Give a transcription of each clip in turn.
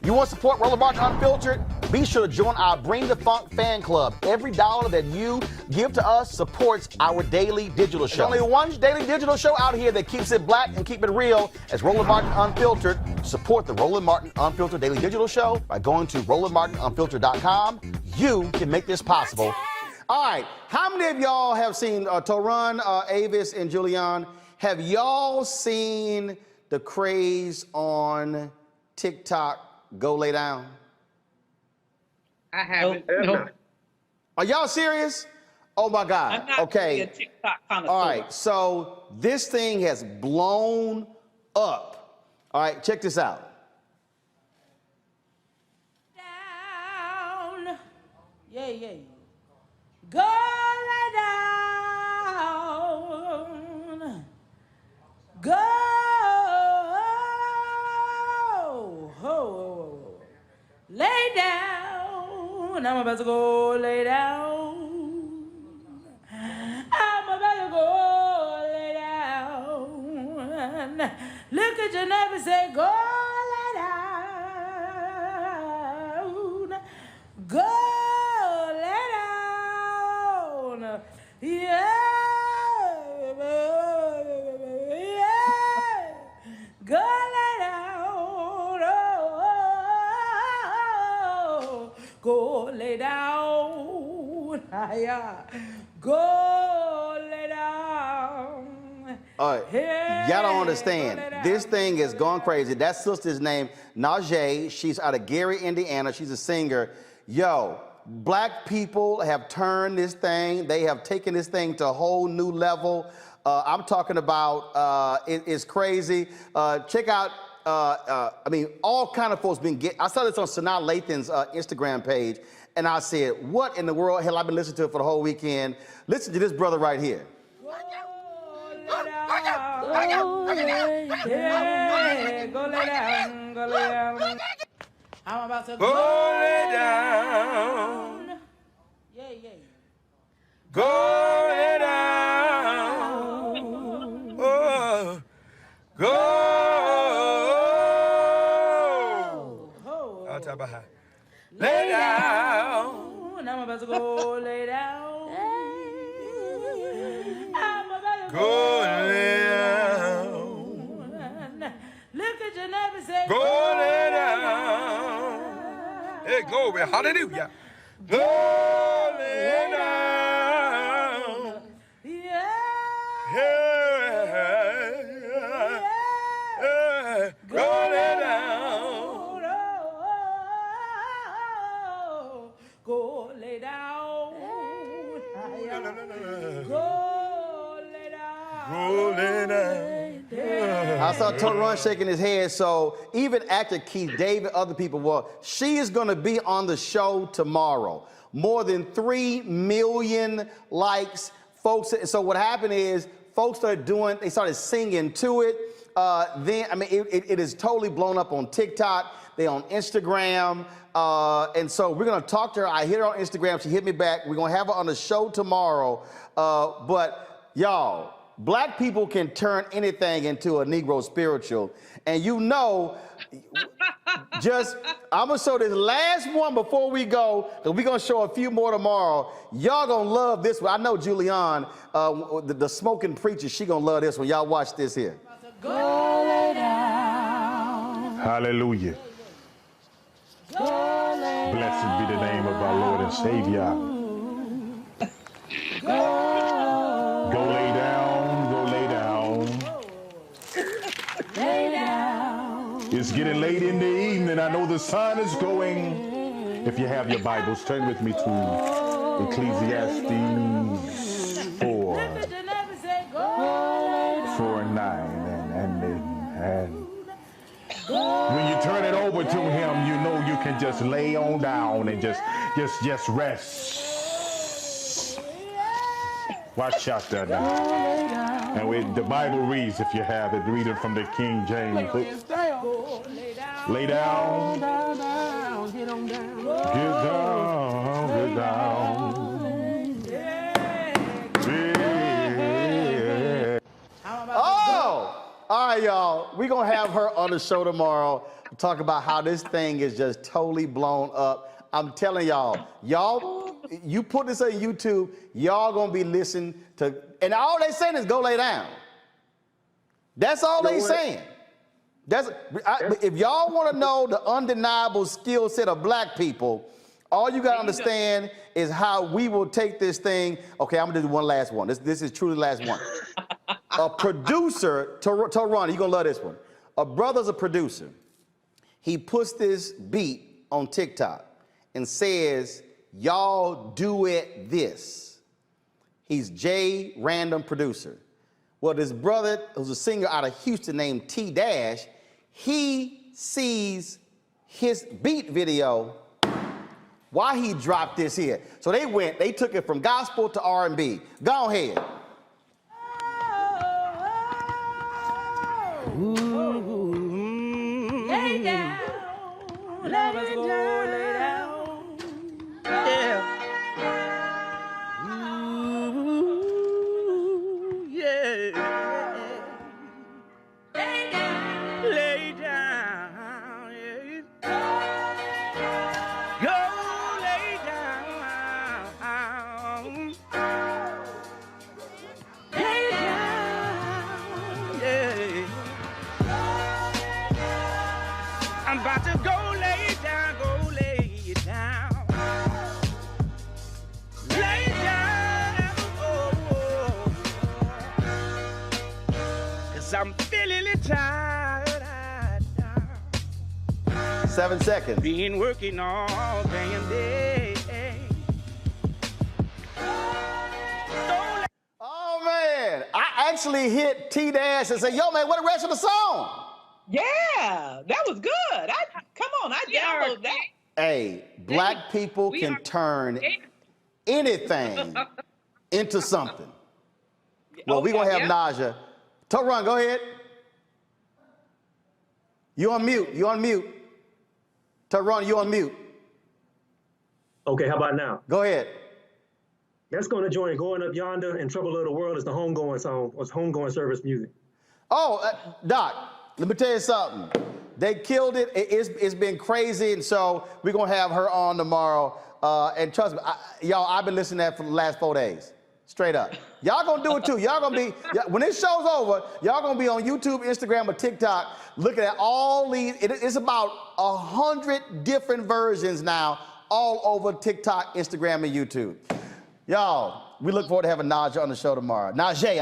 You want to support Roland Markie Unfiltered? Be sure to join our Bring the Funk fan club. Every dollar that you give to us supports our daily digital show. There's only one daily digital show out here that keeps it black and keep it real. As Roland Markie Unfiltered. Support the Roland Markie Unfiltered daily digital show by going to RolandMarkieUnfiltered.com. You can make this possible. All right, how many of y'all have seen Toran, Avis, and Julian? Have y'all seen the craze on TikTok? Go lay down. I haven't. No. Are y'all serious? Oh my God. I'm not okay. really a TikTok connoisseur. All right. So this thing has blown up. All right. Check this out. Down. Yeah, yeah. Go lay down. Go. Lay down. I'm about to go lay down. I'm about to go lay down. Look at your neighbor, say, go lay down. Go lay down. Yeah. Yeah. Go lay down. Go lay down. Go lay down. All right. Y'all don't understand. This thing is going crazy. That sister's name, Najee. She's out of Gary, Indiana. She's a singer. Yo, black people have turned this thing. They have taken this thing to a whole new level. I'm talking about, it's crazy. Check out, I mean, all kind of folks been I saw this on Sanaa Lathan's Instagram page, and I said, what in the world? Hell, I've been listening to it for the whole weekend. Listen to this brother right here. Go lay down, go lay down. I'm about to go lay down. Yeah, yeah. Go lay down. Oh, go. I'll tell you lay down. I'm about to go lay down. I'm about to go lay down. Look at your neighbor, say, go lay down. Hey, glory, hallelujah. Go lay down. Yeah. Yeah. Go lay down. Go lay down. Go lay down. Go lay down. I saw Toron shaking his head, so even actor Keith David, other people, well, she is going to be on the show tomorrow. More than 3 million likes, folks. So what happened is folks they started singing to it. Then, I mean, it is totally blown up on TikTok. They on Instagram. And so we're going to talk to her. I hit her on Instagram. She hit me back. We're going to have her on the show tomorrow. But y'all, black people can turn anything into a Negro spiritual. And you know, I'm going to show this last one before we go, because we're going to show a few more tomorrow. Y'all going to love this one. I know Julianne, the smoking preacher, she going to love this one. Y'all watch this here. Go lay down. Hallelujah. Blessed be the name of our Lord and Savior. Go lay down, go lay down. Lay down. It's getting late in the evening. I know the sun is going. If you have your Bibles, turn with me to Ecclesiastes 4:9. And when you turn it over to him, you know you can just lay on down and just rest. Watch out there now. And the Bible reads, if you have it, read it from the King James. Lay down. Get on down. Get down. Get down. Oh! All right, y'all. We're going to have her on the show tomorrow to talk about how this thing is just totally blown up. I'm telling y'all, you put this on YouTube, y'all going to be listening to, and all they saying is go lay down. That's all they saying. If y'all want to know the undeniable skill set of black people, all you got to understand is how we will take this thing. Okay, I'm going to do one last one. This is truly the last one. A producer, Toron, you're going to love this one. A brother's a producer. He puts this beat on TikTok and says, y'all do it this. He's J Random Producer. Well, this brother, who's a singer out of Houston named T Dash, he sees his beat video. Why he dropped this here? So they took it from gospel to R&B. Go ahead. Lay down. Let us go lay down. Yeah. Yeah. Lay down. Lay down. Yeah. Go lay down. Lay down. Yeah. I'm about to go lay down, go lay down. Lay down, oh. 'Cause I'm feeling it tired. 7 seconds. Been working all day and day. Oh, man. I actually hit T Dash and said, yo, man, what the rest of the song? Yeah, that was good. Come on, I downloaded that. Hey, black people can turn anything into something. Well, we're going to have Naja. Toron, go ahead. You on mute. Toron, you on mute. Okay, how about now? Go ahead. Let's go to join Going Up Yonder and Trouble of the World is the homegoing song, or homegoing service music. Oh, Doc, let me tell you something. They killed it. It's been crazy, and so we're going to have her on tomorrow. And trust me, y'all, I've been listening to that for the last 4 days. Straight up. Y'all going to do it too. Y'all going to be, when this show's over, y'all going to be on YouTube, Instagram, or TikTok looking at all these. It's about 100 different versions now all over TikTok, Instagram, and YouTube. Y'all, we look forward to having Naja on the show tomorrow. Najee.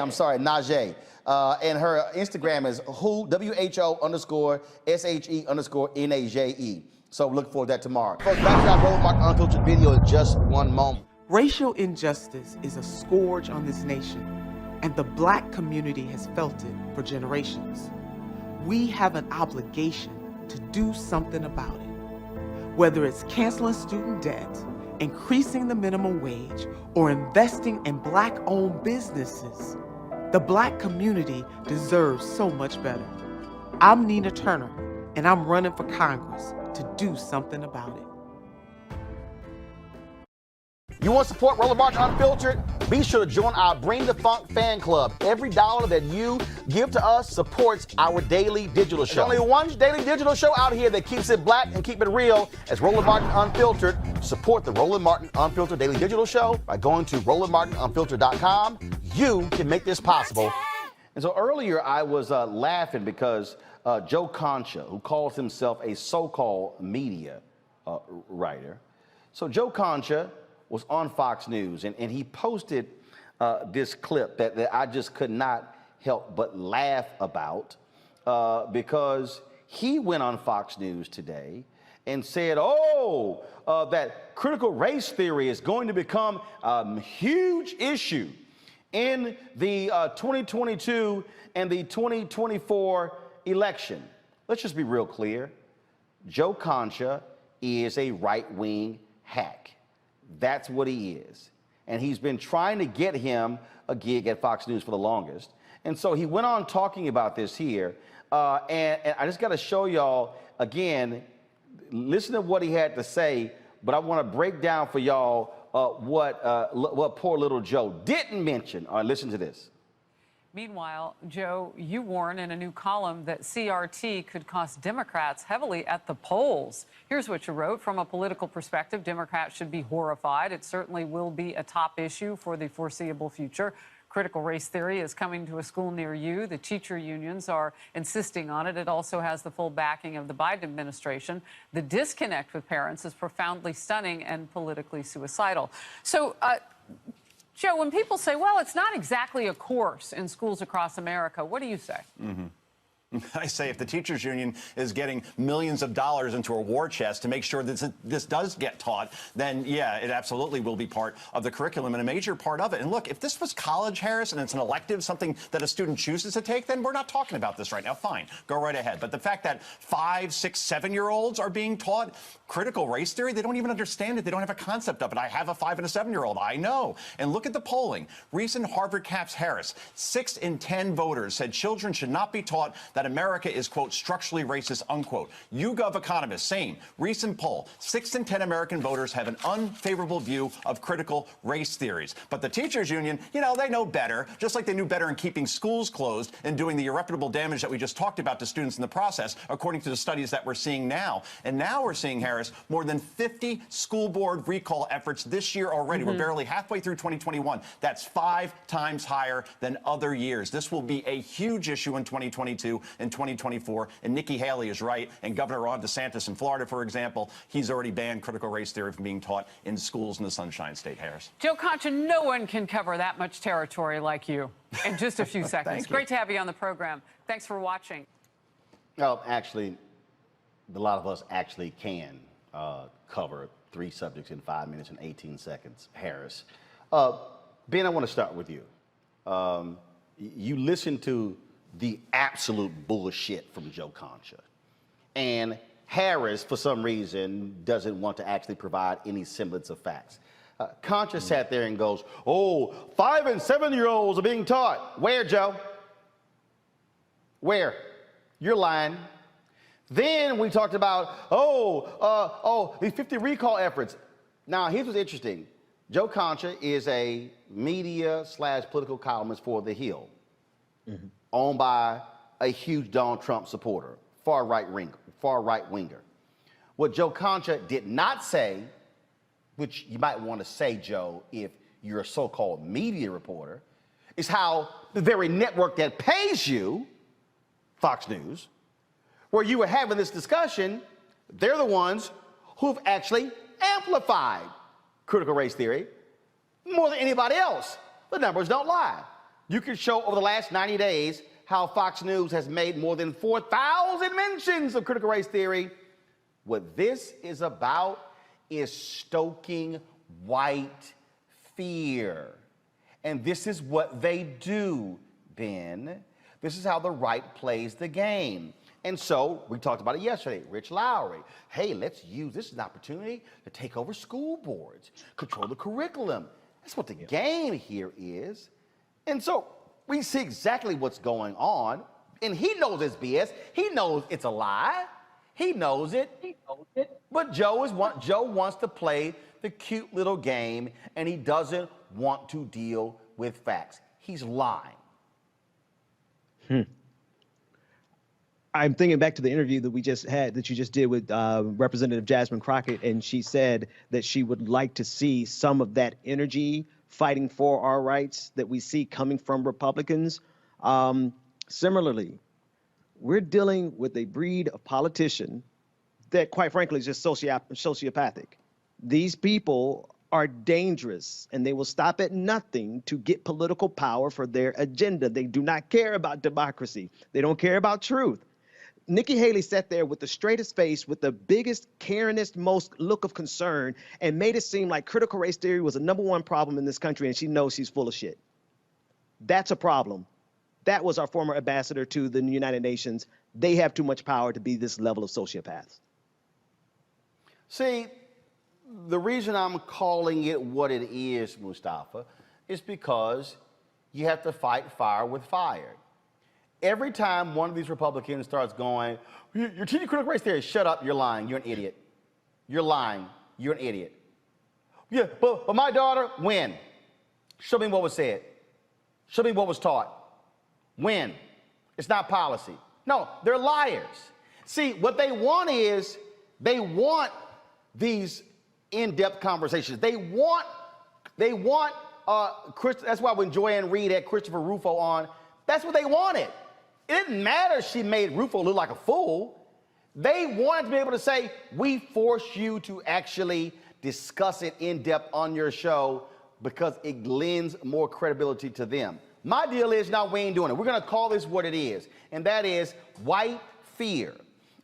And her Instagram is WHO_SHE_NAJE. So look forward to that tomorrow. Folks, back to our Roland Markie Unfiltered video in just one moment. Racial injustice is a scourge on this nation, and the Black community has felt it for generations. We have an obligation to do something about it. Whether it's canceling student debt, increasing the minimum wage, or investing in Black-owned businesses, the Black community deserves so much better. I'm Nina Turner, and I'm running for Congress to do something about it. You want to support Roland Markie Unfiltered? Be sure to join our Bring the Funk fan club. Every dollar that you give to us supports our daily digital show. There's only one daily digital show out here that keeps it black and keep it real. It's Roland Markie Unfiltered. Support the Roland Markie Unfiltered daily digital show by going to RolandMarkieUnfiltered.com. You can make this possible. And so earlier I was laughing because Joe Concha, who calls himself a so-called media writer. So Joe Concha was on Fox News, and he posted this clip that I just could not help but laugh about because he went on Fox News today and said, that critical race theory is going to become a huge issue in the 2022 and the 2024 election. Let's just be real clear. Joe Concha is a right-wing hack. That's what he is. And he's been trying to get him a gig at Fox News for the longest. And so he went on talking about this here. And I just got to show y'all, again, listen to what he had to say, but I want to break down for y'all what poor little Joe didn't mention. All right, listen to this. Meanwhile, Joe, you warn in a new column that CRT could cost Democrats heavily at the polls. Here's what you wrote. From a political perspective, Democrats should be horrified. It certainly will be a top issue for the foreseeable future. Critical race theory is coming to a school near you. The teacher unions are insisting on it. It also has the full backing of the Biden administration. The disconnect with parents is profoundly stunning and politically suicidal. So, Joe, when people say, well, it's not exactly a course in schools across America, what do you say? I say if the teachers union is getting millions of dollars into a war chest to make sure that this does get taught, then yeah, it absolutely will be part of the curriculum and a major part of it. And look, if this was college, Harris, and it's an elective, something that a student chooses to take, then we're not talking about this right now. Fine, go right ahead. But the fact that 5, 6, 7-year-olds are being taught critical race theory, they don't even understand it. They don't have a concept of it. I have a 5 and a 7-year-old. I know. And look at the polling. Recent Harvard Caps Harris, 6 in 10 voters said children should not be taught that America is, quote, structurally racist, unquote. YouGov economist, same. Recent poll, 6 in 10 American voters have an unfavorable view of critical race theories. But the teachers union, you know, they know better, just like they knew better in keeping schools closed and doing the irreparable damage that we just talked about to students in the process, according to the studies that we're seeing now. And now we're seeing, Harris, more than 50 school board recall efforts this year already. We're barely halfway through 2021. That's 5 times higher than other years. This will be a huge issue in 2022 and 2024. And Nikki Haley is right. And Governor Ron DeSantis in Florida, for example, he's already banned critical race theory from being taught in schools in the Sunshine State, Harris. Joe Concha, no one can cover that much territory like you in just a few seconds. Great to have you on the program. Thanks for watching. Well, actually, a lot of us actually can cover 3 subjects in 5 minutes and 18 seconds, Harris. Ben, I want to start with you. You listen to the absolute bullshit from Joe Concha. And Harris, for some reason, doesn't want to actually provide any semblance of facts. Concha sat there and goes, 5 and 7-year-olds are being taught. Where, Joe? Where? You're lying. Then we talked about, these 50 recall efforts. Now, here's what's interesting. Joe Concha is a media/political columnist for The Hill, owned by a huge Donald Trump supporter, far right winger. What Joe Concha did not say, which you might want to say, Joe, if you're a so-called media reporter, is how the very network that pays you, Fox News, where you were having this discussion, they're the ones who've actually amplified critical race theory more than anybody else. The numbers don't lie. You can show over the last 90 days how Fox News has made more than 4,000 mentions of critical race theory What this is about is stoking white fear. And this is what they do, Ben. This is how the right plays the game. And so we talked about it yesterday. Rich Lowry, hey, let's use this as an opportunity to take over school boards, control the curriculum. That's what the game here is. And so we see exactly what's going on. And he knows it's BS. He knows it's a lie. He knows it. But Joe wants to play the cute little game, and he doesn't want to deal with facts. He's lying. I'm thinking back to the interview that we just had, that you just did with Representative Jasmine Crockett, and she said that she would like to see some of that energy fighting for our rights that we see coming from Republicans. Similarly, we're dealing with a breed of politician that, quite frankly, is just sociopathic. These people are dangerous, and they will stop at nothing to get political power for their agenda. They do not care about democracy. They don't care about truth. Nikki Haley sat there with the straightest face, with the biggest, caringest, most look of concern, and made it seem like critical race theory was the #1 problem in this country, and she knows she's full of shit. That's a problem. That was our former ambassador to the United Nations. They have too much power to be this level of sociopaths. See, the reason I'm calling it what it is, Mustafa, is because you have to fight fire with fire. Every time one of these Republicans starts going, you're teaching critical race theory, shut up, you're lying, you're an idiot. You're lying, you're an idiot. Yeah, but my daughter, when? Show me what was said. Show me what was taught. When? It's not policy. No, they're liars. See, what they want is, they want these in-depth conversations. They want, that's why when Joanne Reed had Christopher Rufo on, that's what they wanted. It didn't matter she made Rufo look like a fool. They wanted to be able to say, we force you to actually discuss it in depth on your show because it lends more credibility to them. My deal is, now we ain't doing it. We're gonna call this what it is, and that is white fear.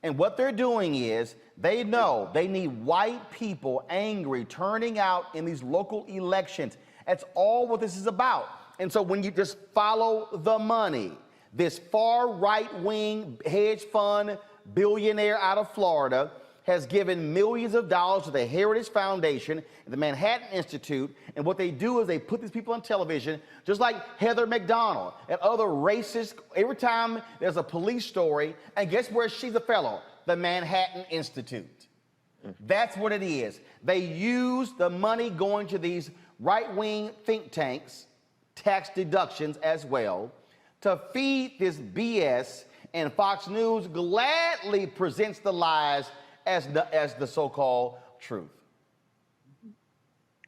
And what they're doing is, they know they need white people angry, turning out in these local elections. That's all what this is about. And so when you just follow the money, this far right-wing hedge fund billionaire out of Florida has given millions of dollars to the Heritage Foundation and the Manhattan Institute. And what they do is they put these people on television, just like Heather McDonald and other racists. Every time there's a police story, and guess where she's a fellow? The Manhattan Institute. That's what it is. They use the money going to these right-wing think tanks, tax deductions as well, to feed this BS, and Fox News gladly presents the lies as the so-called truth.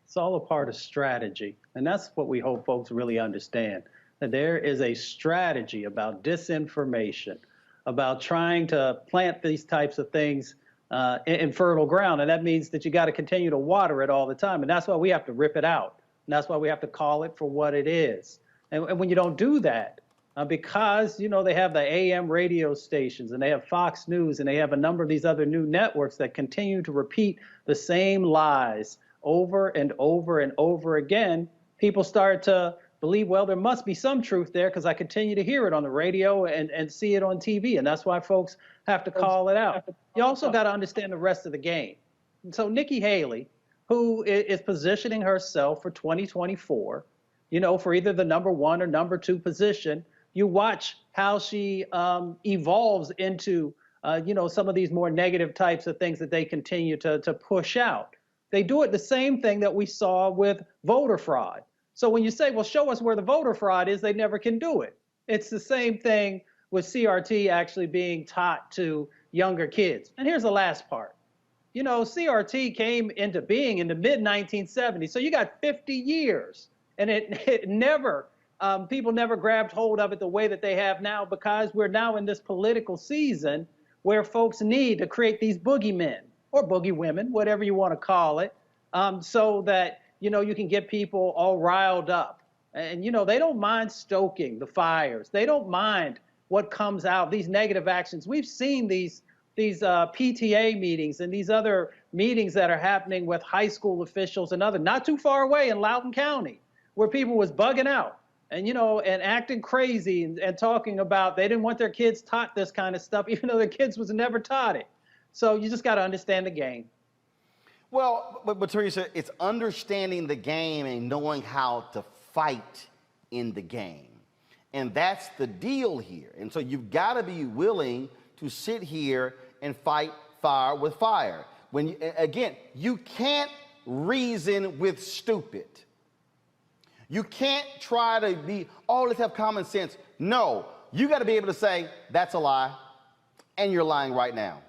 It's all a part of strategy, and that's what we hope folks really understand, that there is a strategy about disinformation, about trying to plant these types of things in fertile ground, and that means that you got to continue to water it all the time, and that's why we have to rip it out, and that's why we have to call it for what it is. And when you don't do that, because, you know, they have the AM radio stations and they have Fox News and they have a number of these other new networks that continue to repeat the same lies over and over and over again, people start to believe, well, there must be some truth there because I continue to hear it on the radio and see it on TV. And that's why folks have to call it out. You also got to understand the rest of the game. And so Nikki Haley, who is positioning herself for 2024, you know, for either the #1 or #2 position, you watch how she evolves into, you know, some of these more negative types of things that they continue to push out. They do it the same thing that we saw with voter fraud. So when you say, well, show us where the voter fraud is, they never can do it. It's the same thing with CRT actually being taught to younger kids. And here's the last part. You know, CRT came into being in the mid-1970s. So you got 50 years. And it never, people never grabbed hold of it the way that they have now, because we're now in this political season where folks need to create these boogeymen or boogie women, whatever you want to call it, so that, you know, you can get people all riled up. And, you know, they don't mind stoking the fires. They don't mind what comes out, these negative actions. We've seen these PTA meetings and these other meetings that are happening with high school officials and other, not too far away in Loudoun County, where people was bugging out and, you know, and acting crazy and talking about they didn't want their kids taught this kind of stuff, even though their kids was never taught it. So you just got to understand the game. Well, but Teresa, it's understanding the game and knowing how to fight in the game. And that's the deal here. And so you've got to be willing to sit here and fight fire with fire. When you, again, you can't reason with stupid. You can't try to be, oh, let's have common sense. No, you got to be able to say, that's a lie, and you're lying right now,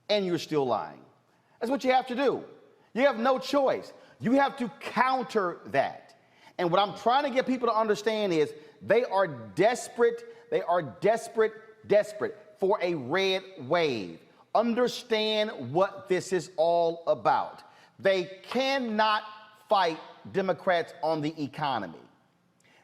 and you're still lying. That's what you have to do. You have no choice. You have to counter that. And what I'm trying to get people to understand is they are desperate for a red wave. Understand what this is all about. They cannot fight Democrats on the economy.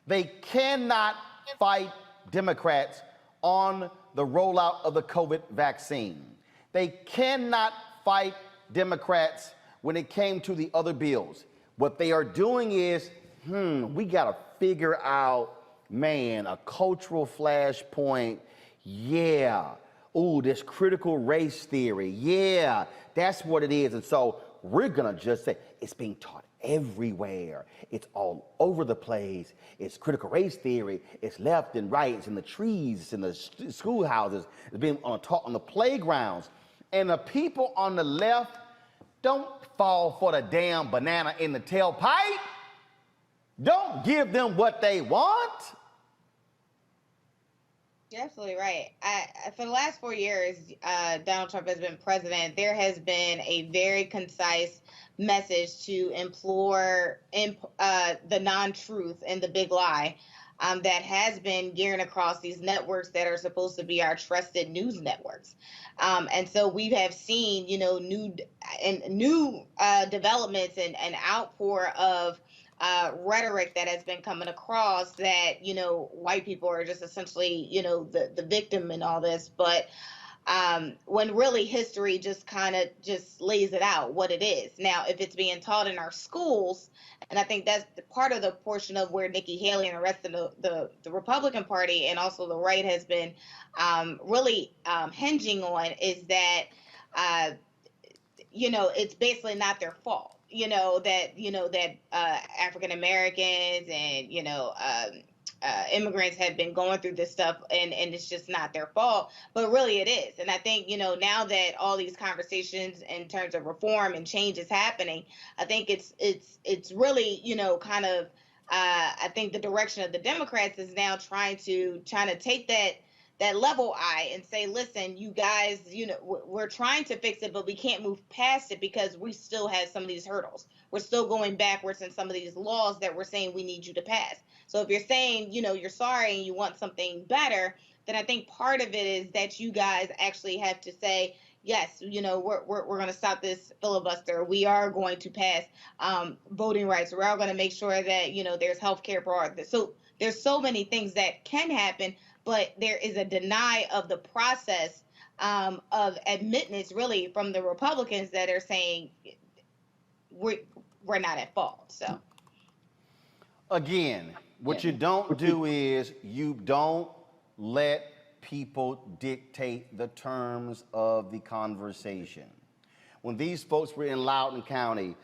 They cannot fight Democrats on the rollout of the COVID vaccine. They cannot fight Democrats when it came to the other bills. What they are doing is, we got to figure out, man, a cultural flashpoint. Yeah. Ooh, this critical race theory. Yeah, that's what it is. And so we're going to just say it's being taught everywhere. It's all over the place. It's critical race theory. It's left and right. It's in the trees. It's in the schoolhouses. It's being taught on the playgrounds. And the people on the left don't fall for the damn banana in the tailpipe. Don't give them what they want. You're absolutely right. For the last 4 years, Donald Trump has been president. There has been a very concise message to implore the non-truth and the big lie that has been gearing across these networks that are supposed to be our trusted news networks. And so we have seen, you know, new developments and outpour of rhetoric that has been coming across that, you know, white people are just essentially, you know, the victim in all this. But when really history just kind of just lays it out what it is. Now, if it's being taught in our schools, and I think that's part of the portion of where Nikki Haley and the rest of the Republican Party and also the right has been really hinging on is that, you know, it's basically not their fault. that African Americans and, immigrants have been going through this stuff and it's just not their fault, but really it is. And I think, now that all these conversations in terms of reform and change is happening, I think it's really, I think the direction of the Democrats is now trying to take that level eye and say, listen, you guys, we're trying to fix it, but we can't move past it because we still have some of these hurdles. We're still going backwards in some of these laws that we're saying we need you to pass. So if you're saying, you're sorry and you want something better, then I think part of it is that you guys actually have to say, yes, we're going to stop this filibuster. We are going to pass voting rights. We're all going to make sure that, there's health care for all. So there's so many things that can happen, but there is a deny of the process of admittance, really, from the Republicans that are saying we're not at fault. So again, what you don't do is you don't let people dictate the terms of the conversation. When these folks were in Loudoun County,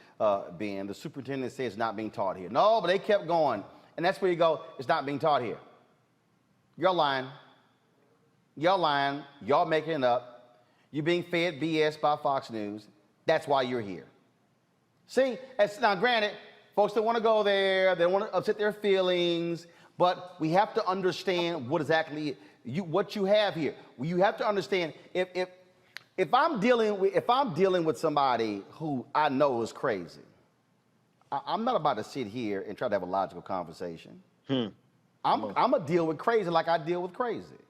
Ben, the superintendent said it's not being taught here. No, but they kept going. And that's where you go, it's not being taught here. You're lying. You're lying. Y'all making it up. You're being fed BS by Fox News. That's why you're here. See, now granted, folks don't want to go there. They don't want to upset their feelings. But we have to understand what exactly what you have here. You have to understand if I'm dealing with somebody who I know is crazy, I'm not about to sit here and try to have a logical conversation. I'm going to deal with crazy like I deal with crazy.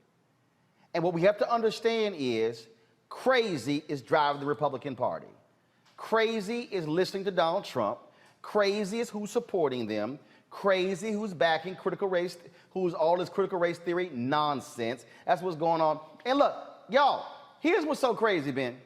And what we have to understand is crazy is driving the Republican Party. Crazy is listening to Donald Trump. Crazy is who's supporting them. Crazy who's backing critical race, who's all this critical race theory nonsense. That's what's going on. And look, y'all, Here's what's so crazy, Ben.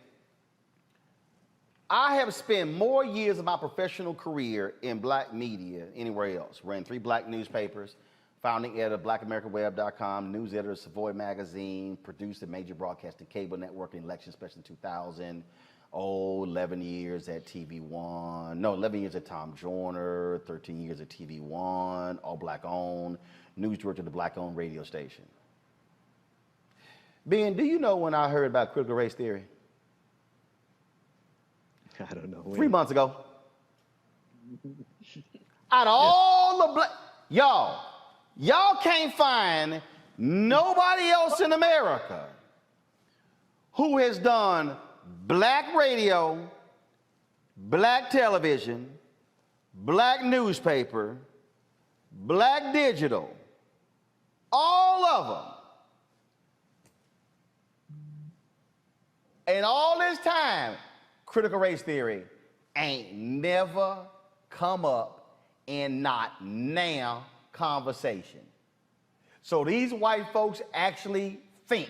I have spent more years of my professional career in black media anywhere else. Ran 3 black newspapers, founding editor of blackamericaweb.com, news editor of Savoy Magazine, produced a major broadcasting cable network and election special in 2000. 11 years at TV1. No, 11 years at Tom Joyner, 13 years at TV1, all black owned, news director of the black owned radio station. Ben, do you know when I heard about critical race theory? I don't know. 3 months ago. Out of all the black, y'all can't find nobody else in America who has done black radio, black television, black newspaper, black digital, all of them. And all this time, critical race theory ain't never come up in not now conversation. So these white folks actually think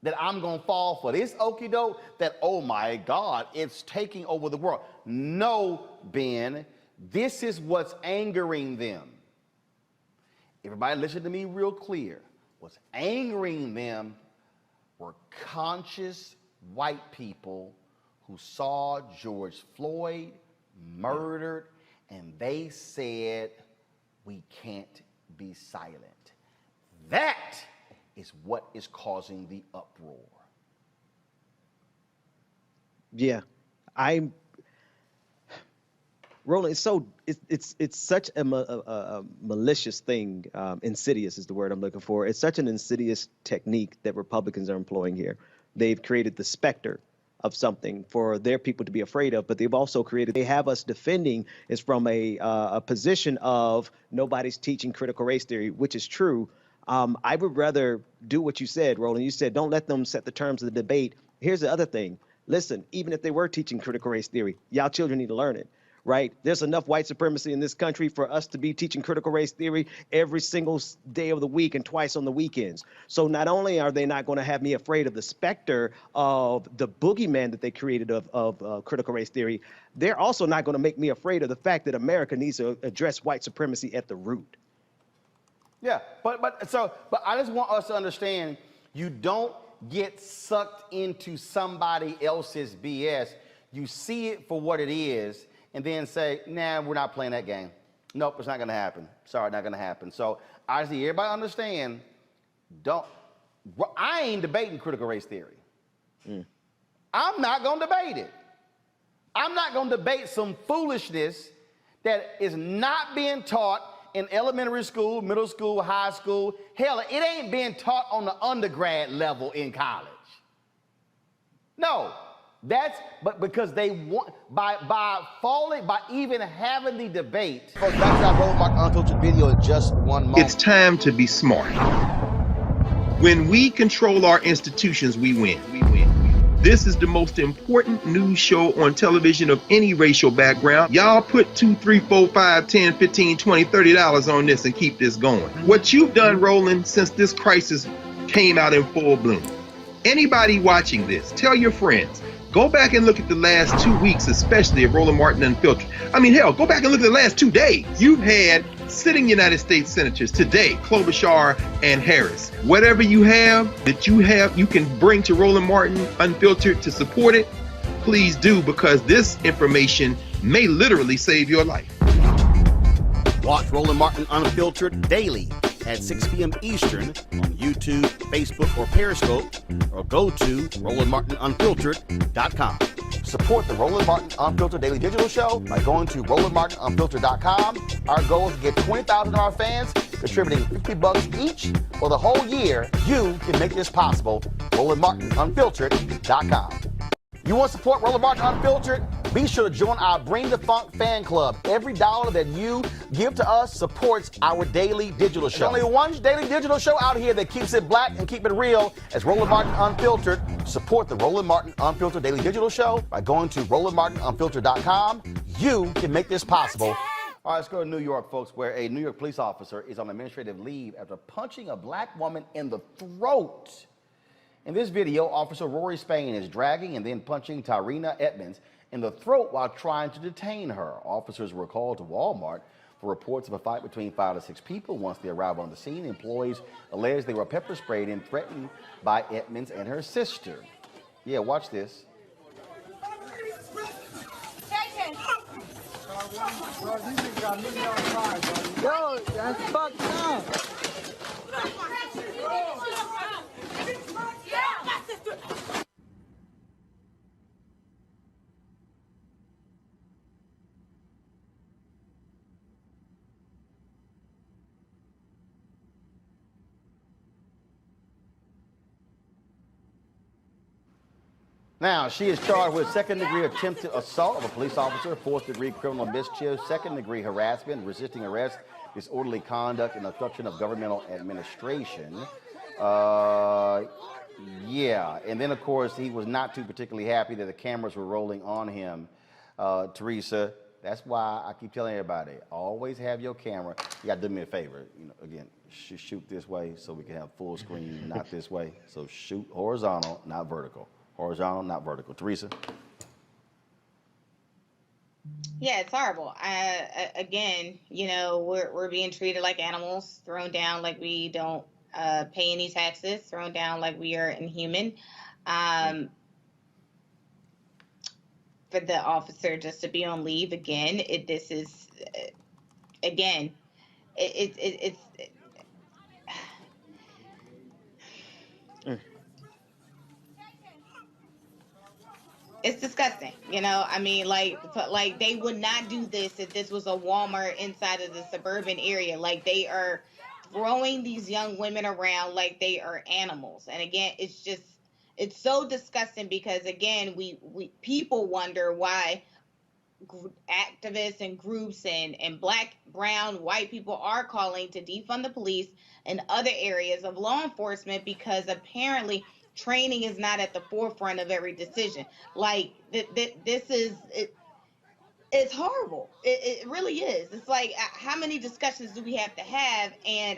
that I'm gonna fall for this okie doke, that, oh my God, it's taking over the world. No, Ben, this is what's angering them. Everybody listen to me real clear. What's angering them were conscious white people who saw George Floyd murdered, and they said, we can't be silent. That is what is causing the uproar. Yeah, Roland, it's such a malicious thing. Insidious is the word I'm looking for. It's such an insidious technique that Republicans are employing here. They've created the specter of something for their people to be afraid of, but they've also created, they have us defending is from a position of nobody's teaching critical race theory, which is true. I would rather do what you said, Roland. You said, don't let them set the terms of the debate. Here's the other thing. Listen, even if they were teaching critical race theory, y'all children need to learn it, right? There's enough white supremacy in this country for us to be teaching critical race theory every single day of the week and twice on the weekends. So not only are they not going to have me afraid of the specter of the boogeyman that they created of critical race theory, they're also not going to make me afraid of the fact that America needs to address white supremacy at the root. Yeah, but I just want us to understand, you don't get sucked into somebody else's BS. You see it for what it is and then say, nah, we're not playing that game. Nope, it's not gonna happen. Sorry, not gonna happen. So I see everybody understand, I ain't debating critical race theory. I'm not gonna debate it. I'm not gonna debate some foolishness that is not being taught in elementary school, middle school, high school. Hell, it ain't being taught on the undergrad level in college. No, but because they want, by even having the debate. Folks, back to that Roland Markie Unfiltered video in just 1 moment. It's time to be smart. When we control our institutions, we win. This is the most important news show on television of any racial background. Y'all put $2, $3, $4, $5, $10, $15, $20, $30 on this and keep this going. What you've done, Roland, since this crisis came out in full bloom. Anybody watching this, tell your friends. Go back and look at the last 2 weeks, especially of Roland Martin Unfiltered. I mean, hell, go back and look at the last 2 days. You've had sitting United States senators today, Klobuchar and Harris. Whatever you have that you can bring to Roland Martin Unfiltered to support it, please do, because this information may literally save your life. Watch Roland Martin Unfiltered daily at 6 p.m. Eastern on YouTube, Facebook, or Periscope, or go to RolandMartinUnfiltered.com. Support the Roland Martin Unfiltered Daily Digital Show by going to RolandMartinUnfiltered.com. Our goal is to get 20,000 of our fans contributing $50 each for the whole year. You can make this possible. RolandMartinUnfiltered.com. You want to support Roland Martin Unfiltered? Be sure to join our Bring the Funk fan club. Every dollar that you give to us supports our daily digital show. There's only one daily digital show out here that keeps it black and keep it real. As Roland Martin Unfiltered. Support the Roland Martin Unfiltered Daily Digital Show by going to RolandMartinUnfiltered.com. You can make this possible. All right, let's go to New York, folks, where a New York police officer is on administrative leave after punching a black woman in the throat In this video, Officer Rory Spain is dragging and then punching Tyrena Edmonds in the throat while trying to detain her. Officers were called to Walmart for reports of a fight between 5 to 6 people. Once they arrived on the scene, employees alleged they were pepper sprayed and threatened by Edmonds and her sister. Yeah, watch this. Yo, that's fucked up. Now, she is charged with second-degree attempted assault of a police officer, fourth-degree criminal mischief, second-degree harassment, resisting arrest, disorderly conduct, and obstruction of governmental administration. Yeah, and then, of course, he was not too particularly happy that the cameras were rolling on him. Teresa, that's why I keep telling everybody, always have your camera. You got to do me a favor. You know, again, shoot this way so we can have full screen, not this way. So shoot horizontal, not vertical. Horizontal, not vertical. Teresa? Yeah, it's horrible. Again, you know, we're being treated like animals, thrown down like we don't pay any taxes, thrown down like we are inhuman. For the officer just to be on leave again, it's it's disgusting, you know. I mean, like they would not do this if this was a Walmart inside of the suburban area. Like, they are throwing these young women around like they are animals. And again, it's so disgusting because, again, we people wonder why activists and groups and black, brown, white people are calling to defund the police and other areas of law enforcement, because apparently training is not at the forefront of every decision. Like, this is it's horrible. It really is. It's like, how many discussions do we have to have? And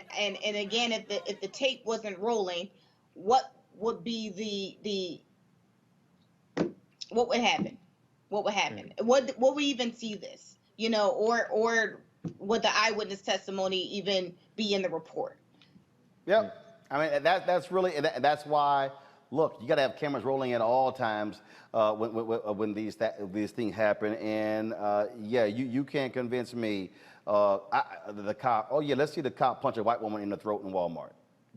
again, if the tape wasn't rolling, what would be what would happen? What would happen? Would we even see this? You know, or would the eyewitness testimony even be in the report? Yep. I mean, that's really, and that's why. Look, you got to have cameras rolling at all times when these things happen. And yeah, you can't convince me. The cop. Oh yeah, let's see the cop punch a white woman in the throat in Walmart.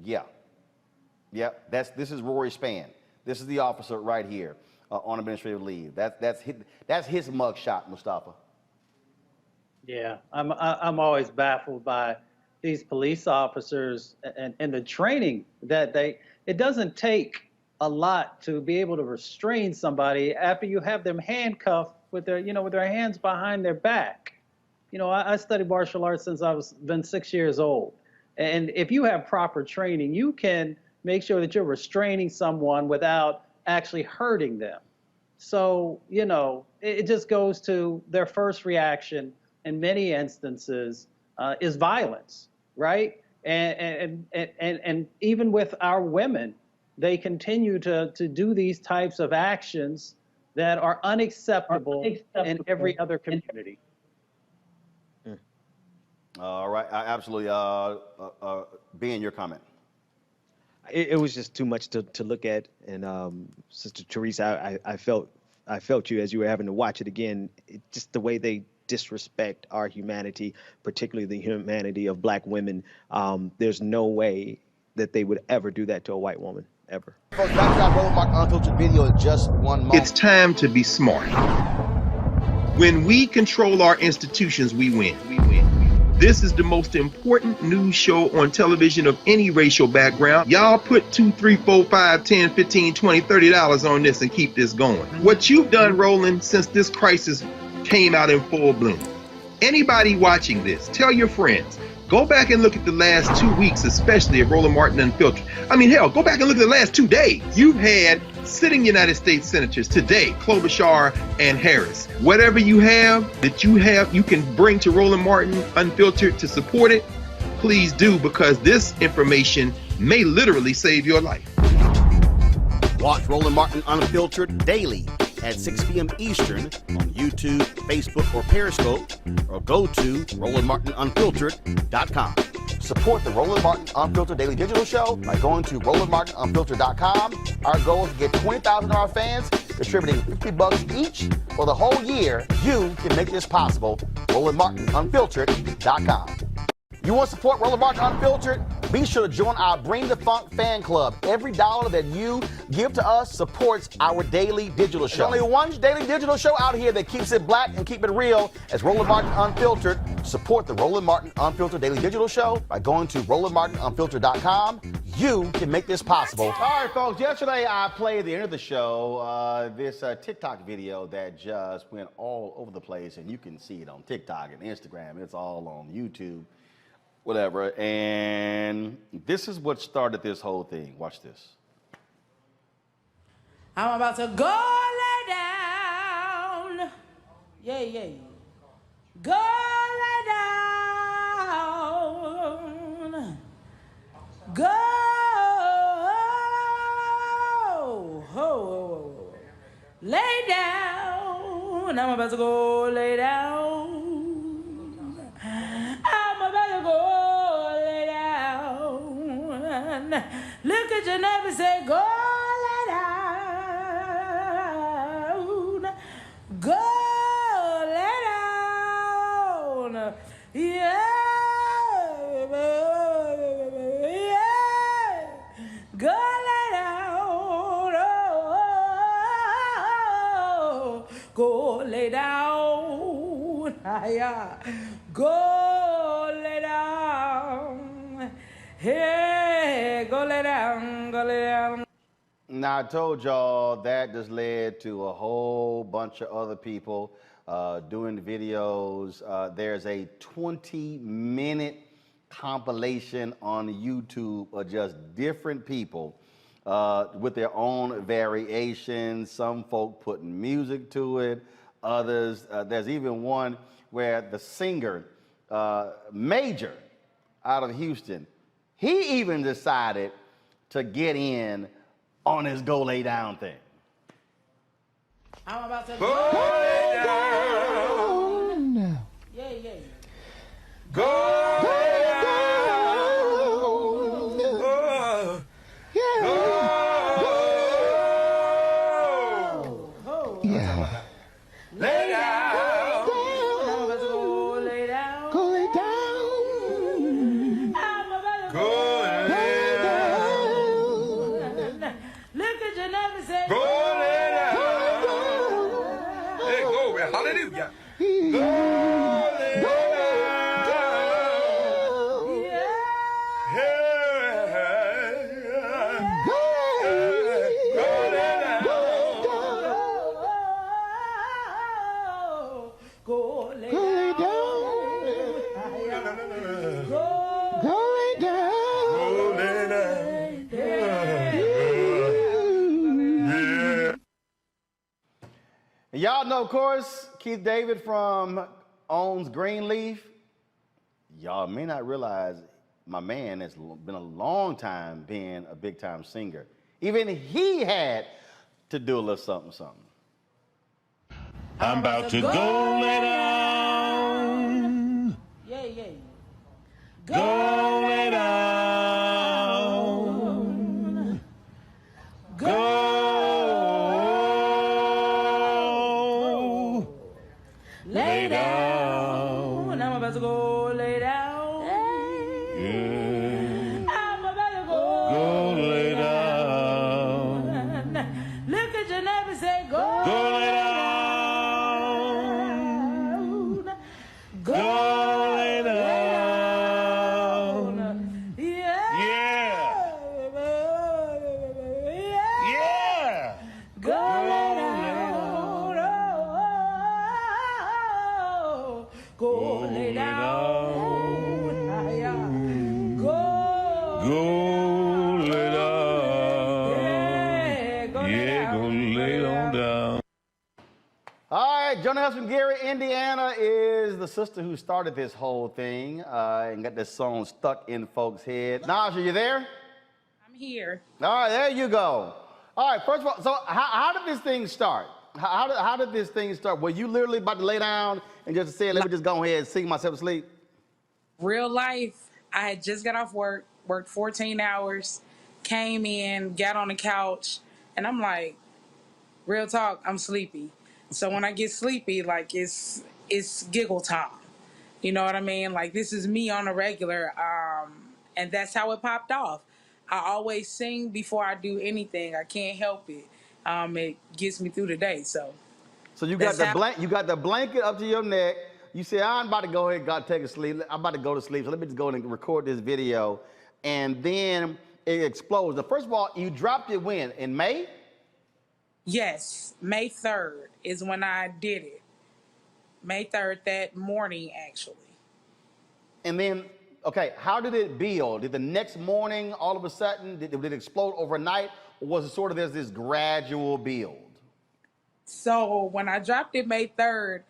Yeah, yeah. This is Rory Spann. This is the officer right here on administrative leave. That's his mug shot, Mustafa. Yeah, I'm always baffled by these police officers and the training that it doesn't take a lot to be able to restrain somebody after you have them handcuffed with their hands behind their back. You know, I studied martial arts since been 6 years old. And if you have proper training, you can make sure that you're restraining someone without actually hurting them. So, you know, it just goes to their first reaction in many instances is violence, right? And even with our women, they continue to do these types of actions that are unacceptable in every other community. All right, absolutely. Ben, your comment. It was just too much to look at, and Sister Teresa, I felt you as you were having to watch it again. Just the way they disrespect our humanity, particularly the humanity of black women. There's no way that they would ever do that to a white woman, ever. Folks, back to our Roland Markie Unfiltered video in just 1 moment. It's time to be smart. When we control our institutions, we win. This is the most important news show on television of any racial background. Y'all put $2, $3, $4, $5, $10, $15, $20, $30 on this and keep this going. What you've done, Roland, since this crisis came out in full bloom. Anybody watching this, tell your friends. Go back and look at the last 2 weeks, especially of Roland Martin Unfiltered. I mean, hell, go back and look at the last 2 days. You've had sitting United States senators today, Klobuchar and Harris. Whatever you have you can bring to Roland Martin Unfiltered to support it, please do, because this information may literally save your life. Watch Roland Martin Unfiltered daily at 6 p.m. Eastern on YouTube, Facebook, or Periscope, or go to RolandMartinUnfiltered.com. Support the Roland Martin Unfiltered Daily Digital Show by going to RolandMartinUnfiltered.com. Our goal is to get 20,000 of our fans contributing $50 each for the whole year. You can make this possible. RolandMartinUnfiltered.com. You want to support Roland Martin Unfiltered? Be sure to join our Bring the Funk fan club. Every dollar that you give to us supports our daily digital show. There's only one daily digital show out here that keeps it black and keep it real as Roland Martin Unfiltered. Support the Roland Martin Unfiltered Daily Digital Show by going to RolandMartinUnfiltered.com. You can make this possible. All right, folks, yesterday I played at the end of the show this TikTok video that just went all over the place, and you can see it on TikTok and Instagram. It's all on YouTube. Whatever, and this is what started this whole thing. Watch this. I'm about to go lay down. Yeah, yeah. Go lay down. Go. Lay down. I'm about to go lay down. Look at your neighbor and say, go lay down. Go lay down. Yeah. Yeah. Go lay down. Oh. Go lay down. Yeah. Go lay down. Hey, go lay down, go lay down. Now, I told y'all that just led to a whole bunch of other people doing videos. There's a 20-minute compilation on YouTube of just different people with their own variations. Some folk putting music to it. Others, there's even one where the singer, Major, out of Houston, he even decided to get in on his go lay down thing. I'm about to go lay down. Yeah, yeah. Go lay down. Yeah. Yeah. Lay down. Hallelujah. Y'all know, of course, Keith David owns Greenleaf. Y'all may not realize my man has been a long time being a big-time singer. Even he had to do a little something, something. I'm about to go lay down. Yeah, yeah. Go lay down. Go. Lay down. I'm about to go lay down. Yeah. I'm about to go lay down. Look at your neighbor and say, go lay down. Go lay down. Yeah. Yeah. Yeah. Go lay down. Go lay down. Go lay down. Yeah, go lay down. All right, joining us from Gary, Indiana is the sister who started this whole thing and got this song stuck in folks' head. Naja, you there? I'm here. All right, there you go. All right, first of all, so how did this thing start? How did this thing start? Were you literally about to lay down and just say, let me just go ahead and sing myself to sleep? Real life, I had just got off work, worked 14 hours, came in, got on the couch, and I'm like, real talk, I'm sleepy. So when I get sleepy, like it's giggle time. You know what I mean? Like this is me on a regular, and that's how it popped off. I always sing before I do anything. I can't help it. It gets me through the day. So you got the blanket up to your neck. You say, I'm about to go ahead and take a sleep. I'm about to go to sleep. So let me just go and record this video. And then it explodes. Now, first of all, you dropped it when? In May? Yes, May 3rd is when I did it. May 3rd, that morning, actually. And then, okay, how did it build? Did the next morning, all of a sudden, did it explode overnight? Or was it sort of there's this gradual build? So when I dropped it May 3rd,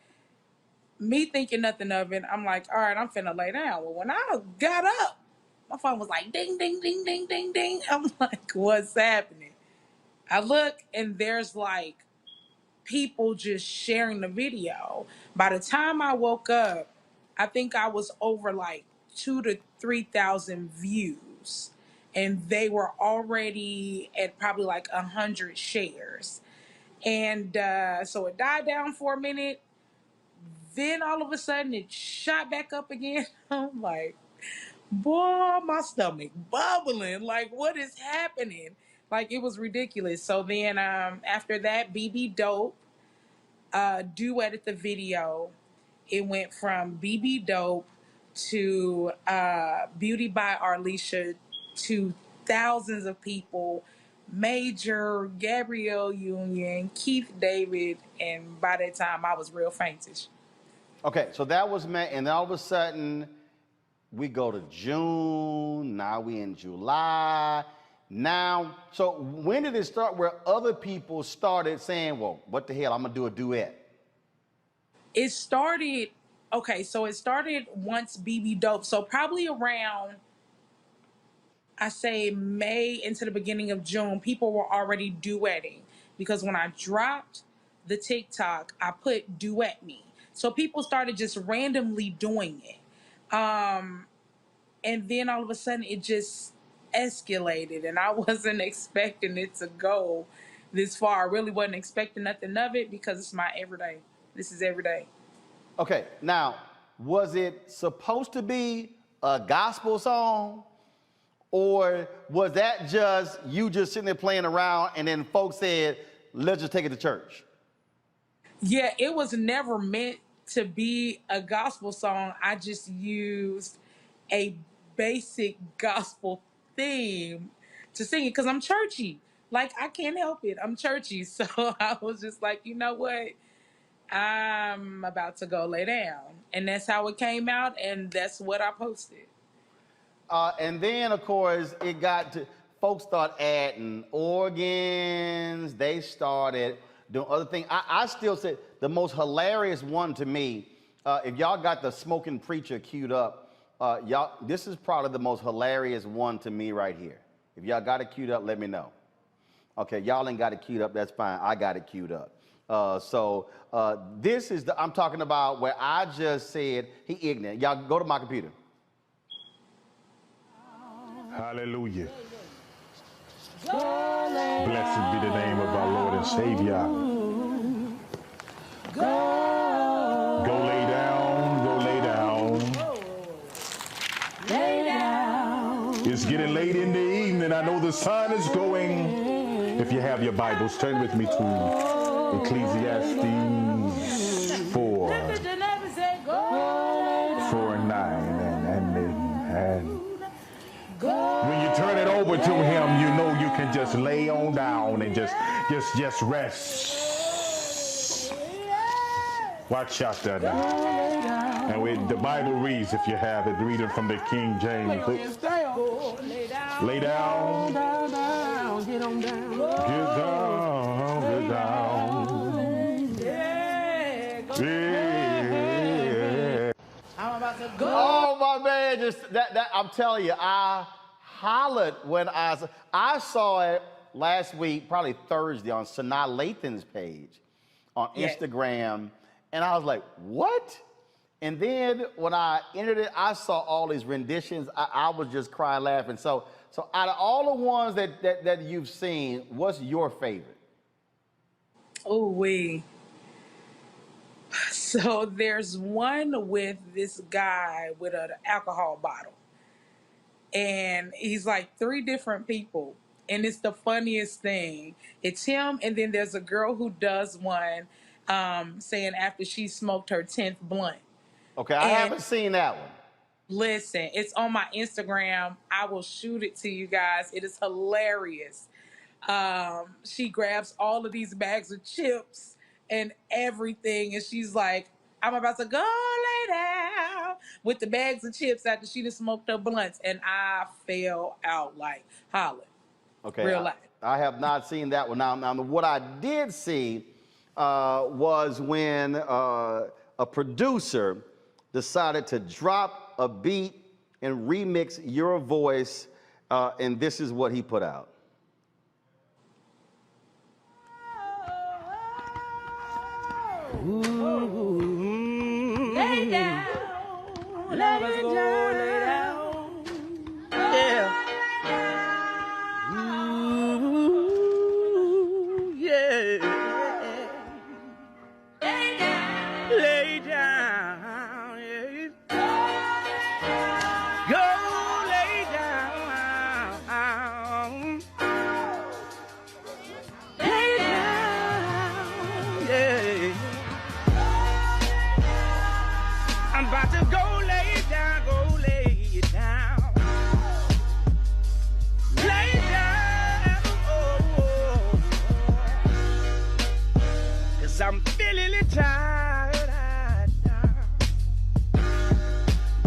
me thinking nothing of it, I'm like, all right, I'm finna lay down. Well, when I got up, my phone was like, ding, ding, ding, ding, ding, ding. I'm like, what's happening? I look and there's like people just sharing the video. By the time I woke up, I think I was over like 2,000 to 3,000 views. And they were already at probably like 100 shares. And so it died down for a minute. Then all of a sudden it shot back up again. I'm like, boy, my stomach bubbling. Like, what is happening? Like, it was ridiculous. So then after that, BB Dope duetted the video. It went from BB Dope to Beauty by Arlisha to thousands of people. Major, Gabrielle Union, Keith David, and by that time I was real faintish. Okay, so that was May, and then all of a sudden, we go to June, now we in July. Now, so when did it start where other people started saying, well, what the hell, I'm gonna do a duet? It started once BB Dope, so probably around, I say May into the beginning of June, people were already duetting. Because when I dropped the TikTok, I put duet me. So people started just randomly doing it. And then all of a sudden it just escalated and I wasn't expecting it to go this far. I really wasn't expecting nothing of it because it's my everyday. This is every day. Okay, now, was it supposed to be a gospel song? Or was that just you just sitting there playing around and then folks said, let's just take it to church? Yeah, it was never meant to be a gospel song. I just used a basic gospel theme to sing it because I'm churchy. Like, I can't help it. I'm churchy. So I was just like, you know what? I'm about to go lay down. And that's how it came out, and that's what I posted. And then, of course, it got to, folks start adding organs. They started doing other things. I still say the most hilarious one to me, if y'all got the smoking preacher queued up, y'all, this is probably the most hilarious one to me right here. If y'all got it queued up, let me know. Okay, y'all ain't got it queued up, that's fine. I got it queued up. This is I'm talking about where I just said he ignorant. Y'all go to my computer. Hallelujah. Blessed be the name of our Lord and Savior. Go lay down, go lay down. Lay down. It's getting late in the evening. I know the sun is going. If you have your Bibles, turn with me to Ecclesiastes 4:9 and when you turn it over to him, you know you can just lay on down and just rest. Watch out there now. And the Bible reads, if you have it, read it from the King James. Lay down. Get on down. Get down. Yeah. I'm about to go. Oh my man, just that I'm telling you, I hollered when I saw it last week, probably Thursday, on Sanaa Lathan's page on Yes. Instagram, and I was like, what? And then when I entered it, I saw all these renditions. I was just crying laughing. So out of all the ones that you've seen, what's your favorite? Oh, So there's one with this guy with an alcohol bottle. And he's like 3 different people. And it's the funniest thing. It's him, and then there's a girl who does one saying after she smoked her 10th blunt. Okay, I haven't seen that one. Listen, it's on my Instagram. I will shoot it to you guys. It is hilarious. She grabs all of these bags of chips and everything, and she's like, I'm about to go lay down with the bags of chips after she just smoked her blunts, and I fell out like hollering. Okay, Real life. I have not seen that one. Now what I did see was when a producer decided to drop a beat and remix your voice, and this is what he put out. Ooh, lay down, lay down. Yeah. Ooh, yeah. Lay down, Lay down, yeah. Go lay down. Lay down, yeah. I'm about to go lay down, go lay down. Lay down, oh. 'Cause I'm feeling it tired.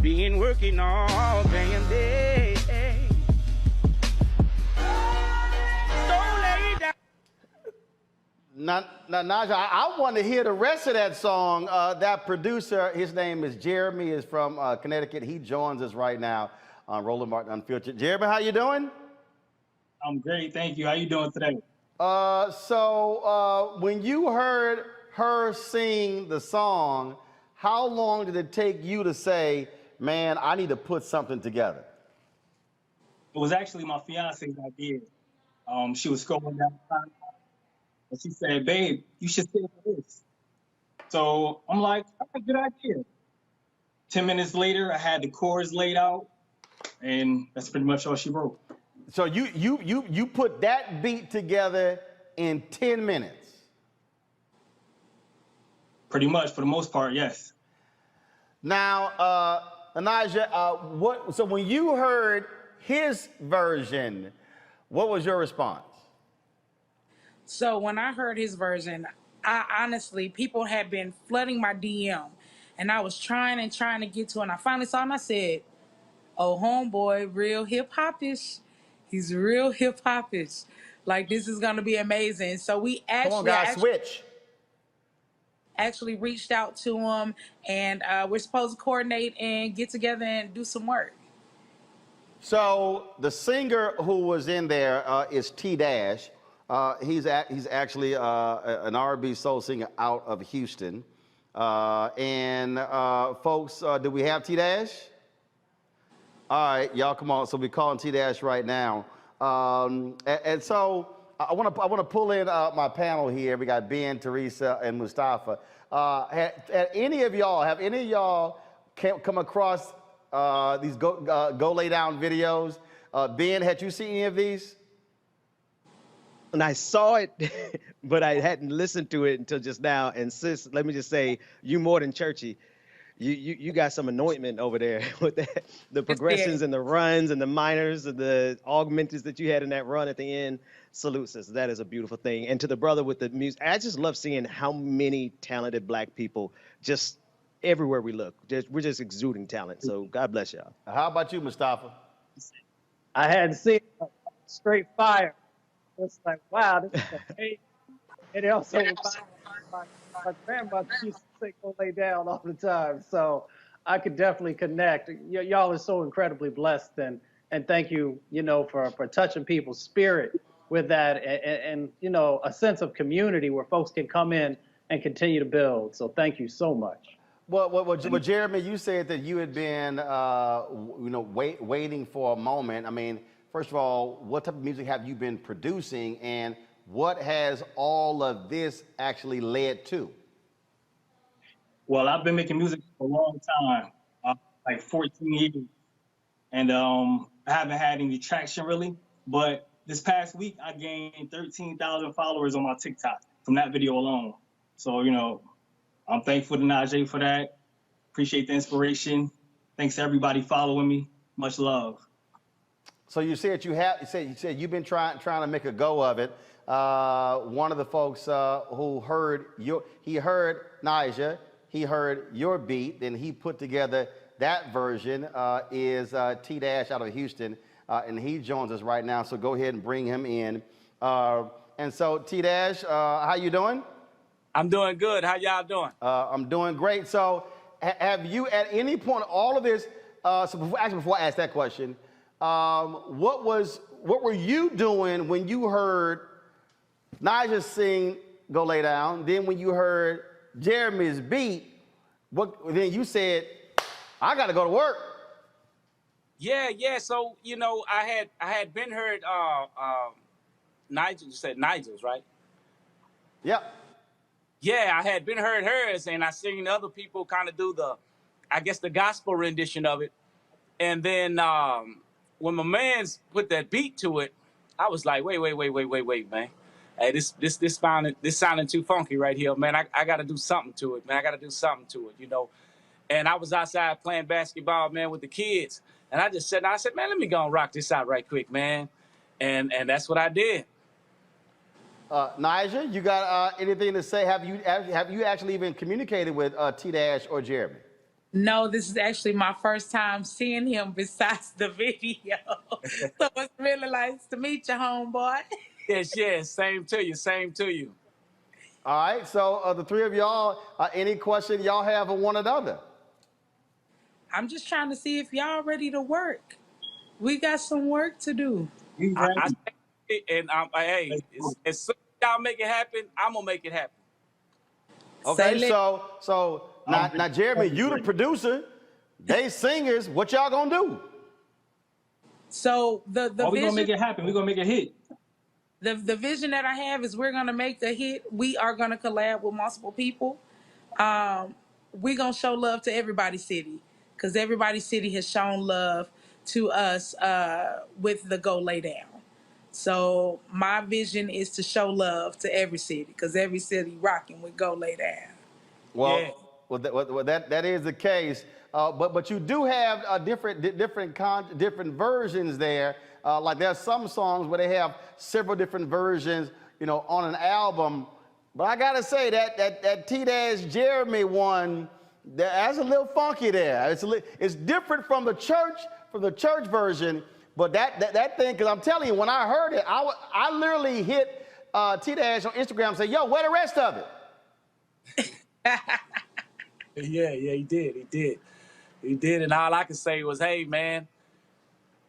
Been working all day and day. Don't lay down. Now, Naja, I want to hear the rest of that song. That producer, his name is Jeremy, is from Connecticut. He joins us right now on Roland Martin Unfiltered. Jeremy, how you doing? I'm great, thank you. How you doing today? So when you heard her sing the song, how long did it take you to say, man, I need to put something together? It was actually my fiance's idea. She was scrolling down the timeline, and she said, "Babe, you should sing for this." So I'm like, "That's a good idea." 10 minutes later, I had the chorus laid out, and that's pretty much all she wrote. So you put that beat together in 10 minutes? Pretty much, for the most part, yes. Now, Anaja, so when you heard his version, what was your response? So when I heard his version, I honestly, people had been flooding my DM, and I was trying to get to it, and I finally saw him. I said, oh, homeboy, real hip-hop-ish. He's real hip-hop-ish. Like, this is going to be amazing. So we actually... Come on, guys, switch. Actually reached out to him, and we're supposed to coordinate and get together and do some work. So the singer who was in there is T-Dash. He's actually an R&B soul singer out of Houston. Folks, do we have T-Dash? All right, y'all, come on. So we're calling T-Dash right now. So I want to pull in my panel here. We got Ben, Teresa, and Mustafa. Have any of y'all come across these go lay down videos? Ben, had you seen any of these? And I saw it, but I hadn't listened to it until just now. And sis, let me just say, you more than churchy. You got some anointment over there with that, the progressions and the runs and the minors and the augmenteds that you had in that run at the end. Salute, sis. That is a beautiful thing. And to the brother with the music, I just love seeing how many talented Black people just everywhere we look. We're just exuding talent. So God bless y'all. How about you, Mustafa? I hadn't seen straight fire. It's like, wow, this is amazing. And it also reminds me of my grandmother used to say, go lay down all the time. So I could definitely connect. Y'all are so incredibly blessed, and thank you, for touching people's spirit with that, and you know, a sense of community where folks can come in and continue to build. So thank you so much. Well, Jeremy, you said that you had been, waiting for a moment. I mean, first of all, what type of music have you been producing, and what has all of this actually led to? Well, I've been making music for a long time, like 14 years, and I haven't had any traction really. But this past week, I gained 13,000 followers on my TikTok from that video alone. So, you know, I'm thankful to Najee for that. Appreciate the inspiration. Thanks to everybody following me. Much love. So you said you said you've been trying to make a go of it. One of the folks who heard he heard Niger, he heard your beat, then he put together that version is T Dash out of Houston, and he joins us right now. So go ahead and bring him in. And so T Dash, how you doing? I'm doing good. How y'all doing? I'm doing great. So have you at any point all of this? So before I ask that question, what were you doing when you heard Niger sing "Go Lay Down"? Then when you heard Jeremy's beat, then you said, "I got to go to work." Yeah. So you know, I had been heard Nigel. You said Nigel's, right? Yep. Yeah, I had been heard hers, and I seen other people kind of do the gospel rendition of it. And then when my man's put that beat to it, I was like, wait, man. Hey, this sounding too funky right here, man. I got to do something to it, man. I got to do something to it, you know. And I was outside playing basketball, man, with the kids, and I said, man, let me go and rock this out right quick, man. And that's what I did. Niger, you got anything to say? Have you actually even communicated with T Dash or Jeremy? No, this is actually my first time seeing him besides the video. So it's really nice to meet you, homeboy. Yes. Same to you. All right. So the three of y'all, any question y'all have of one another? I'm just trying to see if y'all ready to work. We got some work to do. Hey, as soon as y'all make it happen, I'm gonna make it happen. Okay, so now Jeremy, you the producer, they singers. What y'all gonna do? So the we're vision, gonna make it happen. We're gonna make a hit. The vision that I have is we're gonna make a hit. We are gonna collab with multiple people. We're gonna show love to everybody's city because everybody's city has shown love to us with the Go Lay Down. So my vision is to show love to every city because every city rocking with Go Lay Down. Well, that is the case. But you do have different versions there. Like there's some songs where they have several different versions, you know, on an album. But I gotta say that T-Dash Jeremy one, that's a little funky there. It's different from the church version. But that thing, because I'm telling you, when I heard it, I literally hit T-Dash on Instagram and said, "Yo, where the rest of it?" Yeah, he did. And all I could say was, hey, man,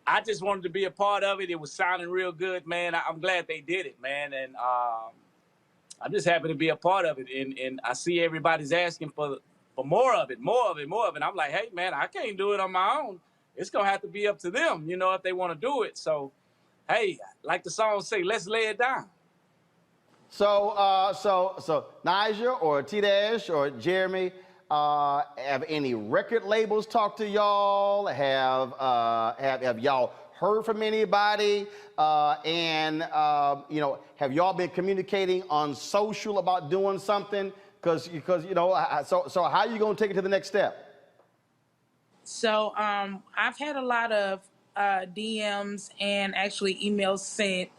I just wanted to be a part of it. It was sounding real good, man. I'm glad they did it, man. And I'm just happy to be a part of it. And I see everybody's asking for more of it. I'm like, hey, man, I can't do it on my own. It's going to have to be up to them, you know, if they want to do it. So, hey, like the song say, let's lay it down. So Niger or T-Dash or Jeremy, have any record labels talked to y'all? Have y'all heard from anybody? And you know, have y'all been communicating on social about doing something? Because you know, so how are you gonna take it to the next step? So I've had a lot of DMs and actually emails sent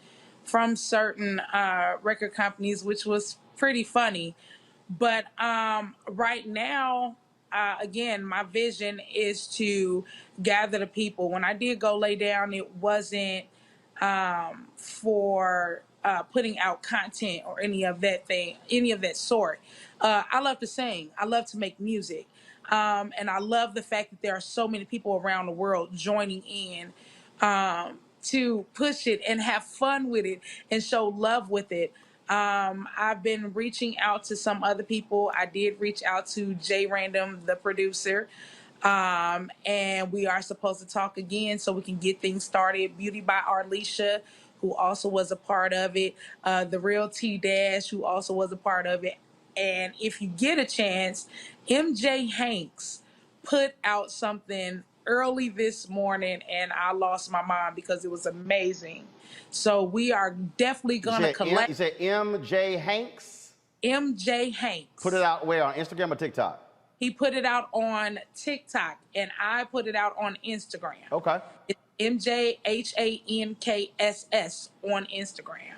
from certain record companies, which was pretty funny. But right now, again, my vision is to gather the people. When I did Go Lay Down, it wasn't for putting out content or any of that sort. I love to sing. I love to make music. And I love the fact that there are so many people around the world joining in to push it and have fun with it and show love with it. I've been reaching out to some other people. I did reach out to J Random, the producer, and we are supposed to talk again so we can get things started. Beauty by Arlisha, who also was a part of it. The Real T Dash, who also was a part of it. And if you get a chance, MJ Hanks put out something early this morning, and I lost my mind because it was amazing. So we are definitely going to collect. You said MJ Hanks? MJ Hanks. Put it out where? On Instagram or TikTok? He put it out on TikTok, and I put it out on Instagram. Okay. It's MJHANKSS on Instagram.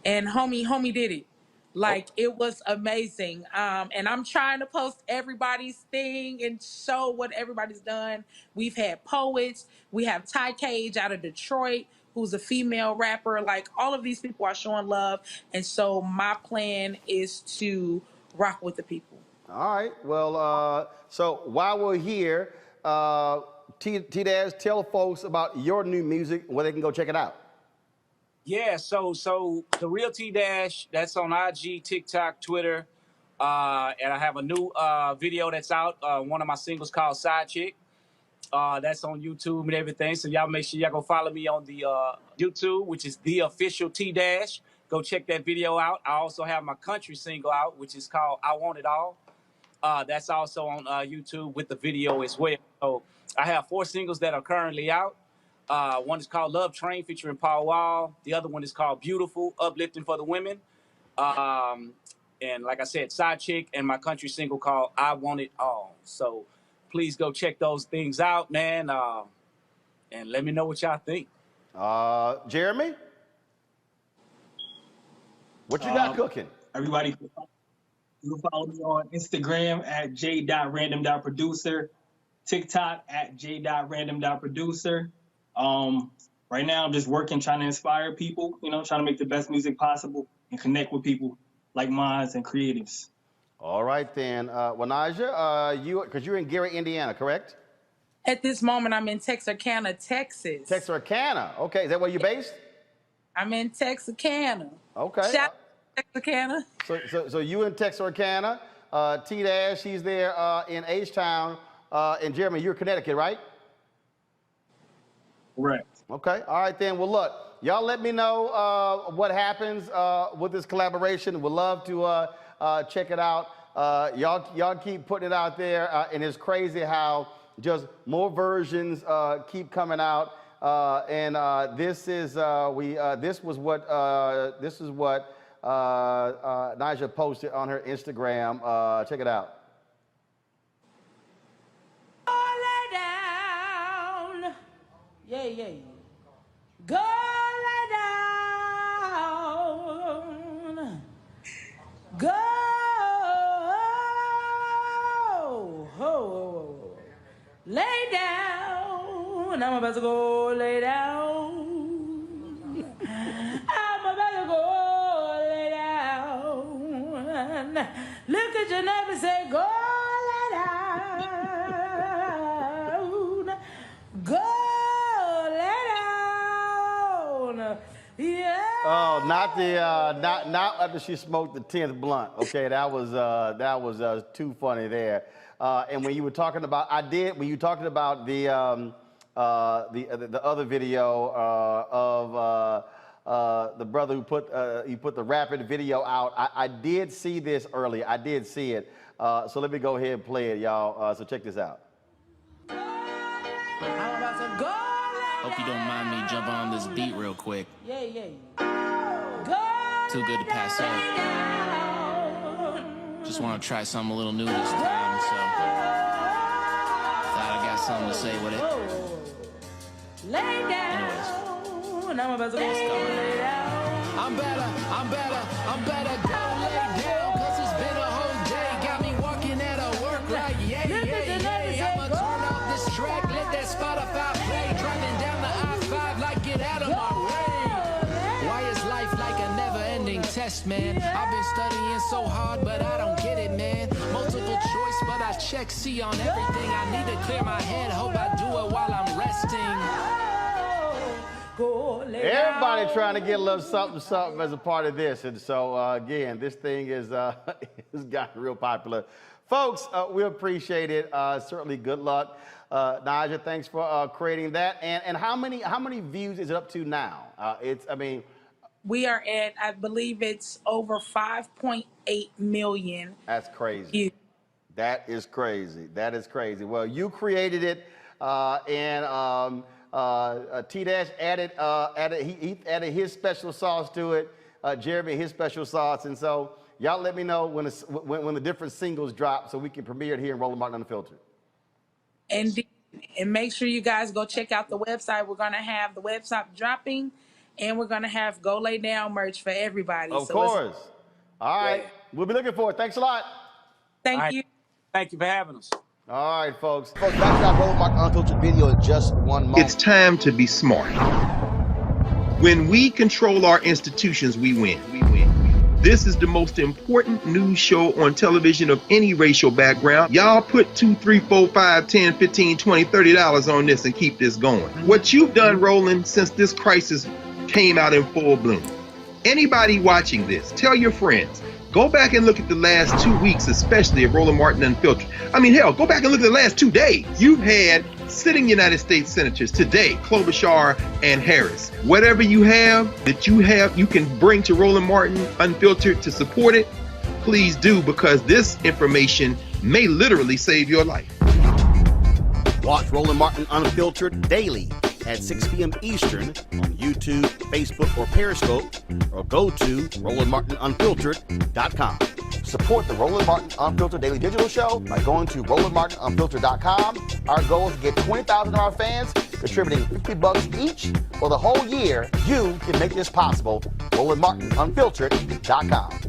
And homie did it. Like, it was amazing. And I'm trying to post everybody's thing and show what everybody's done. We've had poets. We have Ty Cage out of Detroit, who's a female rapper. Like, all of these people are showing love. And so my plan is to rock with the people. All right. Well, so while we're here, T-Dash, tell folks about your new music, where they can go check it out. Yeah, so the Real T Dash, that's on IG, TikTok, Twitter, and I have a new video that's out. One of my singles called Side Chick. That's on YouTube and everything. So y'all make sure y'all go follow me on the YouTube, which is The Official T Dash. Go check that video out. I also have my country single out, which is called I Want It All. That's also on YouTube with the video as well. So I have 4 singles that are currently out. One is called Love Train featuring Paul Wall. The other one is called Beautiful, Uplifting for the Women. And like I said, Side Chick, and my country single called I Want It All. So please go check those things out, man. And let me know what y'all think. Jeremy? What you got cooking? Everybody, you can follow me on Instagram at j.random.producer, TikTok at j.random.producer. Right now, I'm just working, trying to inspire people, trying to make the best music possible and connect with people like minds and creatives. All right, then. Wanaja, because you're in Gary, Indiana, correct? At this moment, I'm in Texarkana, Texas. Texarkana. Okay. Is that where you're based? I'm in Texarkana. Okay. Shout out to Texarkana. So you in Texarkana. T-Dash, he's there in H-Town. And Jeremy, you're Connecticut, right? Correct. Okay. All right, then. Well, look, y'all let me know what happens with this collaboration. We'd love to check it out. Y'all keep putting it out there, and it's crazy how just more versions keep coming out. And this is what Nyjah posted on her Instagram. Check it out. Yeah, yeah. Go lay down. Go. Lay down. I'm about to go lay down. I'm about to go lay down. Look at your neighbor and say, go lay down. Go. Yeah. Oh, not after she smoked the 10th blunt. Okay, that was too funny there. And when you were talking about, when you talking about the other video of the brother who put the rapid video out, I did see this earlier. I did see it. So let me go ahead and play it, y'all. So check this out. Hope you don't mind me jumping on this beat real quick. Yeah, yeah. Too good to pass up. Just want to try something a little new this time, so thought I got something to say with it. Anyways, I'm about to go lay down. I'm better go lay down, cause it's been a whole day. Got me walking out of work like yeah. I'ma turn off this track, let that Spotify play. Driving down the I-5 like get out of my way. Why is life like a never-ending test, man? I've been studying so hard, but I don't get it, man. Multiple choice, but I check C on everything. I need to clear my head, hope I do it while I'm resting. Go lay Everybody down. trying to get a little something as a part of this. And so, again, this thing is has gotten real popular. Folks, we appreciate it. Certainly good luck. Naja, thanks for creating that. And how many views is it up to now? We are at, I believe it's over 5.8 million. That's crazy. That is crazy. That is crazy. Well, you created it, and T-Dash added he added his special sauce to it. Jeremy his special sauce, and so y'all let me know when the different singles drop so we can premiere it here in Roland Martin Unfiltered. And make sure you guys go check out the website. We're gonna have the website dropping, and we're gonna have Go Lay Down merch for everybody. Of course. All right. We'll be looking for it. Thanks a lot. Thank you. Thank you for having us. All right, folks. Back to our Roland Martin Unfiltered video in just 1 moment. It's time to be smart. When we control our institutions, we win. This is the most important news show on television of any racial background. Y'all put $2, $3, $4, $5, $10, $15, $20, $30 on this and keep this going. What you've done, Roland, since this crisis came out in full bloom. Anybody watching this, tell your friends. Go back and look at the last 2 weeks, especially of Roland Martin Unfiltered. I mean, hell, go back and look at the last 2 days. You've had sitting United States senators today, Klobuchar and Harris. Whatever you have that you can bring to Roland Martin Unfiltered to support it, please do, because this information may literally save your life. Watch Roland Martin Unfiltered daily at 6 p.m. Eastern on YouTube, Facebook, or Periscope, or go to RolandMartinUnfiltered.com. Support the Roland Martin Unfiltered Daily Digital Show by going to RolandMartinUnfiltered.com. Our goal is to get 20,000 of our fans contributing $50 each for the whole year. You can make this possible. RolandMartinUnfiltered.com.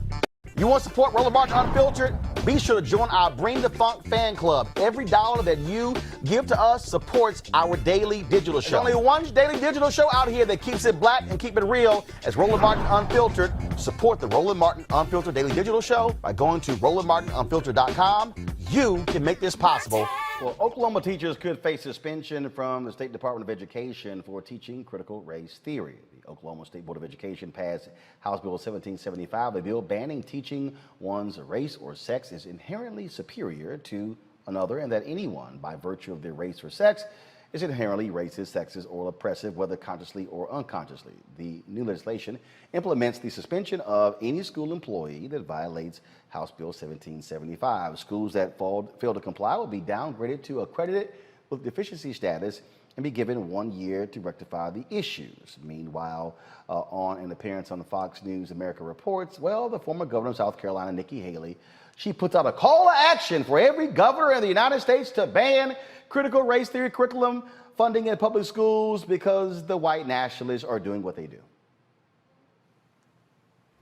You want to support Roland Martin Unfiltered? Be sure to join our Bring the Funk fan club. Every dollar that you give to us supports our daily digital show. There's only one daily digital show out here that keeps it black and keep it real as Roland Martin Unfiltered. Support the Roland Martin Unfiltered Daily Digital Show by going to RolandMartinUnfiltered.com. You can make this possible. Well, Oklahoma teachers could face suspension from the State Department of Education for teaching critical race theory. The Oklahoma State Board of Education passed House Bill 1775, a bill banning teaching one's race or sex is inherently superior to another, and that anyone, by virtue of their race or sex, is inherently racist, sexist, or oppressive, whether consciously or unconsciously. The new legislation implements the suspension of any school employee that violates House Bill 1775. Schools that fail to comply will be downgraded to accredited with deficiency status and be given 1 year to rectify the issues. Meanwhile, on an appearance on the Fox News America Reports, well, the former governor of South Carolina, Nikki Haley, she puts out a call to action for every governor in the United States to ban critical race theory curriculum funding in public schools because the white nationalists are doing what they do.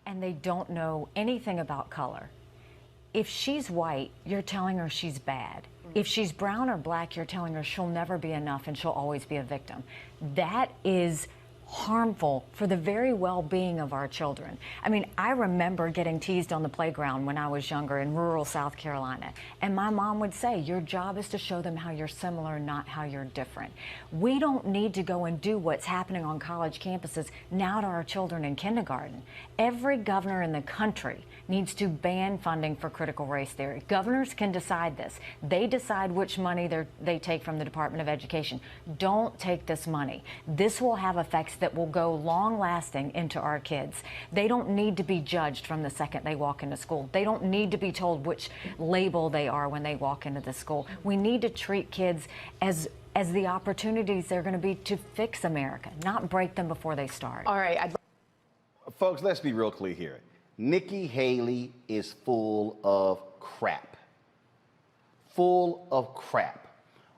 And they don't know anything about color. If she's white, you're telling her she's bad. If she's brown or black, you're telling her she'll never be enough and she'll always be a victim. That is harmful for the very well-being of our children. I mean, I remember getting teased on the playground when I was younger in rural South Carolina. And my mom would say, your job is to show them how you're similar, not how you're different. We don't need to go and do what's happening on college campuses now to our children in kindergarten. Every governor in the country needs to ban funding for critical race theory. Governors can decide this. They decide which money they take from the Department of Education. Don't take this money. This will have effects that will go long-lasting into our kids. They don't need to be judged from the second they walk into school. They don't need to be told which label they are when they walk into the school. We need to treat kids as the opportunities they're going to be to fix America, not break them before they start. All right. Folks, let's be real clear here. Nikki Haley is full of crap. Full of crap.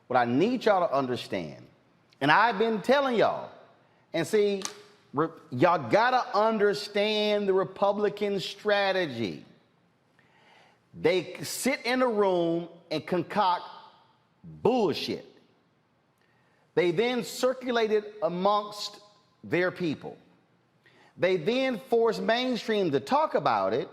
What I need y'all to understand, and I've been telling y'all, and see, y'all gotta understand the Republican strategy. They sit in a room and concoct bullshit. They then circulate it amongst their people. They then force mainstream to talk about it,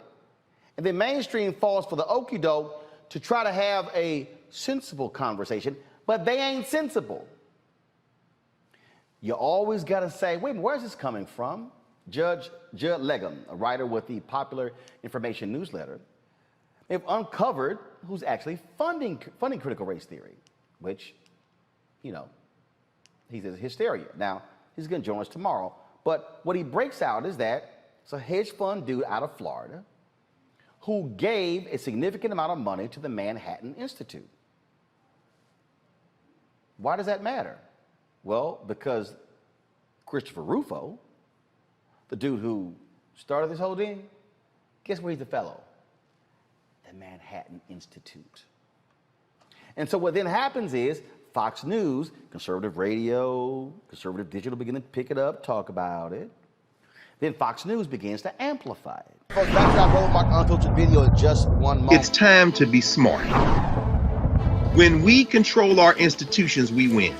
and then mainstream falls for the okie doke to try to have a sensible conversation, but they ain't sensible. You always got to say, wait, where's this coming from? Judge Judd Legum, a writer with the Popular Information newsletter, they've uncovered who's actually funding critical race theory, which, you know, he says hysteria. Now, he's going to join us tomorrow. But what he breaks out is that it's a hedge fund dude out of Florida who gave a significant amount of money to the Manhattan Institute. Why does that matter? Well, because Christopher Rufo, the dude who started this whole thing, guess where he's a fellow? The Manhattan Institute. And so what then happens is Fox News, conservative radio, conservative digital begin to pick it up, talk about it. Then Fox News begins to amplify it. Folks, back to our Roland Markie Unfiltered video in just one moment. It's time to be smart. When we control our institutions, we win.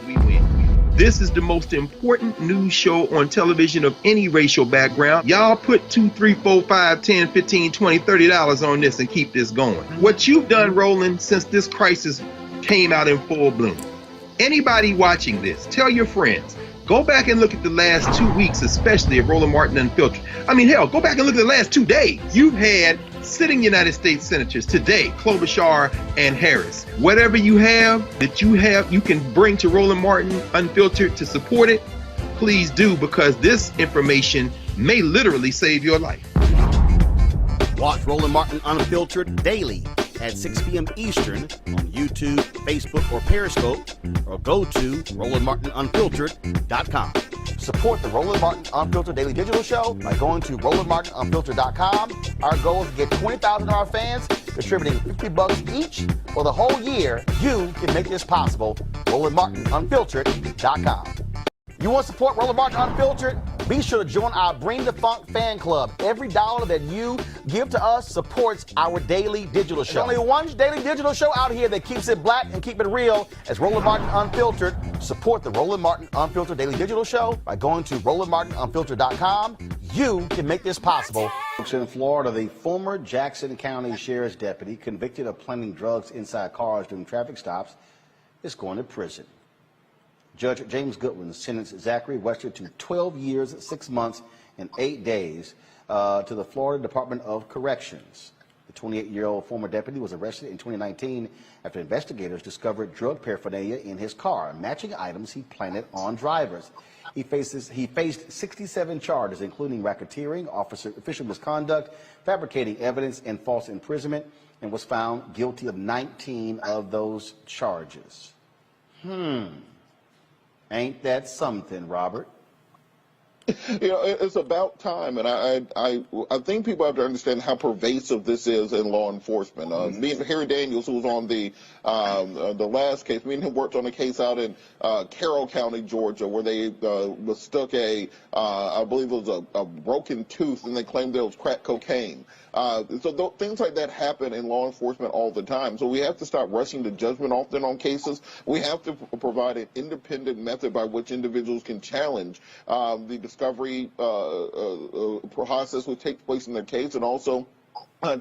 This is the most important news show on television of any racial background. Y'all put $2, $3, $4, $5, $10, $15, $20, $30 on this and keep this going. What you've done, Roland, since this crisis came out in full bloom. Anybody watching this, tell your friends. Go back and look at the last 2 weeks, especially of Roland Markie Unfiltered. I mean, hell, go back and look at the last 2 days. You've had sitting United States senators today, Klobuchar and Harris. Whatever you have that you can bring to Roland Markie Unfiltered to support it, please do, because this information may literally save your life. Watch Roland Markie Unfiltered daily at 6 p.m. Eastern on YouTube, Facebook, or Periscope, or go to RolandMarkieUnfiltered.com. Support the Roland Markie Unfiltered Daily Digital Show by going to RolandMarkieUnfiltered.com. Our goal is to get 20,000 of our fans contributing $50 each for the whole year. You can make this possible. RolandMarkieUnfiltered.com. You want to support Roland Markie Unfiltered? Be sure to join our Bring the Funk fan club. Every dollar that you give to us supports our daily digital show. There's only one daily digital show out here that keeps it black and keep it real as Roland Markie Unfiltered. Support the Roland Markie Unfiltered Daily Digital Show by going to RolandMarkieUnfiltered.com. You can make this possible. In Florida, the former Jackson County Sheriff's deputy convicted of planting drugs inside cars during traffic stops is going to prison. Judge James Goodwin sentenced Zachary Wester to 12 years, 6 months, and 8 days to the Florida Department of Corrections. The 28-year-old former deputy was arrested in 2019 after investigators discovered drug paraphernalia in his car, matching items he planted on drivers. He faced 67 charges, including racketeering, official misconduct, fabricating evidence, and false imprisonment, and was found guilty of 19 of those charges. Ain't that something, Robert? You know, it's about time, and I think people have to understand how pervasive this is in law enforcement. Me and Harry Daniels, who was on the last case, me and him worked on a case out in Carroll County, Georgia, where they mistook I believe it was a broken tooth, and they claimed it was crack cocaine. So things like that happen in law enforcement all the time. So we have to stop rushing to judgment often on cases. We have to provide an independent method by which individuals can challenge the discovery process which takes place in their case, and also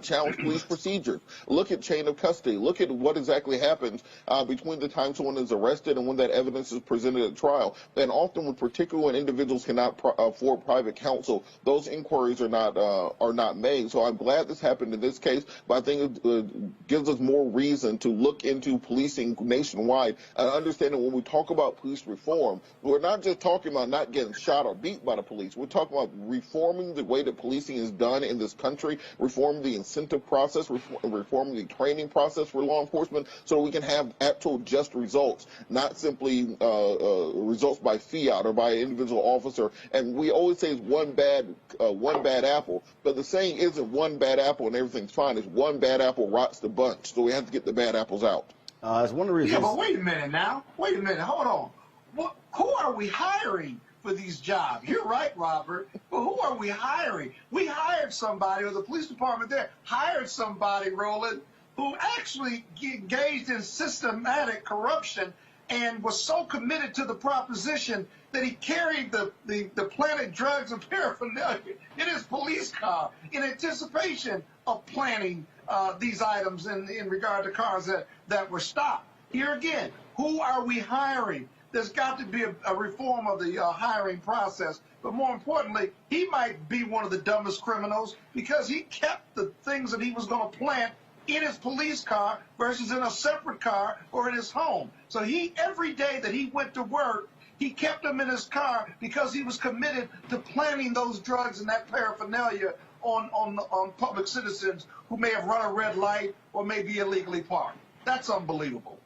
challenge police procedures. Look at chain of custody. Look at what exactly happens between the time someone is arrested and when that evidence is presented at trial. And often, particularly when individuals cannot afford private counsel, those inquiries are not made. So I'm glad this happened in this case, but I think it gives us more reason to look into policing nationwide and understand that when we talk about police reform, we're not just talking about not getting shot or beat by the police. We're talking about reforming the way that policing is done in this country, reforming the incentive process, reforming the training process for law enforcement, so we can have actual just results, not simply results by fiat or by an individual officer. And we always say it's one bad apple, but the saying isn't one bad apple and everything's fine. It's one bad apple rots the bunch. So we have to get the bad apples out. It's one of the reasons. Yeah, but wait a minute now. Wait a minute. Hold on. Who are we hiring for these jobs? You're right, Robert, but who are we hiring? We hired somebody, or the police department there hired somebody, Roland, who actually engaged in systematic corruption and was so committed to the proposition that he carried the planted drugs and paraphernalia in his police car in anticipation of planting these items in regard to cars that were stopped. Here again, who are we hiring? there's got to be a reform of the hiring process. But more importantly, he might be one of the dumbest criminals because he kept the things that he was going to plant in his police car versus in a separate car or in his home. So every day that he went to work, he kept them in his car because he was committed to planting those drugs and that paraphernalia on public citizens who may have run a red light or may be illegally parked. That's unbelievable.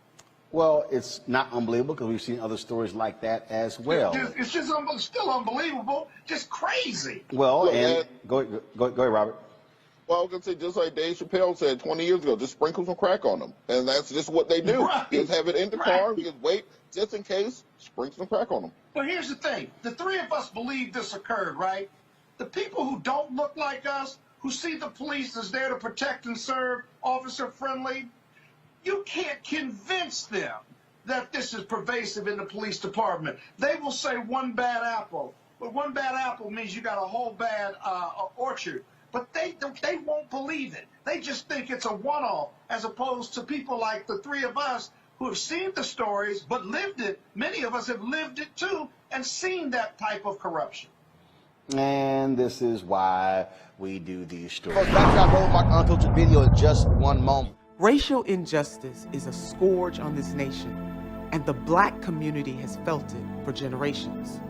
Well, it's not unbelievable because we've seen other stories like that as well. It's just still unbelievable, just crazy. Well, Look, and go ahead, Robert. Well, I was going to say, just like Dave Chappelle said 20 years ago, just sprinkle some crack on them. And that's just what they do. Right. Just have it in the car, just wait, just in case, sprinkle some crack on them. But here's the thing. The three of us believe this occurred, right? The people who don't look like us, who see the police as there to protect and serve, officer-friendly, you can't convince them that this is pervasive in the police department. They will say one bad apple. But one bad apple means you got a whole bad orchard. But they won't believe it. They just think it's a one-off, as opposed to people like the three of us who have seen the stories but lived it. Many of us have lived it too and seen that type of corruption. And this is why we do these stories. Back to our Roland Markie Unfiltered video in just one moment. Racial injustice is a scourge on this nation, and the black community has felt it for generations.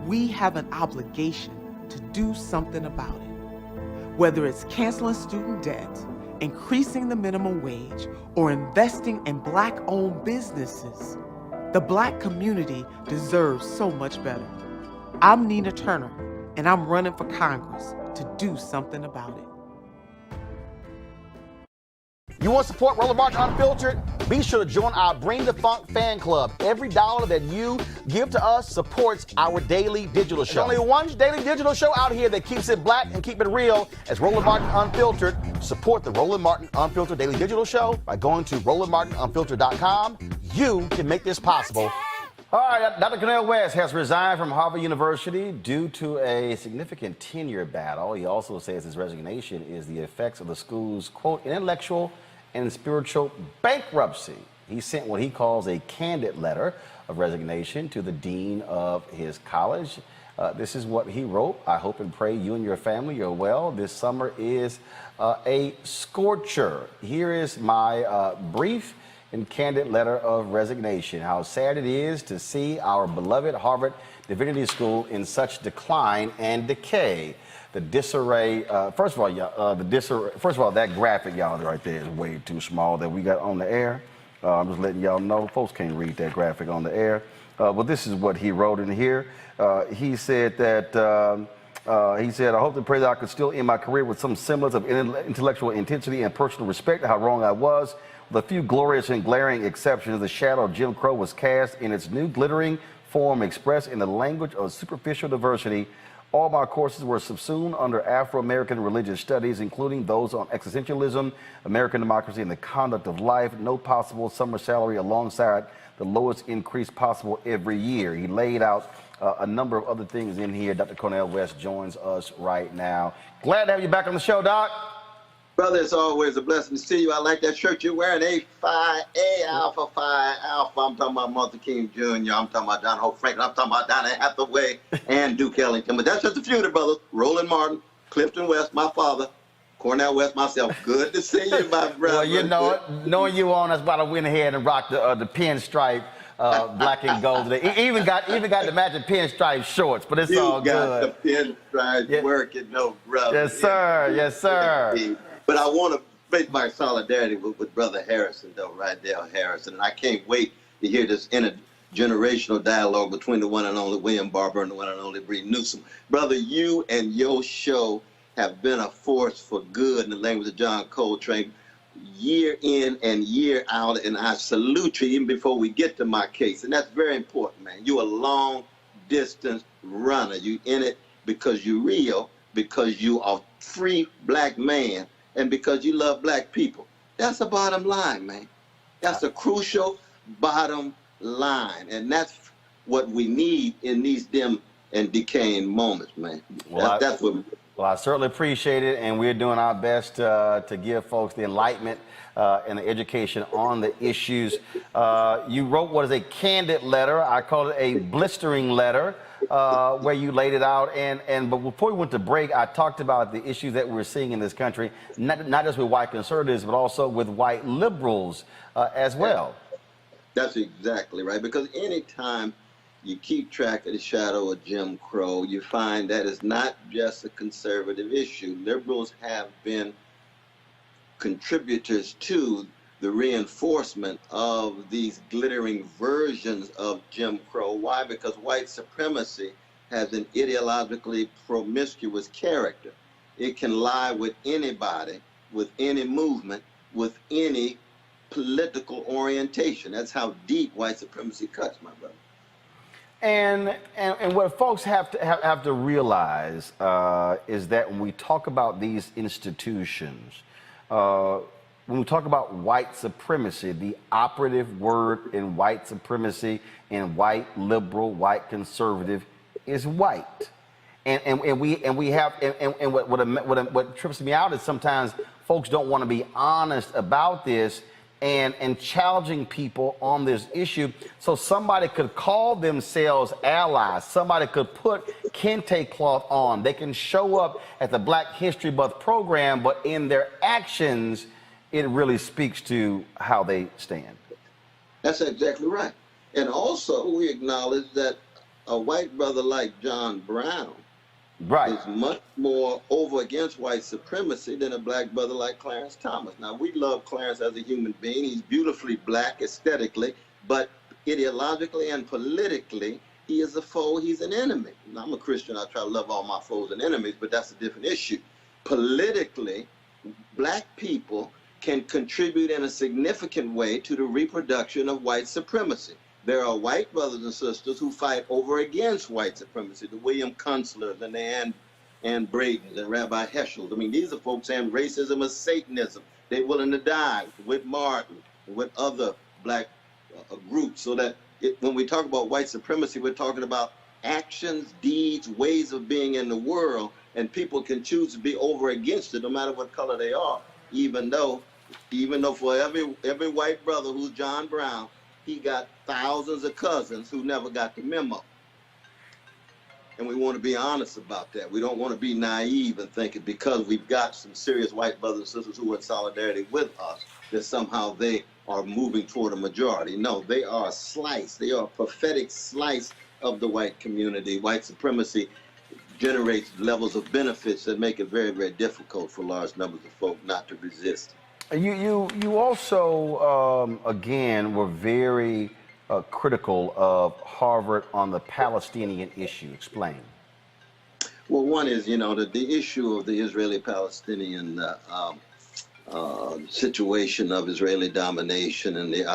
We have an obligation to do something about it. Whether it's canceling student debt, increasing the minimum wage, or investing in black-owned businesses, the black community deserves so much better. I'm Nina Turner, and I'm running for Congress to do something about it. You want to support Roland Markie Unfiltered? Be sure to join our Bring the Funk fan club. Every dollar that you give to us supports our daily digital show. There's only one daily digital show out here that keeps it black and keep it real. As Roland Markie Unfiltered. Support the Roland Markie Unfiltered daily digital show by going to RolandMarkieUnfiltered.com. You can make this possible. All right, Dr. Cornel West has resigned from Harvard University due to a significant tenure battle. He also says his resignation is the effects of the school's, quote, intellectual and spiritual bankruptcy. He sent what he calls a candid letter of resignation to the dean of his college. This is what he wrote. I hope and pray you and your family are well. This summer is a scorcher. Here is my brief and candid letter of resignation. How sad it is to see our beloved Harvard Divinity School in such decline and decay. The disarray, first of all, that graphic, y'all, right there is way too small that we got on the air. I'm just letting y'all know, folks can't read that graphic on the air. But this is what he wrote in here. He said that, I hope and pray that I could still end my career with some semblance of intellectual intensity and personal respect. How wrong I was. With a few glorious and glaring exceptions, the shadow of Jim Crow was cast in its new glittering form, expressed in the language of superficial diversity. All my courses were subsumed under Afro-American religious studies, including those on existentialism, American democracy, and the conduct of life. No possible summer salary alongside the lowest increase possible every year. He laid out a number of other things in here. Dr. Cornel West joins us right now. Glad to have you back on the show, Doc. Brother, it's always a blessing to see you. I like that shirt you're wearing, A Alpha Phi Alpha. I'm talking about Martin King Jr. I'm talking about John Hope Franklin. I'm talking about Donna Hathaway and Duke Ellington. But that's just a few of the brothers. Roland Martin, Clifton West, my father, Cornel West, myself. Good to see you, my brother. Well, you know it. Knowing you on, that's why I went ahead and rocked the pinstripe black and gold today. Even got the matching pinstripe shorts, but it's all good. You got the pinstripe working, no brother. Yes, sir. Yes, sir. But I want to make my solidarity with Brother Harrison, though, Rydell Harrison. And I can't wait to hear this intergenerational dialogue between the one and only William Barber and the one and only Bree Newsom. Brother, you and your show have been a force for good, in the language of John Coltrane, year in and year out. And I salute you even before we get to my case. And that's very important, man. You're a long-distance runner. You in it because you're real, because you are a free black man, and because you love black people. That's the bottom line, man. That's a crucial bottom line. And that's what we need in these dim and decaying moments, man. Well, that's what. Well, I certainly appreciate it, and we're doing our best to give folks the enlightenment and the education on the issues. You wrote what is a candid letter. I call it a blistering letter, where you laid it out. But before we went to break, I talked about the issues that we're seeing in this country, not just with white conservatives, but also with white liberals as well. That's exactly right, because anytime you keep track of the shadow of Jim Crow, you find that it's not just a conservative issue. Liberals have been contributors to the reinforcement of these glittering versions of Jim Crow. Why? Because white supremacy has an ideologically promiscuous character. It can lie with anybody, with any movement, with any political orientation. That's how deep white supremacy cuts, my brother. And what folks have to realize is that when we talk about these institutions, when we talk about white supremacy, the operative word in white supremacy and white liberal, white conservative is white. What trips me out is sometimes folks don't want to be honest about this and challenging people on this issue. So somebody could call themselves allies. Somebody could put kente cloth on. They can show up at the Black History Month program, but in their actions, it really speaks to how they stand. That's exactly right. And also, we acknowledge that a white brother like John Brown is much more over against white supremacy than a black brother like Clarence Thomas. Now, we love Clarence as a human being. He's beautifully black aesthetically, but ideologically and politically, he is a foe, he's an enemy. Now, I'm a Christian, I try to love all my foes and enemies, but that's a different issue. Politically, black people can contribute in a significant way to the reproduction of white supremacy. There are white brothers and sisters who fight over against white supremacy, the William Kunslers and the Ann Bradens and Rabbi Heschels. I mean, these are folks saying racism is Satanism. They're willing to die with Martin and with other black groups. So that when we talk about white supremacy, we're talking about actions, deeds, ways of being in the world, and people can choose to be over against it no matter what color they are, even though for every white brother who's John Brown, he got thousands of cousins who never got the memo. And we want to be honest about that. We don't want to be naive and think it because we've got some serious white brothers and sisters who are in solidarity with us, that somehow they are moving toward a majority. No, they are a slice. They are a prophetic slice of the white community. White supremacy generates levels of benefits that make it very, very difficult for large numbers of folk not to resist. You also, again, were very critical of Harvard on the Palestinian issue. Explain. Well, one is, the issue of the Israeli-Palestinian situation of Israeli domination and the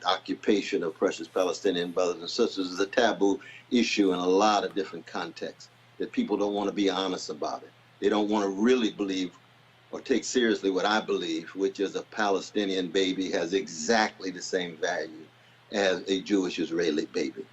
occupation of precious Palestinian brothers and sisters is a taboo issue in a lot of different contexts, that people don't want to be honest about it. They don't want to really believe or take seriously what I believe, which is a Palestinian baby has exactly the same value as a Jewish Israeli baby.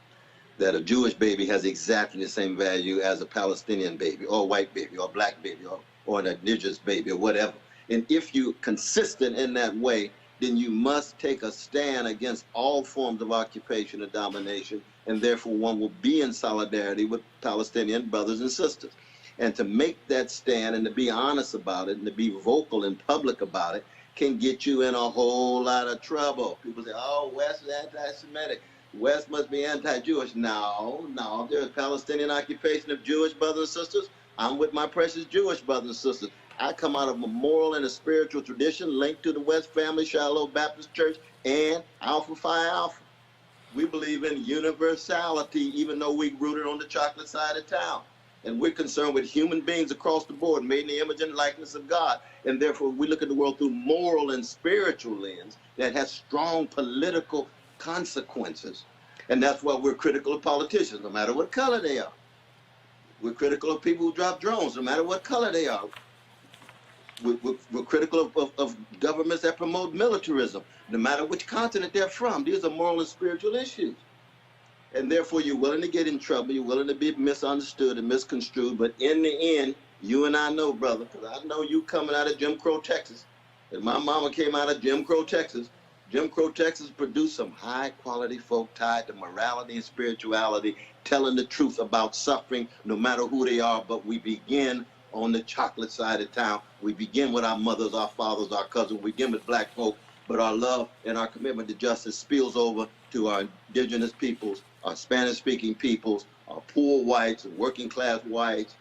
That a Jewish baby has exactly the same value as a Palestinian baby, or a white baby, or a black baby, or an indigenous baby, or whatever. And if you're consistent in that way, then you must take a stand against all forms of occupation and domination, and therefore one will be in solidarity with Palestinian brothers and sisters. And to make that stand and to be honest about it and to be vocal and public about it can get you in a whole lot of trouble. People say, oh, West is anti-Semitic. West must be anti-Jewish. No, there's Palestinian occupation of Jewish brothers and sisters. I'm with my precious Jewish brothers and sisters. I come out of a moral and a spiritual tradition linked to the West Family Shiloh Baptist Church and Alpha Phi Alpha. We believe in universality, even though we're rooted on the chocolate side of town. And we're concerned with human beings across the board, made in the image and likeness of God. And therefore, we look at the world through moral and spiritual lens that has strong political consequences. And that's why we're critical of politicians, no matter what color they are. We're critical of people who drop drones, no matter what color they are. We're critical of governments that promote militarism, no matter which continent they're from. These are moral and spiritual issues. And therefore, you're willing to get in trouble, you're willing to be misunderstood and misconstrued, but in the end, You and I know, brother, because I know you coming out of Jim Crow, Texas. And my mama came out of Jim Crow, Texas. Jim Crow, Texas produced some high-quality folk tied to morality and spirituality, telling the truth about suffering, no matter who they are. But we begin on the chocolate side of town. We begin with our mothers, our fathers, our cousins. We begin with black folk. But our love and our commitment to justice spills over to our indigenous peoples, our Spanish-speaking peoples, our poor whites and working-class whites,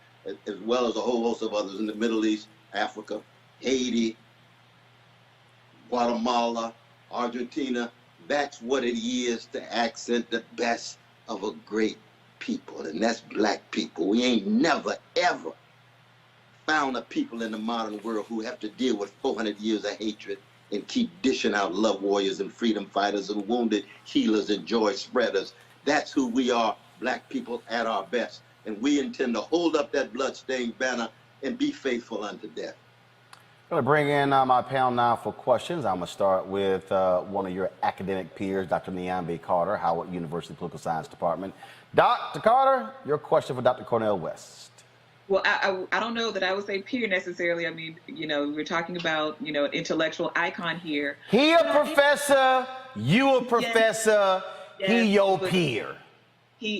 as well as a whole host of others in the Middle East, Africa, Haiti, Guatemala, Argentina. That's what it is to accent the best of a great people, and that's black people. We ain't never, ever found a people in the modern world who have to deal with 400 years of hatred and keep dishing out love warriors and freedom fighters and wounded healers and joy spreaders. That's who we are, black people at our best. And we intend to hold up that bloodstained banner and be faithful unto death. I'm going to bring in my panel now for questions. I'm going to start with one of your academic peers, Dr. Niambe Carter, Howard University Political Science Department. Dr. Carter, your question for Dr. Cornel West. Well, I don't know that I would say peer necessarily. I mean, you know, we're talking about, you know, an intellectual icon here. He a professor, you a professor, yes, he your peer.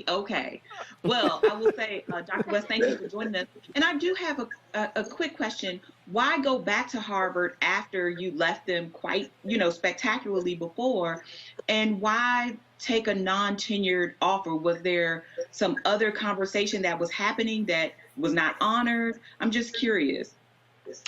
Okay. Well, I will say, Dr. West, thank you for joining us. And I do have a quick question. Why go back to Harvard after you left them quite, you know, spectacularly before? And why take a non-tenured offer? Was there some other conversation that was happening that was not honored? I'm just curious.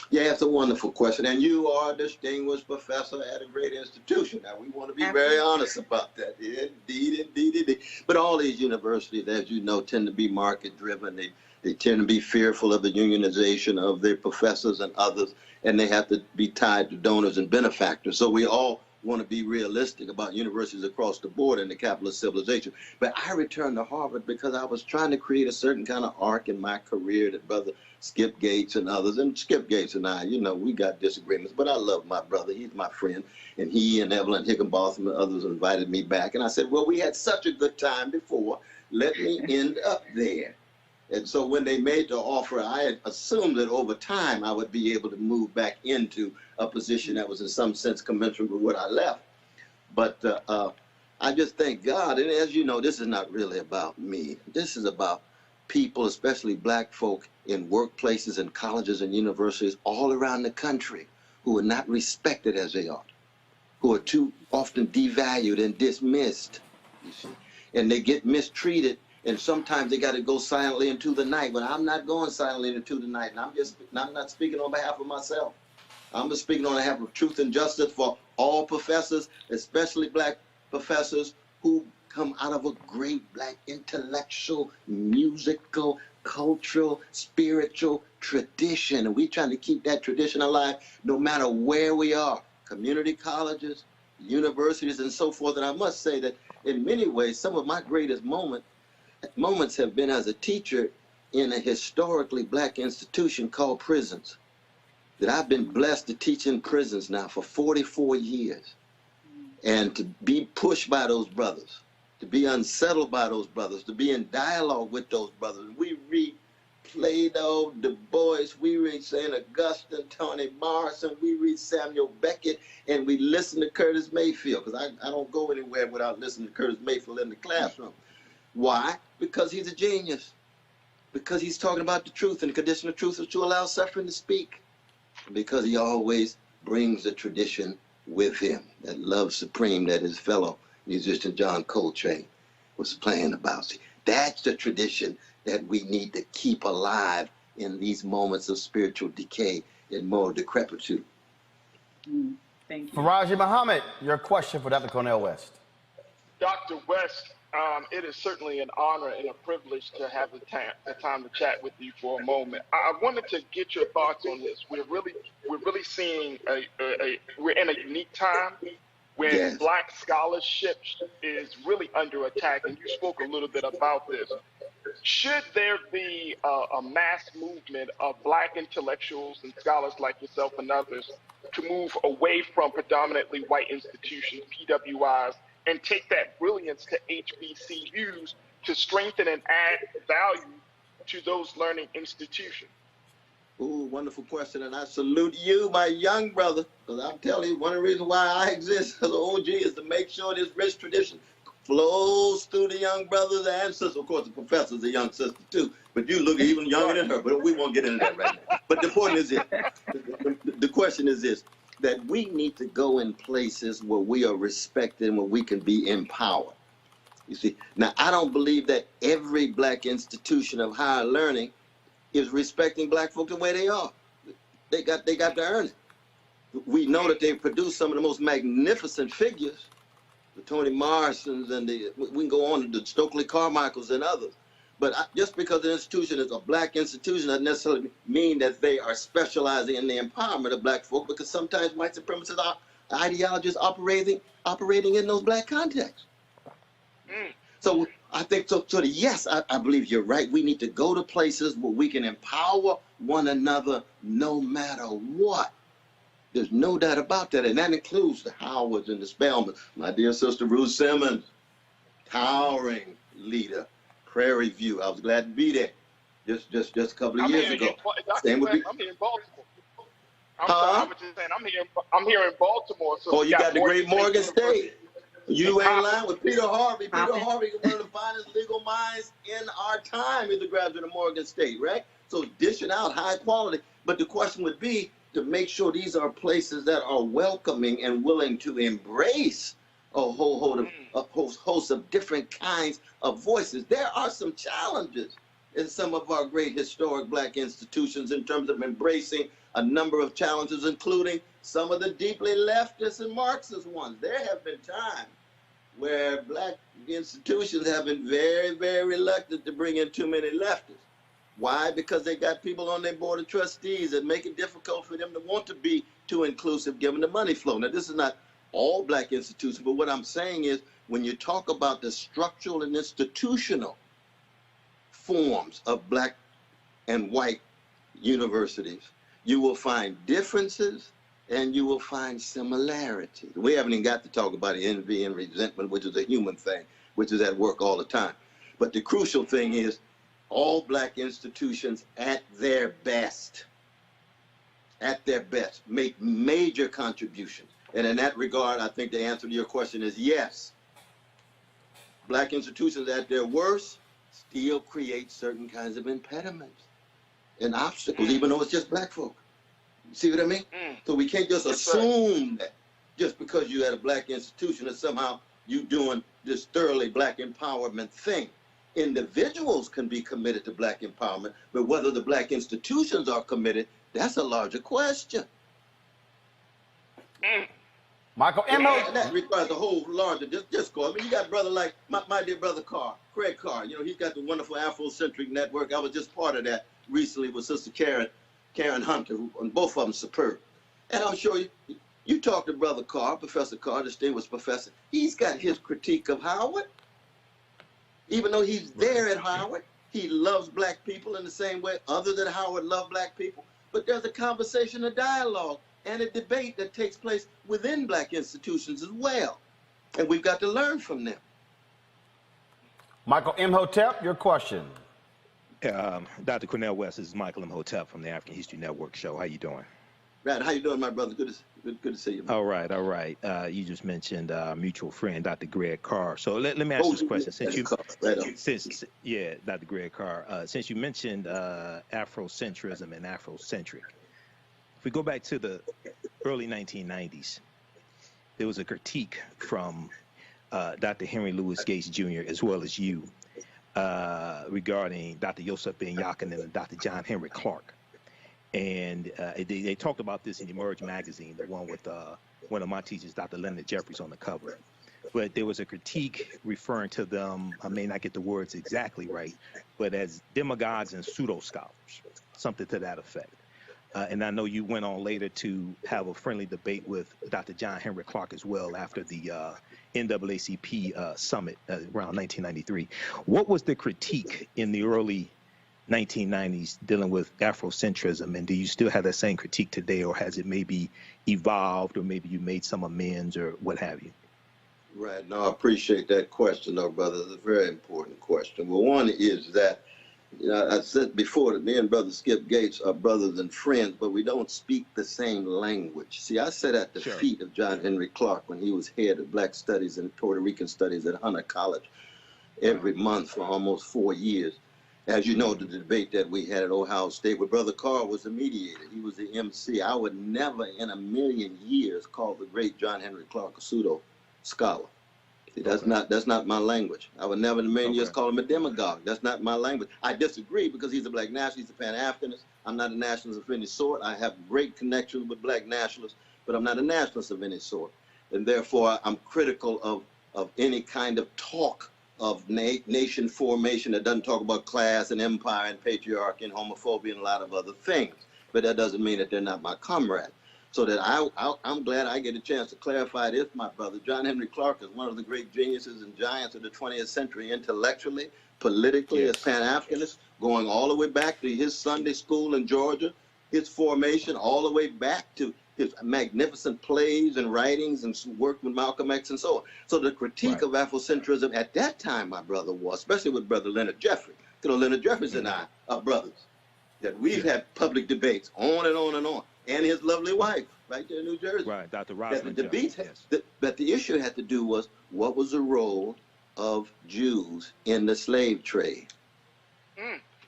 Yeah, it's a wonderful question. And you are a distinguished professor at a great institution. Now, we want to be very honest about that. Indeed. But all these universities, as you know, tend to be market-driven. They tend to be fearful of the unionization of their professors and others, and they have to be tied to donors and benefactors. So we all want to be realistic about universities across the board in the capitalist civilization. But I returned to Harvard because I was trying to create a certain kind of arc in my career that Brother Skip Gates and others, and Skip Gates and I, you know, we got disagreements, but I love my brother. He's my friend. And he and Evelyn Higginbotham and others invited me back. And I said, well, we had such a good time before. Let me end up there. And so when they made the offer, I had assumed that over time I would be able to move back into a position that was in some sense commensurate with what I left. But I just thank God. And as you know, this is not really about me. This is about people, especially black folk in workplaces and colleges and universities all around the country who are not respected as they ought, who are too often devalued and dismissed, you see, and they get mistreated. And sometimes they got to go silently into the night. But I'm not going silently into the night. And I'm not speaking on behalf of myself. I'm just speaking on behalf of truth and justice for all professors, especially black professors who come out of a great black intellectual, musical, cultural, spiritual tradition. And we're trying to keep that tradition alive no matter where we are. Community colleges, universities, and so forth. And I must say that in many ways, some of my greatest moments have been as a teacher in a historically black institution called prisons. That I've been blessed to teach in prisons now for 44 years. And to be pushed by those brothers, to be unsettled by those brothers, to be in dialogue with those brothers. We read Plato, Du Bois, we read St. Augustine, Toni Morrison, we read Samuel Beckett, and we listen to Curtis Mayfield, because I don't go anywhere without listening to Curtis Mayfield in the classroom. Why? Because he's a genius. Because he's talking about the truth, and the condition of truth is to allow suffering to speak. Because he always brings the tradition with him, that love supreme that his fellow musician John Coltrane was playing about. See, that's the tradition that we need to keep alive in these moments of spiritual decay and moral decrepitude. Thank you. Faraji Muhammad, your question for Dr. Cornel West. Dr. West, it is certainly an honor and a privilege to have the time to chat with you for a moment. I wanted to get your thoughts on this. We're really seeing we're in a unique time when black scholarship is really under attack, and you spoke a little bit about this. Should there be a mass movement of black intellectuals and scholars like yourself and others to move away from predominantly white institutions, PWIs, and take that brilliance to HBCUs to strengthen and add value to those learning institutions? Ooh, wonderful question, and I salute you, my young brother, because I'm telling you, one of the reasons why I exist as an OG is to make sure this rich tradition flows through the young brothers and sisters. Of course, the professor's a young sister too, but you look even younger than her, but we won't get into that right now. But the point is this, the question is this, that we need to go in places where we are respected and where we can be empowered. You see, now I don't believe that every black institution of higher learning is respecting black folks the way they are. They got to earn it. We know that they've produced some of the most magnificent figures, the Toni Morrisons and we can go on to the Stokely Carmichaels and others. But just because the institution is a black institution doesn't necessarily mean that they are specializing in the empowerment of black folk, because sometimes white supremacist ideologies operating in those black contexts. So I think, yes, I believe you're right. We need to go to places where we can empower one another no matter what. There's no doubt about that, and that includes the Howards and the Spellmans. My dear sister Ruth Simmons, towering leader, Prairie View. I was glad to be there just a couple of years ago. I'm here in Baltimore. I'm sorry, I was just saying, I'm here in Baltimore. So you got the great Morgan State. You ain't lying with Peter Harvey. Peter Harvey is one of the finest legal minds in our time. He's a graduate of Morgan State, right? So dishing out high quality. But the question would be to make sure these are places that are welcoming and willing to embrace a whole host of different kinds of voices. There are some challenges in some of our great historic black institutions in terms of embracing a number of challenges, including some of the deeply leftist and Marxist ones. There have been times where black institutions have been very, very reluctant to bring in too many leftists. Why? Because they got people on their board of trustees that make it difficult for them to want to be too inclusive given the money flow. Now, this is not all black institutions, but what I'm saying is when you talk about the structural and institutional forms of black and white universities, you will find differences and you will find similarities. We haven't even got to talk about envy and resentment, which is a human thing, which is at work all the time. But the crucial thing is all black institutions at their best, make major contributions. And in that regard, I think the answer to your question is yes. Black institutions at their worst still create certain kinds of impediments and obstacles, even though it's just black folk. See what I mean? So we can't just assume that just because you had a black institution that somehow you doing this thoroughly black empowerment thing. Individuals can be committed to black empowerment, but whether the black institutions are committed, that's a larger question. Michael Emmo. That requires a whole larger discourse. I mean, you got a brother like my dear brother Carr, Craig Carr. You know, he's got the wonderful Afrocentric network. I was just part of that recently with Sister Karen Hunter, and both of them superb. And I'm sure you talk to Brother Carr, Professor Carr, distinguished professor. He's got his critique of Howard. Even though he's there at Howard, he loves black people in the same way other than Howard loved black people. But there's a conversation, a dialogue, and a debate that takes place within black institutions as well. And we've got to learn from them. Michael Imhotep, your question. Dr. Cornel West, this is Michael Imhotep from the African History Network show. How you doing? Right, how you doing, my brother? Good to see you. Man. All right. You just mentioned mutual friend, Dr. Greg Carr. So let me ask you this question. Dr. Greg Carr, since you mentioned Afrocentrism and Afrocentric, if we go back to the early 1990s, there was a critique from Dr. Henry Louis Gates Jr. as well as you regarding Dr. Yosef Ben Yakin and Dr. John Henry Clark. And they talked about this in Emerge magazine, the one with one of my teachers, Dr. Leonard Jeffries, on the cover. But there was a critique referring to them, I may not get the words exactly right, but as demagogues and pseudo-scholars, something to that effect. And I know you went on later to have a friendly debate with Dr. John Henry Clark as well after the NAACP summit around 1993. What was the critique in the early 1990s dealing with Afrocentrism, and do you still have that same critique today, or has it maybe evolved, or maybe you made some amends, or what have you? Right. No, I appreciate that question, though, brother. It's a very important question. Well, one is that You know, I said before that me and Brother Skip Gates are brothers and friends, but we don't speak the same language. See, I sat at the feet of John Henry Clark when he was head of Black Studies and Puerto Rican Studies at Hunter College every month for almost 4 years. As you know, the debate that we had at Ohio State, where Brother Carr was the mediator, he was the MC. I would never in a million years call the great John Henry Clark a pseudo scholar. See, that's not my language. I would never in a million years call him a demagogue. That's not my language. I disagree because he's a black nationalist, he's a Pan-Africanist. I'm not a nationalist of any sort. I have great connections with black nationalists, but I'm not a nationalist of any sort. And therefore, I'm critical of any kind of talk of nation formation that doesn't talk about class and empire and patriarchy and homophobia and a lot of other things. But that doesn't mean that they're not my comrades. So that I'm glad I get a chance to clarify this, my brother. John Henry Clark is one of the great geniuses and giants of the 20th century, intellectually, politically, as Pan-Africanist, going all the way back to his Sunday school in Georgia, his formation, all the way back to his magnificent plays and writings and work with Malcolm X and so on. So the critique of Afrocentrism at that time, my brother, was, especially with Brother Leonard Jeffrey. You know, Leonard Jeffries and I are brothers, that we've had public debates on and on and on. And his lovely wife, right there in New Jersey. Right, Dr. Rosalind. But the issue had to do was, what was the role of Jews in the slave trade?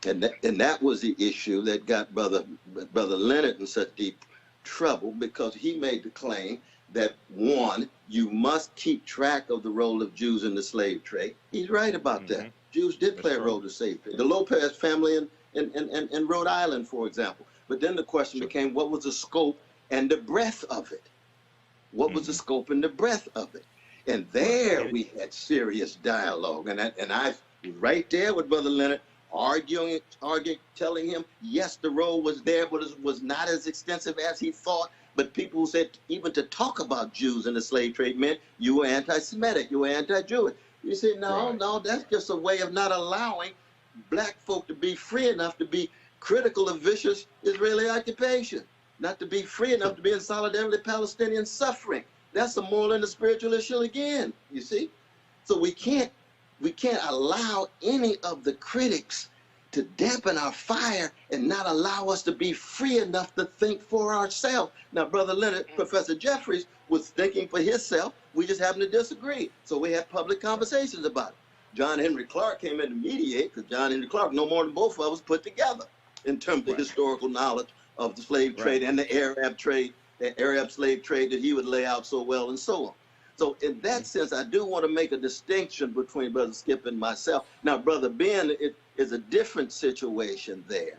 And that was the issue that got Brother Leonard in such deep trouble, because he made the claim that, one, you must keep track of the role of Jews in the slave trade. He's right about that. Jews did play a role in the slave trade. The Lopez family in Rhode Island, for example. But then the question became, what was the scope and the breadth of it? What was the scope and the breadth of it? And there we had serious dialogue. And I was right there with Brother Leonard, arguing, telling him, yes, the role was there, but it was not as extensive as he thought. But people said, even to talk about Jews in the slave trade meant you were anti-Semitic, you were anti-Jewish. You said, no, that's just a way of not allowing black folk to be free enough to be critical of vicious Israeli occupation, not to be free enough to be in solidarity with Palestinian suffering. That's a moral and a spiritual issue again, you see? So we can't allow any of the critics to dampen our fire and not allow us to be free enough to think for ourselves. Now, Brother Leonard, Professor Jeffries was thinking for himself. We just happened to disagree. So we had public conversations about it. John Henry Clark came in to mediate, because John Henry Clark, no more than both of us put together in terms of historical knowledge of the slave trade and the Arab trade, the Arab slave trade that he would lay out so well and so on. So in that sense, I do want to make a distinction between Brother Skip and myself. Now, Brother Ben, it is a different situation there.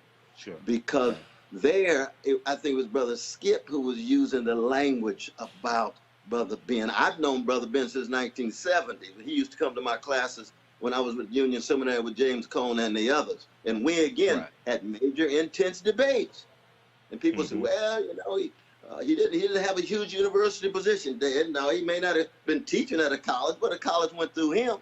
Because there, I think it was Brother Skip who was using the language about Brother Ben. I've known Brother Ben since 1970. He used to come to my classes when I was with Union Seminary with James Cone and the others. And we, again, had major intense debates. And people said, well, you know, he didn't have a huge university position there. Now, he may not have been teaching at a college, but a college went through him.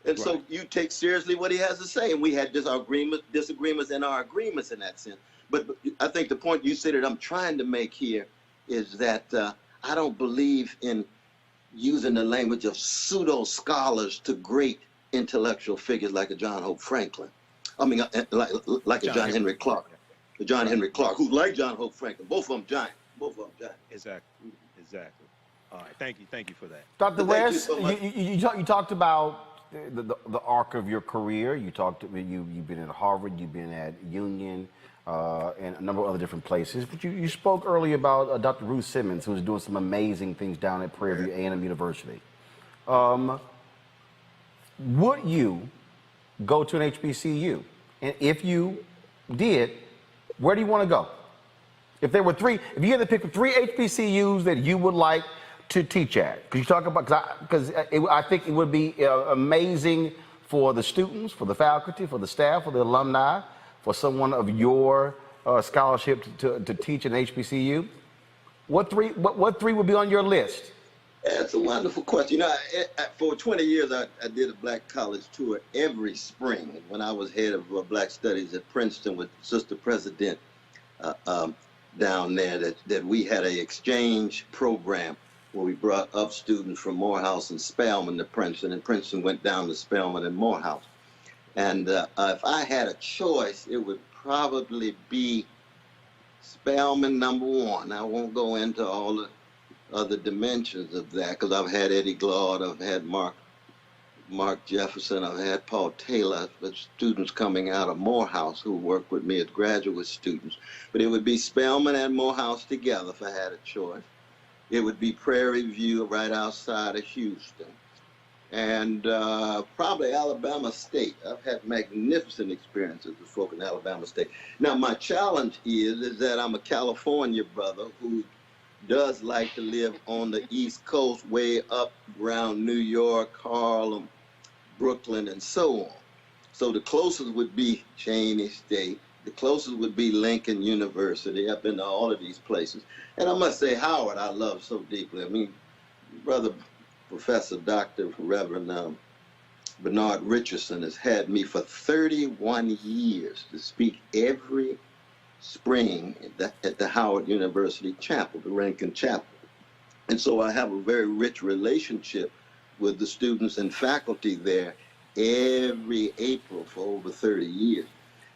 And so you take seriously what he has to say. And we had disagreements and our agreements in that sense. But I think the point you said that I'm trying to make here is that I don't believe in using the language of pseudo-scholars to great intellectual figures like a John Hope Franklin. I mean, like a John Henry Clark. The John Henry Clark, who's like John Hope Franklin. Both of them giant. Exactly. All right, thank you for that. Dr. West, you talked about the arc of your career. You've been at Harvard, you've been at Union, and a number of other different places. But you spoke earlier about Dr. Ruth Simmons, who was doing some amazing things down at Prairie View A&M University. Would you go to an HBCU? And if you did, where do you want to go? If you had to pick 3 HBCUs that you would like to teach at, because you talk about, because I think it would be amazing for the students, for the faculty, for the staff, for the alumni, for someone of your scholarship to teach at an HBCU. What three would be on your list? That's a wonderful question. You know, for 20 years, I did a black college tour every spring when I was head of Black Studies at Princeton with Sister President down there, that we had an exchange program where we brought up students from Morehouse and Spelman to Princeton, and Princeton went down to Spelman and Morehouse. And if I had a choice, it would probably be Spelman #1. I won't go into all the other dimensions of that because I've had Eddie Glaude, I've had Mark Jefferson, I've had Paul Taylor, but students coming out of Morehouse who work with me as graduate students. But it would be Spelman and Morehouse together if I had a choice. It would be Prairie View right outside of Houston. And probably Alabama State. I've had magnificent experiences with folk in Alabama State. Now, my challenge is that I'm a California brother who does like to live on the East Coast, way up around New York, Harlem, Brooklyn, and so on. So the closest would be Cheney State. The closest would be Lincoln University. I've been to all of these places. And I must say, Howard, I love so deeply. I mean, brother, Professor, Dr. Reverend Bernard Richardson has had me for 31 years to speak every spring at the Howard University Chapel, the Rankin Chapel. And so I have a very rich relationship with the students and faculty there every April for over 30 years.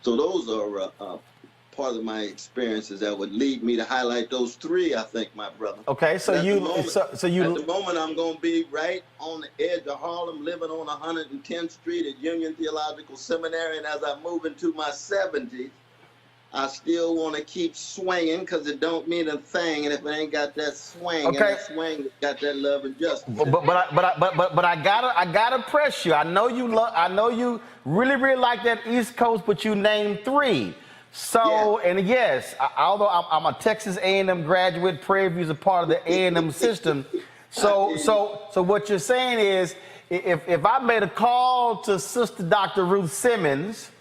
So those are part of my experiences that would lead me to highlight those three, I think, my brother. Okay, so at you, at the moment, I'm going to be right on the edge of Harlem, living on 110th Street at Union Theological Seminary, and as I move into my 70s, I still want to keep swinging because it don't mean a thing, and if it ain't got that swing, and that swing got that love and justice. But I gotta press you. I know you really like that East Coast, but you named three. So and yes, although I'm a Texas A&M graduate, Prairie View is a part of the A&M system. So what you're saying is, if I made a call to Sister Dr. Ruth Simmons.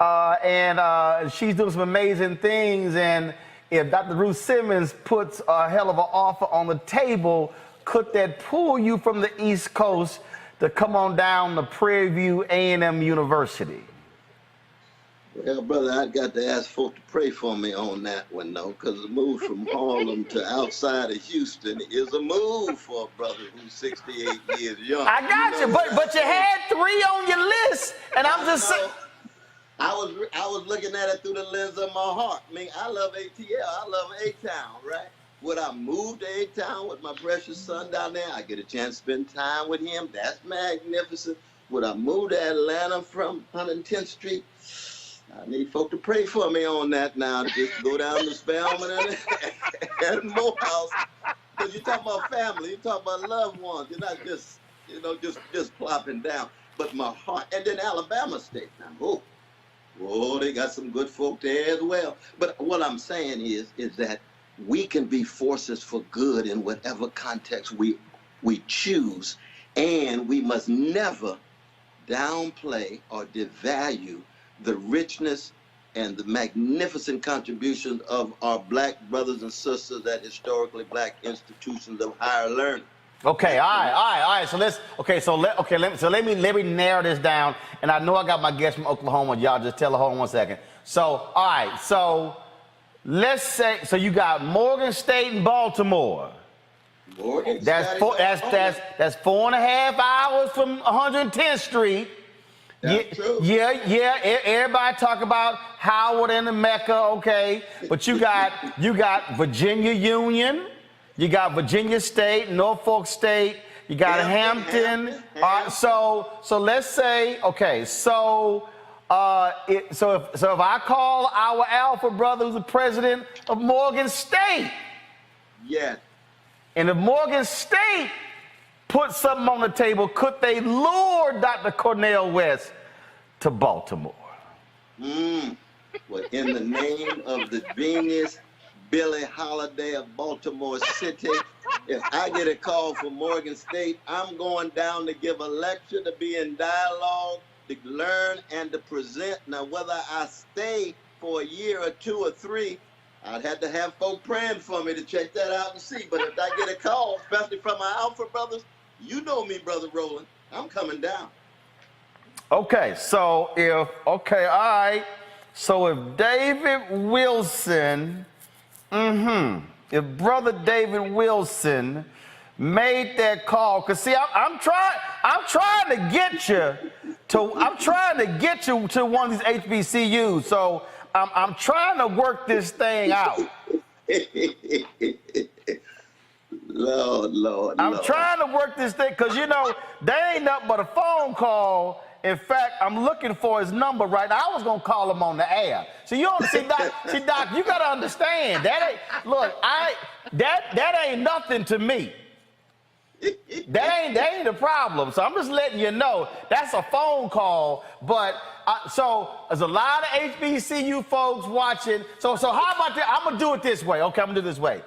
And she's doing some amazing things. And if Dr. Ruth Simmons puts a hell of an offer on the table, could that pull you from the East Coast to come on down to Prairie View A&M University? Well, brother, I got to ask folk to pray for me on that one, though, because the move from Harlem to outside of Houston is a move for a brother who's 68 years young. I got you, but you had three on your list, and I'm just saying. I was looking at it through the lens of my heart. I mean, I love ATL. I love A-Town, right? Would I move to A-Town with my precious son down there? I get a chance to spend time with him. That's magnificent. Would I move to Atlanta from 110th Street? I need folk to pray for me on that now. Just go down to Spelman and Morehouse. Because you talk about family, you talk about loved ones. You're not just, just plopping down. But my heart, and then Alabama State. Now, oh, they got some good folk there as well. But what I'm saying is that we can be forces for good in whatever context we choose, and we must never downplay or devalue the richness and the magnificent contributions of our black brothers and sisters at historically black institutions of higher learning. Okay, all right. So let me narrow this down. And I know I got my guest from Oklahoma. Y'all just hold on 1 second. So, all right. So let's say, so you got Morgan State and Baltimore. That's 4.5 hours from 110th Street. That's true. Yeah. Everybody talk about Howard and the Mecca, okay? But you got Virginia Union. You got Virginia State, Norfolk State. You got Hampton. So let's say, okay. So if I call our Alpha brother, who's the president of Morgan State. Yes. And if Morgan State put something on the table, could they lure Dr. Cornel West to Baltimore? Well, in the name of the genius Billie Holiday of Baltimore City, if I get a call from Morgan State, I'm going down to give a lecture, to be in dialogue, to learn and to present. Now, whether I stay for a year or 2 or 3, I'd have to have folk praying for me to check that out and see. But if I get a call, especially from my Alpha brothers, you know me, Brother Roland, I'm coming down. Okay, so all right. So if David Wilson, if Brother David Wilson made that call, because see, I'm trying to get you I'm trying to get you to one of these HBCUs, so I'm trying to work this thing out. Lord. I'm trying to work this thing, because, you know, there ain't nothing but a phone call. In fact, I'm looking for his number right now. I was going to call him on the air. So you don't see, Doc, you got to understand. That ain't nothing to me. That ain't a problem. So I'm just letting you know that's a phone call. But so there's a lot of HBCU folks watching. So how about that? I'm gonna do it this way. Okay, I'm gonna do it this way.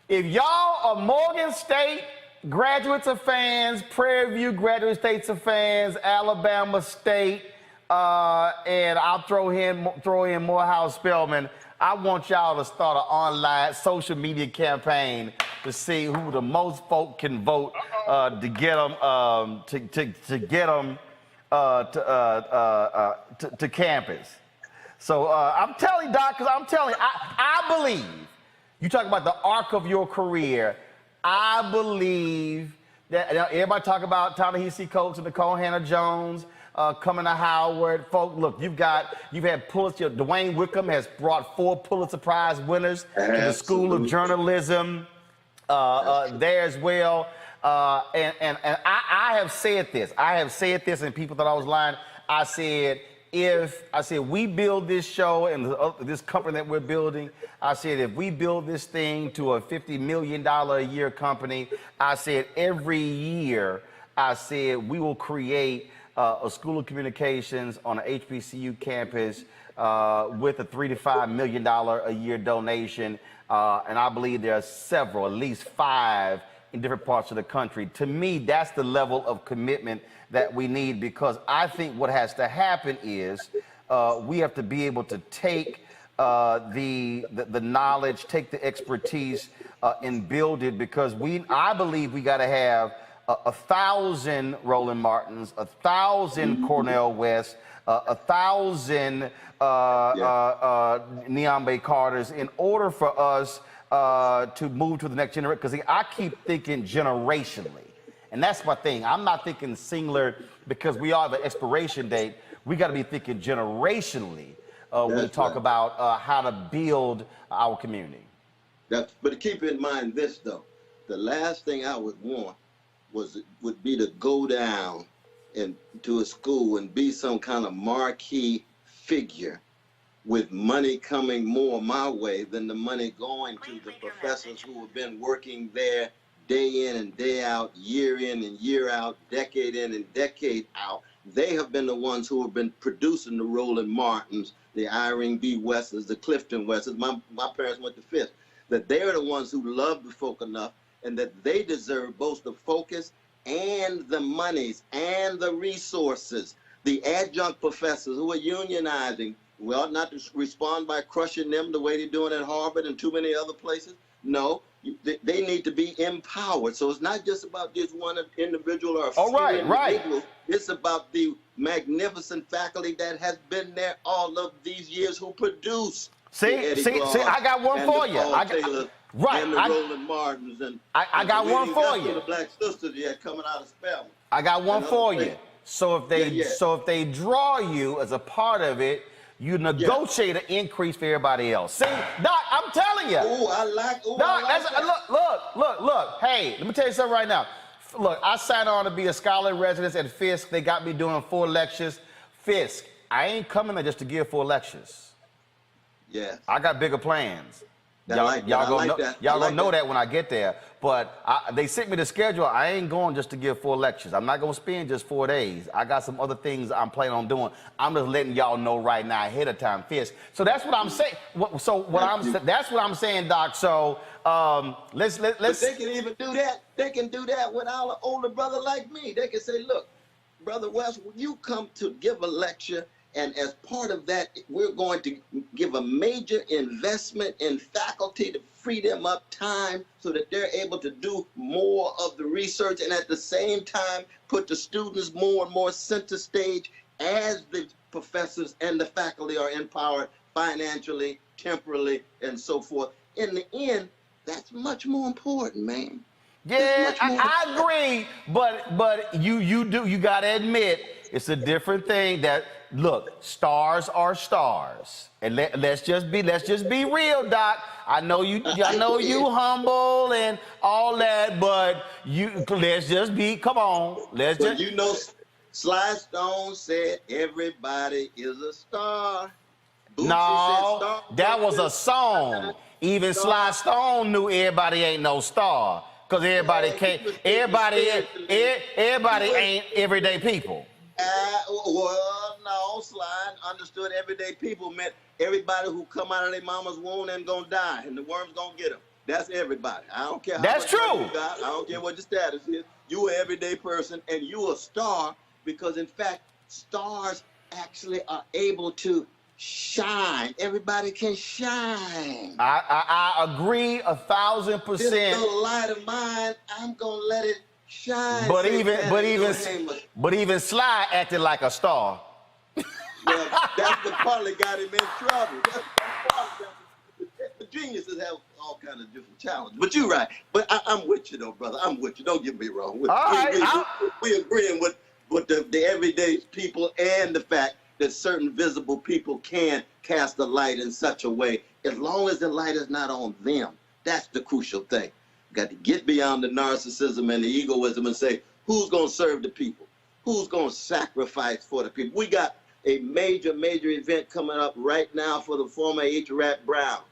If y'all are Morgan State graduates of fans, Prairie View graduate states of fans, Alabama State, and I'll throw in Morehouse Spelman. I want y'all to start an online social media campaign to see who the most folk can vote to get them to campus. So I'm telling you, Doc, because I'm telling you, I believe, you talk about the arc of your career, I believe that, everybody talk about Ta-Nehisi Coates and Nicole Hannah-Jones, coming to Howard. Folks, look, you've had Pulitzer, Dwayne Wickham has brought 4 Pulitzer Prize winners to the School of Journalism there as well. And I have said this. And people thought I was lying. I said, we build this show and this company that we're building, I said, if we build this thing to a $50 million a year company, I said, every year, I said, we will create a School of Communications on an HBCU campus with a $3 to $5 million a year donation. And I believe there are several, at least 5 in different parts of the country. To me, that's the level of commitment that we need, because I think what has to happen is we have to be able to take the knowledge, take the expertise, and build it, because I believe we got to have 1,000 Roland Martins, 1,000 Cornel West, 1,000 Niambe Carters in order for us to move to the next generation. Because I keep thinking generationally. And that's my thing. I'm not thinking singular because we all have an expiration date. We got to be thinking generationally when we talk about how to build our community. But keep in mind this, though. The last thing I would want would be to go down to a school and be some kind of marquee figure with money coming more my way than the money going to the professors who have been working there day in and day out, year in and year out, decade in and decade out. They have been the ones who have been producing the Roland Martins, the Irene B. Wesses, the Clifton Wesses. My parents went to Fisk. That they're the ones who love the folk enough, and that they deserve both the focus and the monies and the resources. The adjunct professors who are unionizing, we ought not to respond by crushing them the way they're doing at Harvard and too many other places. No, they need to be empowered. So it's not just about just one individual or a few individuals. It's about the magnificent faculty that has been there all of these years who produce. See, I got one for you. And the Roland Martins and I got one for you. The black sisters yet coming out of Spelman. I got one for you. So if they draw you as a part of it, you negotiate an increase for everybody else. See, Doc, I'm telling you. Look. Hey, let me tell you something right now. Look, I signed on to be a scholar in residence at Fisk. They got me doing 4 lectures. Fisk, I ain't coming there just to give 4 lectures. Yeah. I got bigger plans. Y'all gonna know that when I get there. But they sent me the schedule. I ain't going just to give 4 lectures. I'm not gonna spend just 4 days. I got some other things I'm planning on doing. I'm just letting y'all know right now ahead of time, Fisk. So that's what I'm saying. That's what I'm saying, Doc. So let's. But they can even do that. They can do that without an older brother like me. They can say, look, Brother West, will you come to give a lecture? And as part of that, we're going to give a major investment in faculty to free them up time so that they're able to do more of the research, and at the same time put the students more and more center stage as the professors and the faculty are empowered financially, temporally, and so forth. In the end, that's much more important, man. Yeah, I agree, but you gotta admit, It's a different thing. That look, stars are stars, and let's just be real, Doc. I know you humble and all that, but let's just be. Come on, But you know, Sly Stone said everybody is a star. No, that was a song. Even Sly Stone knew everybody ain't no star, cause everybody can't. Everybody ain't everyday people. Well, no, Sly understood everyday people meant everybody who come out of their mama's womb and gonna die, and the worms gonna get them. That's everybody. I don't care how That's much money true. you got. I don't care what your status is. You an everyday person, and you a star because, in fact, stars actually are able to shine. Everybody can shine. I agree 1,000%. This little light of mine, I'm gonna let it shine. But even Sly acted like a star. Well, that's what partly got him in trouble. The geniuses have all kinds of different challenges. But you're right. But I'm with you, though, brother. I'm with you. Don't get me wrong. We agreeing with the everyday people and the fact that certain visible people can cast the light in such a way, as long as the light is not on them. That's the crucial thing. Got to get beyond the narcissism and the egoism and say, who's going to serve the people? Who's going to sacrifice for the people? We got a major event coming up right now for the former H. Rat Brown,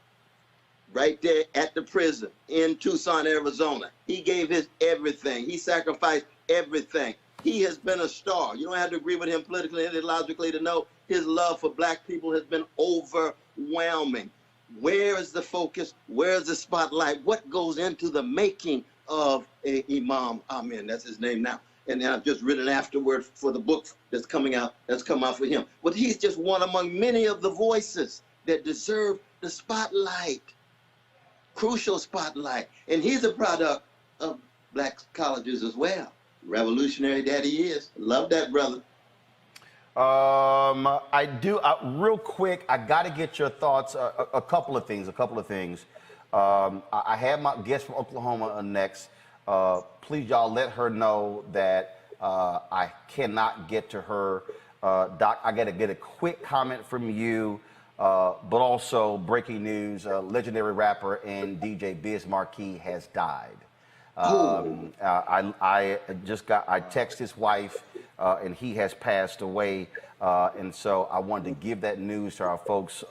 right there at the prison in Tucson, Arizona. He gave his everything. He sacrificed everything. He has been a star. You don't have to agree with him politically and ideologically to know his love for black people has been overwhelming. Where is the focus? Where is the spotlight? What goes into the making of Imam Amin? That's his name now. And I've just written afterward for the book that's come out for him. But he's just one among many of the voices that deserve the spotlight, crucial spotlight. And he's a product of black colleges as well. Revolutionary that he is. Love that, brother. I do. Real quick, I got to get your thoughts. A couple of things. I have my guest from Oklahoma next. Please, y'all, let her know that I cannot get to her. Doc, I got to get a quick comment from you, but also breaking news, legendary rapper and DJ Biz Markie has died. I texted his wife, and he has passed away. And so I wanted to give that news to our folks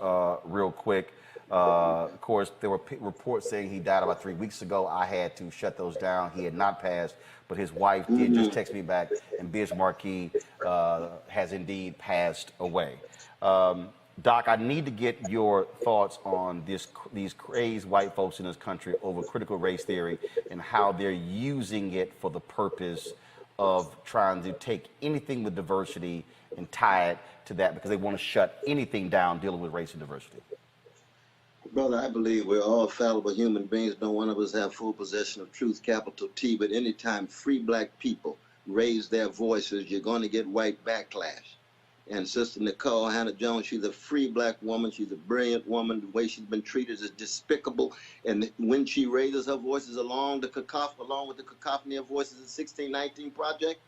real quick. Of course, there were reports saying he died about 3 weeks ago. I had to shut those down. He had not passed, but his wife did just text me back, and Biz Markie has indeed passed away. Doc, I need to get your thoughts on these crazed white folks in this country over critical race theory and how they're using it for the purpose of trying to take anything with diversity and tie it to that because they want to shut anything down dealing with race and diversity. Brother, I believe we're all fallible human beings. No one of us have full possession of truth, capital T. But anytime free black people raise their voices, you're going to get white backlash. And Sister Nicole Hannah-Jones, she's a free black woman. She's a brilliant woman. The way she's been treated is despicable. And when she raises her voices along with the cacophony of voices in 1619 Project,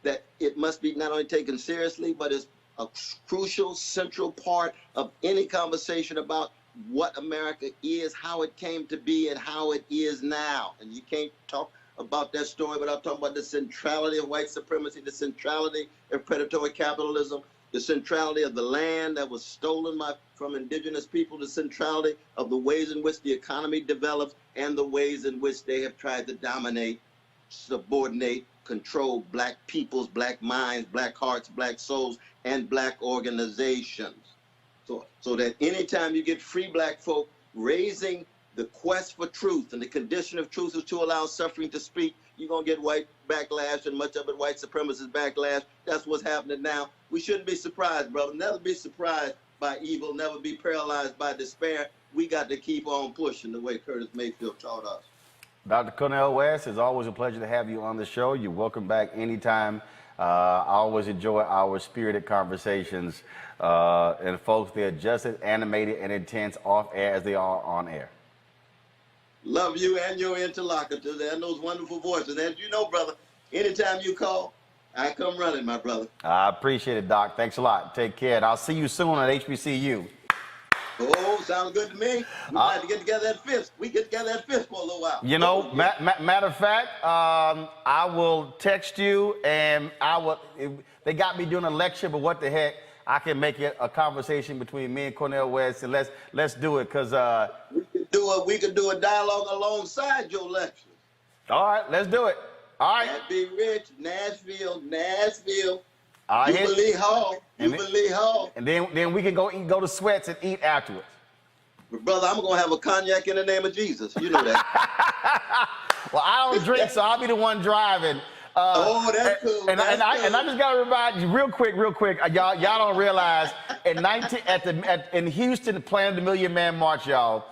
that it must be not only taken seriously, but is a crucial, central part of any conversation about what America is, how it came to be, and how it is now. And you can't talk about that story without talking about the centrality of white supremacy, the centrality of predatory capitalism, the centrality of the land that was stolen from indigenous people, the centrality of the ways in which the economy develops, and the ways in which they have tried to dominate, subordinate, control black peoples, black minds, black hearts, black souls, and black organizations. So that anytime you get free black folk raising the quest for truth, and the condition of truth is to allow suffering to speak, you're going to get white backlash, and much of it white supremacist backlash. That's what's happening now. We shouldn't be surprised, brother. Never be surprised by evil. Never be paralyzed by despair. We got to keep on pushing the way Curtis Mayfield taught us. Dr. Cornel West, it's always a pleasure to have you on the show. You're welcome back anytime. I always enjoy our spirited conversations. And folks, they're just as animated and intense off air as they are on air. Love you and your interlocutors and those wonderful voices. And you know, brother, anytime you call, I come running, my brother. I appreciate it, Doc. Thanks a lot. Take care. And I'll see you soon at HBCU. Oh, sounds good to me. We might have to get together at Fifth. We get together at Fifth for a little while. You know, matter of fact, I will text you, and they got me doing a lecture, but what the heck? I can make it a conversation between me and Cornel West, and let's do it, because we could do a dialogue alongside your lecture. All right, let's do it. All right. That'd be rich. Nashville. All right, Jubilee Hall. Jubilee Hall. And then we can go to Sweats and eat afterwards. But brother, I'm gonna have a cognac in the name of Jesus. You know that. Well, I don't drink, so I'll be the one driving. That's cool. And I just gotta remind you real quick, y'all don't realize in Houston, the Plan of the Million Man March, y'all.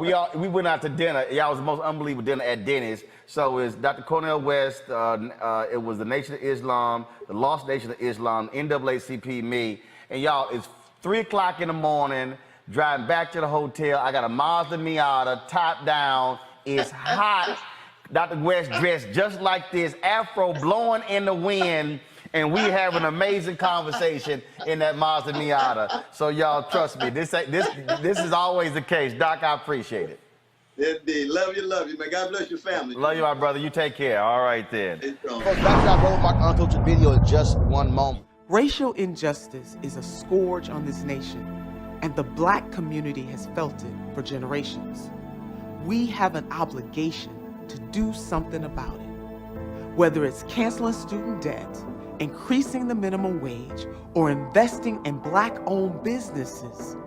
We went out to dinner. Y'all was the most unbelievable dinner at Denny's. So it's Dr. Cornel West. It was the Nation of Islam, the Lost Nation of Islam, NAACP, me, and y'all. It's 3 o'clock in the morning. Driving back to the hotel. I got a Mazda Miata, top down. It's hot. Dr. West dressed just like this, afro blowing in the wind, and we have an amazing conversation in that Mazda Miata. So y'all, trust me, this is always the case. Doc, I appreciate it. Indeed. Love you, man. God bless your family. Love you, my brother. You take care. All right, then. Folks, back to our Roland Markie Unfiltered video in just one moment. Racial injustice is a scourge on this nation, and the Black community has felt it for generations. We have an obligation to do something about it. Whether it's canceling student debt, increasing the minimum wage, or investing in Black-owned businesses,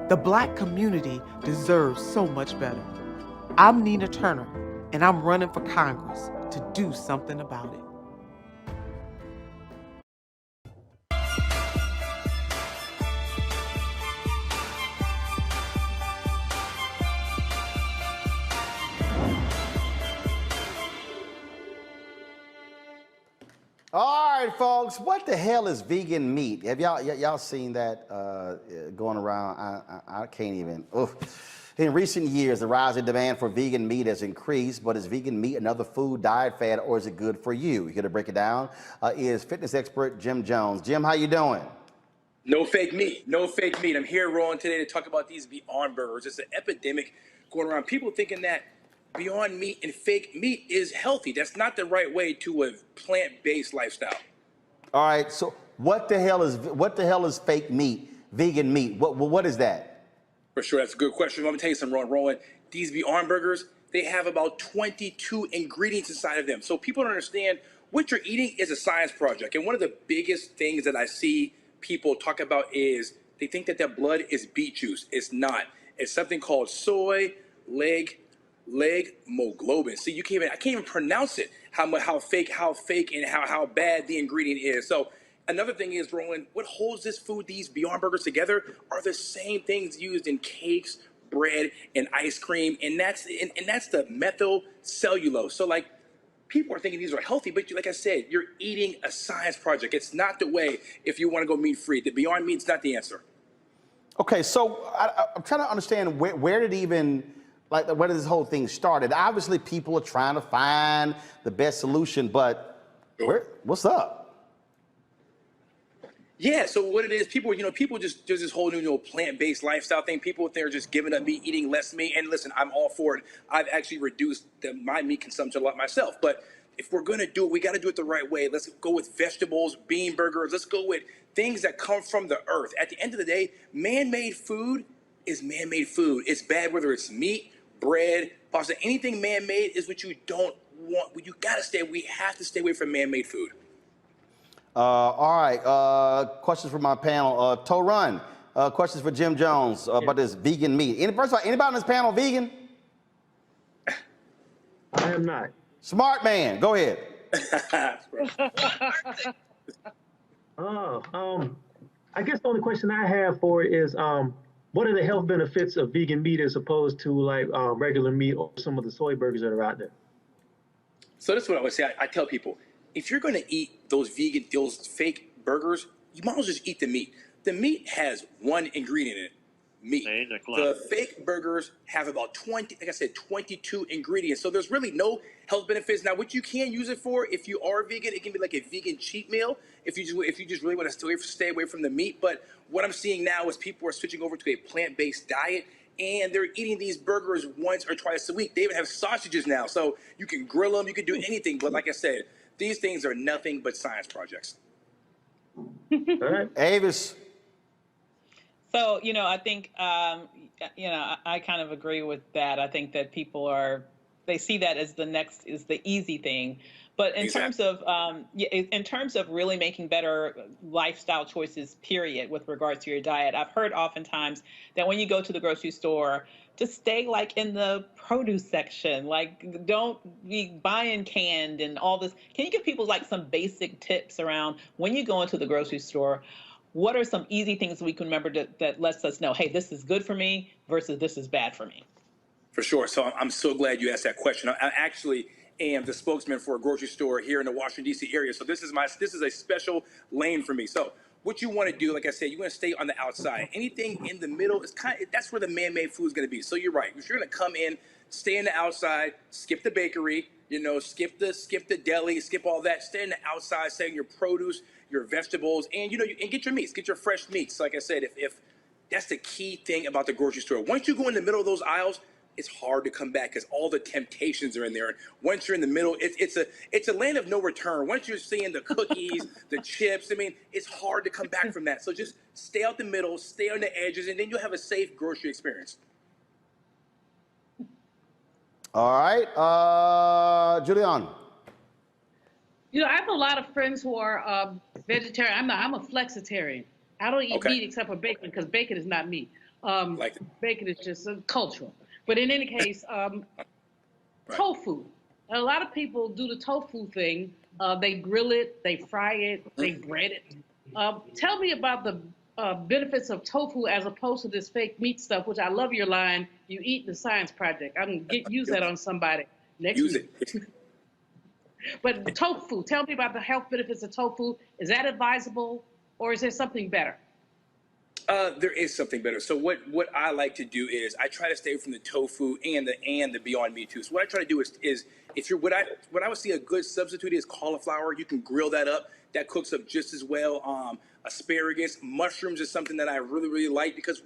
the Black community deserves so much better. I'm Nina Turner, and I'm running for Congress to do something about it. All right, folks, what the hell is vegan meat? Have y'all seen that going around? I can't even. Oof. In recent years, the rise in demand for vegan meat has increased, but is vegan meat another food, diet fad, or is it good for you? Here to break it down is fitness expert Jim Jones. Jim, how you doing? No fake meat. No fake meat. I'm here, Roland, today to talk about these Beyond Burgers. It's an epidemic going around. People thinking that Beyond Meat and fake meat is healthy. That's not the right way to a plant-based lifestyle. All right. So what the hell is fake meat? Vegan meat? What is that? For sure, that's a good question. Let me tell you something, Roland. These Beyond Burgers, they have about 22 ingredients inside of them. So people don't understand what you're eating is a science project. And one of the biggest things that I see people talk about is they think that their blood is beet juice. It's not. It's something called soy leg hemoglobin. See, I can't even pronounce it. How fake and how bad the ingredient is. So another thing is, Roland, what holds this food, these Beyond Burgers together, are the same things used in cakes, bread, and ice cream, and that's the methyl cellulose. So like, people are thinking these are healthy, but like I said, you're eating a science project. It's not the way if you want to go meat free. The Beyond Meat's not the answer. Okay, so I'm trying to understand where did this whole thing started? Obviously, people are trying to find the best solution, but what's up? Yeah, so what it is, people just there's this whole new plant-based lifestyle thing. People they're just giving up meat, eating less meat. And listen, I'm all for it. I've actually reduced my meat consumption a lot myself. But if we're gonna do it, we gotta do it the right way. Let's go with vegetables, bean burgers. Let's go with things that come from the earth. At the end of the day, man-made food is man-made food. It's bad whether it's meat, bread, pasta. Anything man-made is what you don't want. We have to stay away from man-made food. All right, questions for my panel. Torun, questions for Jim Jones about this vegan meat. Anybody on this panel vegan? I am not. Smart man, go ahead. I guess the only question I have for it is, what are the health benefits of vegan meat as opposed to like regular meat or some of the soy burgers that are out there? So this is what I would say. I tell people, if you're going to eat those fake burgers, you might as well just eat the meat. The meat has one ingredient in it, meat. The fake burgers have about 20, like I said, 22 ingredients. So there's really no health benefits. Now, what you can use it for, if you are vegan, it can be like a vegan cheat meal. If you just really want to stay away from the meat. But what I'm seeing now is people are switching over to a plant-based diet, and they're eating these burgers once or twice a week. They even have sausages now, so you can grill them, you can do anything. But like I said, these things are nothing but science projects. Avis. So, I think, I kind of agree with that. I think that people they see that as the easy thing. But in terms of really making better lifestyle choices, period, with regards to your diet, I've heard oftentimes that when you go to the grocery store, to stay like in the produce section, like don't be buying canned and all this. Can you give people like some basic tips around when you go into the grocery store? What are some easy things we can remember that lets us know, hey, this is good for me versus this is bad for me? For sure. So I'm so glad you asked that question. I actually am the spokesman for a grocery store here in the Washington, D.C. area. So this is a special lane for me. So what you want to do, like I said, you want to stay on the outside. Anything in the middle is that's where the man-made food is going to be. So you're right. If you're going to come in, stay in the outside, skip the bakery, skip the deli, skip all that. Stay in the outside, selling your produce, your vegetables, and and get your meats, get your fresh meats. Like I said, if that's the key thing about the grocery store. Once you go in the middle of those aisles, it's hard to come back because all the temptations are in there. And once you're in the middle, it's a land of no return. Once you're seeing the cookies, the chips, it's hard to come back from that. So just stay out the middle, stay on the edges, and then you'll have a safe grocery experience. All right, Julian. I have a lot of friends who are vegetarian. I'm a flexitarian. I don't eat meat except for bacon because bacon is not meat. Bacon is just cultural. But in any case, tofu. A lot of people do the tofu thing. They grill it, they fry it, they bread it. Tell me about the benefits of tofu as opposed to this fake meat stuff, which I love your line, you eat the science project. I'm going to use that on somebody next week. But tofu, tell me about the health benefits of tofu. Is that advisable or is there something better? There is something better. So what I like to do is I try to stay from the tofu and the Beyond Meat too. So what I try to do is if you're what I would see a good substitute is cauliflower. You can grill that up. That cooks up just as well. Asparagus, mushrooms is something that I really, really like because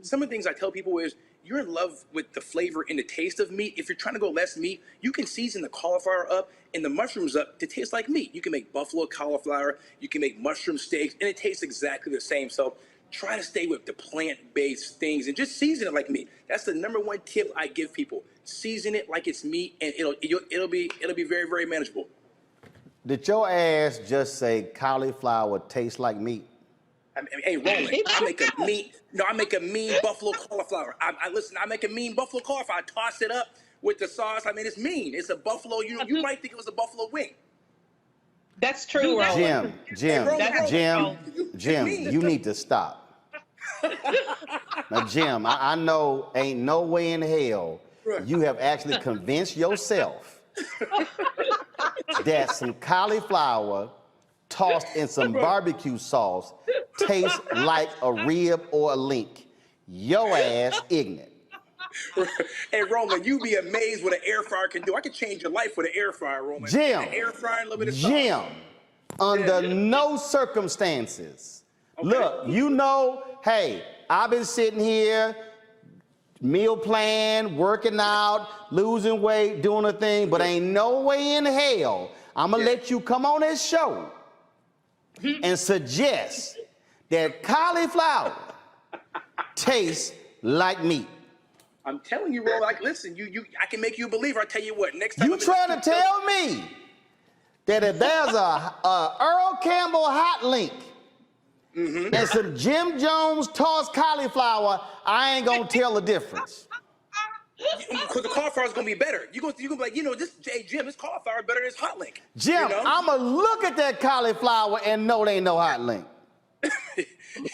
some of the things I tell people is you're in love with the flavor and the taste of meat. If you're trying to go less meat, you can season the cauliflower up and the mushrooms up to taste like meat. You can make buffalo cauliflower, you can make mushroom steaks, and it tastes exactly the same. So try to stay with the plant-based things and just season it like meat. That's the number one tip I give people. Season it like it's meat, and it'll be very, very manageable. Did your ass just say cauliflower tastes like meat? Hey, Roland, I make a mean buffalo cauliflower. I make a mean buffalo cauliflower. I toss it up with the sauce. It's mean. It's a buffalo. You might think it was a buffalo wing. That's true, Roland. Jim, you need to stop. Now, Jim, I know ain't no way in hell you have actually convinced yourself that some cauliflower tossed in some barbecue sauce tastes like a rib or a link. Your ass ignorant. Hey, Roland, you be amazed what an air fryer can do. I can change your life with an air fryer, Roland. Jim, an air fryer and a little bit of sauce. Under no circumstances. Look, hey, I've been sitting here, meal plan, working out, losing weight, doing a thing, but ain't no way in hell I'm going to let you come on this show and suggest that cauliflower tastes like meat. I'm telling you, Roland, listen, I can make you a believer. I tell you what, next time. You trying to tell me that if there's a Earl Campbell hot link and some Jim Jones tossed cauliflower, I ain't gonna tell the difference. Because the cauliflower is gonna be better. You're gonna be like, Jim, this cauliflower better than this hot link. Jim, I'm gonna look at that cauliflower and know there ain't no hot link.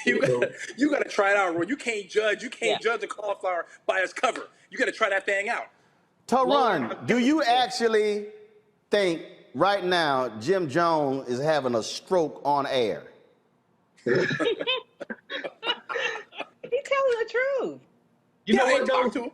You gotta try it out, Roy. You can't judge the cauliflower by its cover. You gotta try that thing out. Taron, do you actually think right now Jim Jones is having a stroke on air? He's telling the truth. move. You know what, though?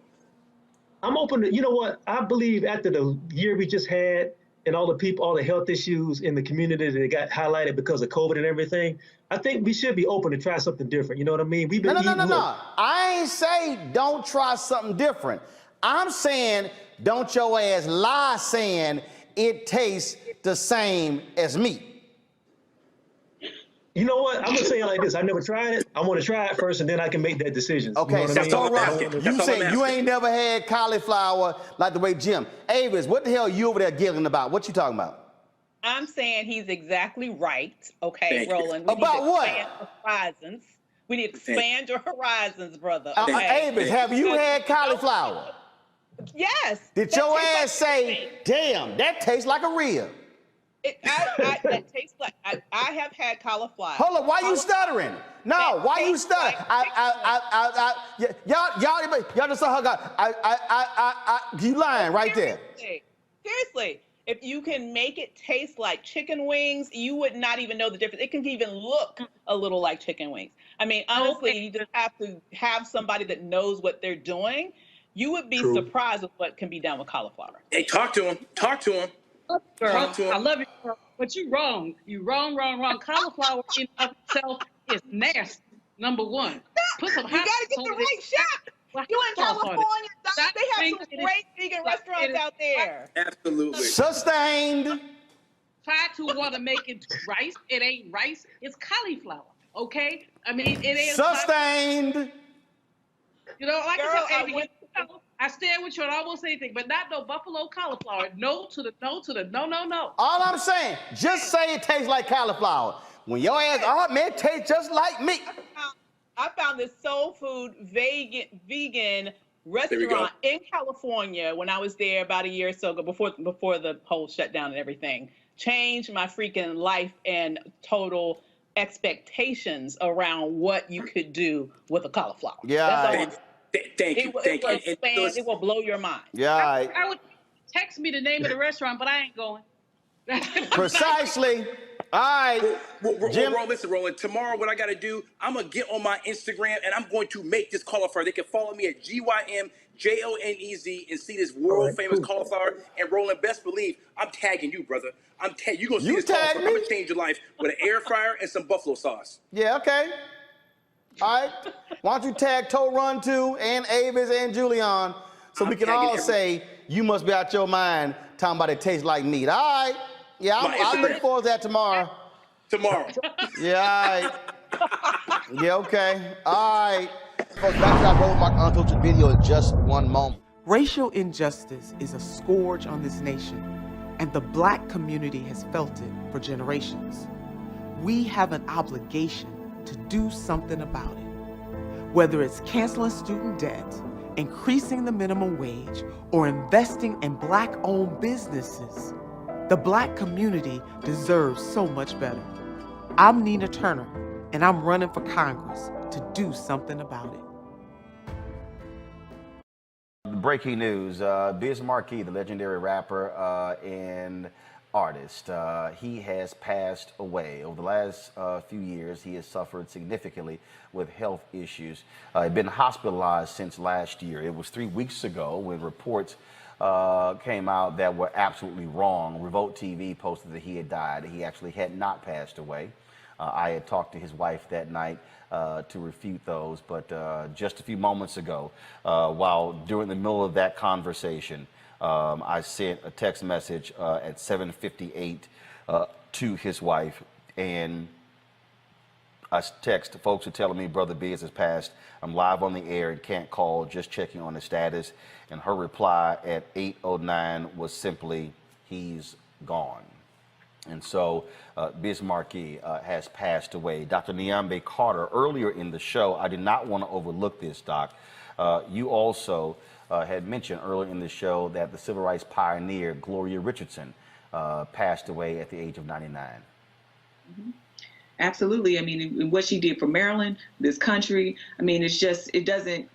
I'm open to, you know what? I believe after the year we just had and all the people, all the health issues in the community that got highlighted because of COVID and everything, I think we should be open to try something different. You know what I mean? We've been No. I ain't say don't try something different. I'm saying don't your ass lie saying it tastes the same as meat. You know what? I'm gonna say it like this. I never tried it. I want to try it first, and then I can make that decision. Okay, you know what I mean? you say you ain't never had cauliflower like the way Jim. Avis, what the hell are you over there giggling about? What you talking about? I'm saying he's exactly right. Okay, Roland. About what? Horizons. We need to expand your horizons, brother. Okay? Avis, have you had cauliflower? Yes. Did your ass say, damn, that tastes like a rib? That tastes like I have had cauliflower. Hold on, why you stuttering? No, why you stuttering? Y'all just saw her go. You lying right there. Seriously, if you can make it taste like chicken wings, you would not even know the difference. It can even look a little like chicken wings. I mean, honestly, you just have to have somebody that knows what they're doing. You would be surprised with what can be done with cauliflower. Hey, talk to him. Talk to him. Girl, I love you, girl, but you're wrong. You're wrong. Cauliflower in itself is nasty. Number one. Put some you gotta get the right shot. You in California, they have some great vegan restaurants out there. Absolutely. Sustained. Try to want to make it rice. It ain't rice. It's cauliflower. Okay? I mean, it ain't sustained. You know, like I said, I stand with you and I won't say anything, but not no buffalo cauliflower. No to the no. All I'm saying, just say it tastes like cauliflower. When your ass, man, it tastes just like meat. I found this soul food vegan restaurant in California when I was there about a year or so ago, before the whole shutdown and everything. Changed my freaking life and total expectations around what you could do with a cauliflower. Yeah. That's all I'm saying. Thank you. It will blow your mind. Yeah. I would text me the name of the restaurant, but I ain't going. Precisely. All right. Jim. Listen, Roland, tomorrow what I got to do, I'm going to get on my Instagram and I'm going to make this cauliflower. They can follow me at GYMJONEZ and see this world famous cauliflower. And Roland, best believe, I'm tagging you, brother. You're going to see this cauliflower. I'm going to change your life with an air fryer and some buffalo sauce. Yeah, okay. All right. Why don't you tag Toe Run too, and Avis and Julian, so we can all say you must be out your mind talking about it tastes like meat. All right. Yeah, I'll look forward to that tomorrow. Yeah, all right. Yeah, okay. All right. Folks, back to our Roland Markie Unfiltered video in just one moment. Racial injustice is a scourge on this nation, and the Black community has felt it for generations. We have an obligation to do something about it. Whether it's canceling student debt, increasing the minimum wage, or investing in Black-owned businesses, the Black community deserves so much better. I'm Nina Turner, and I'm running for Congress to do something about it. Breaking news, Biz Markie, the legendary rapper and artist, he has passed away. Over the last few years, he has suffered significantly with health issues. He'd been hospitalized since last year. It was 3 weeks ago when reports came out that were absolutely wrong. Revolt TV posted that he had died. He actually had not passed away. I had talked to his wife that night to refute those, but just a few moments ago, while during the middle of that conversation, I sent a text message at 7:58 to his wife, and I text, folks are telling me Brother Biz has passed. I'm live on the air and can't call, just checking on the status. And her reply at 8:09 was simply, he's gone. And so Biz Markie has passed away. Dr. Niambe Carter, earlier in the show, I did not want to overlook this, Doc. You also had mentioned earlier in the show that the civil rights pioneer, Gloria Richardson, passed away at the age of 99. Mm-hmm. Absolutely. I mean, what she did for Maryland, this country, I mean, it's just, it doesn't,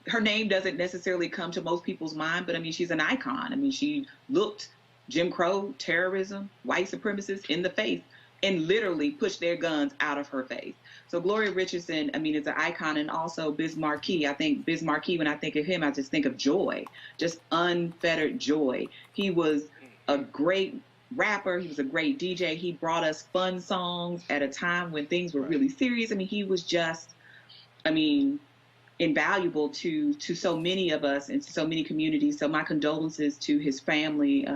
her name doesn't necessarily come to most people's mind, but I mean, she's an icon. I mean, she looked Jim Crow, terrorism, white supremacists in the face and literally push their guns out of her face. So Gloria Richardson, I mean, is an icon, and also Biz Markie. I think Biz Markie, when I think of him, I just think of joy, just unfettered joy. He was a great rapper. He was a great DJ. He brought us fun songs at a time when things were really serious. I mean, he was just, I mean, invaluable to so many of us and to so many communities. So my condolences to his family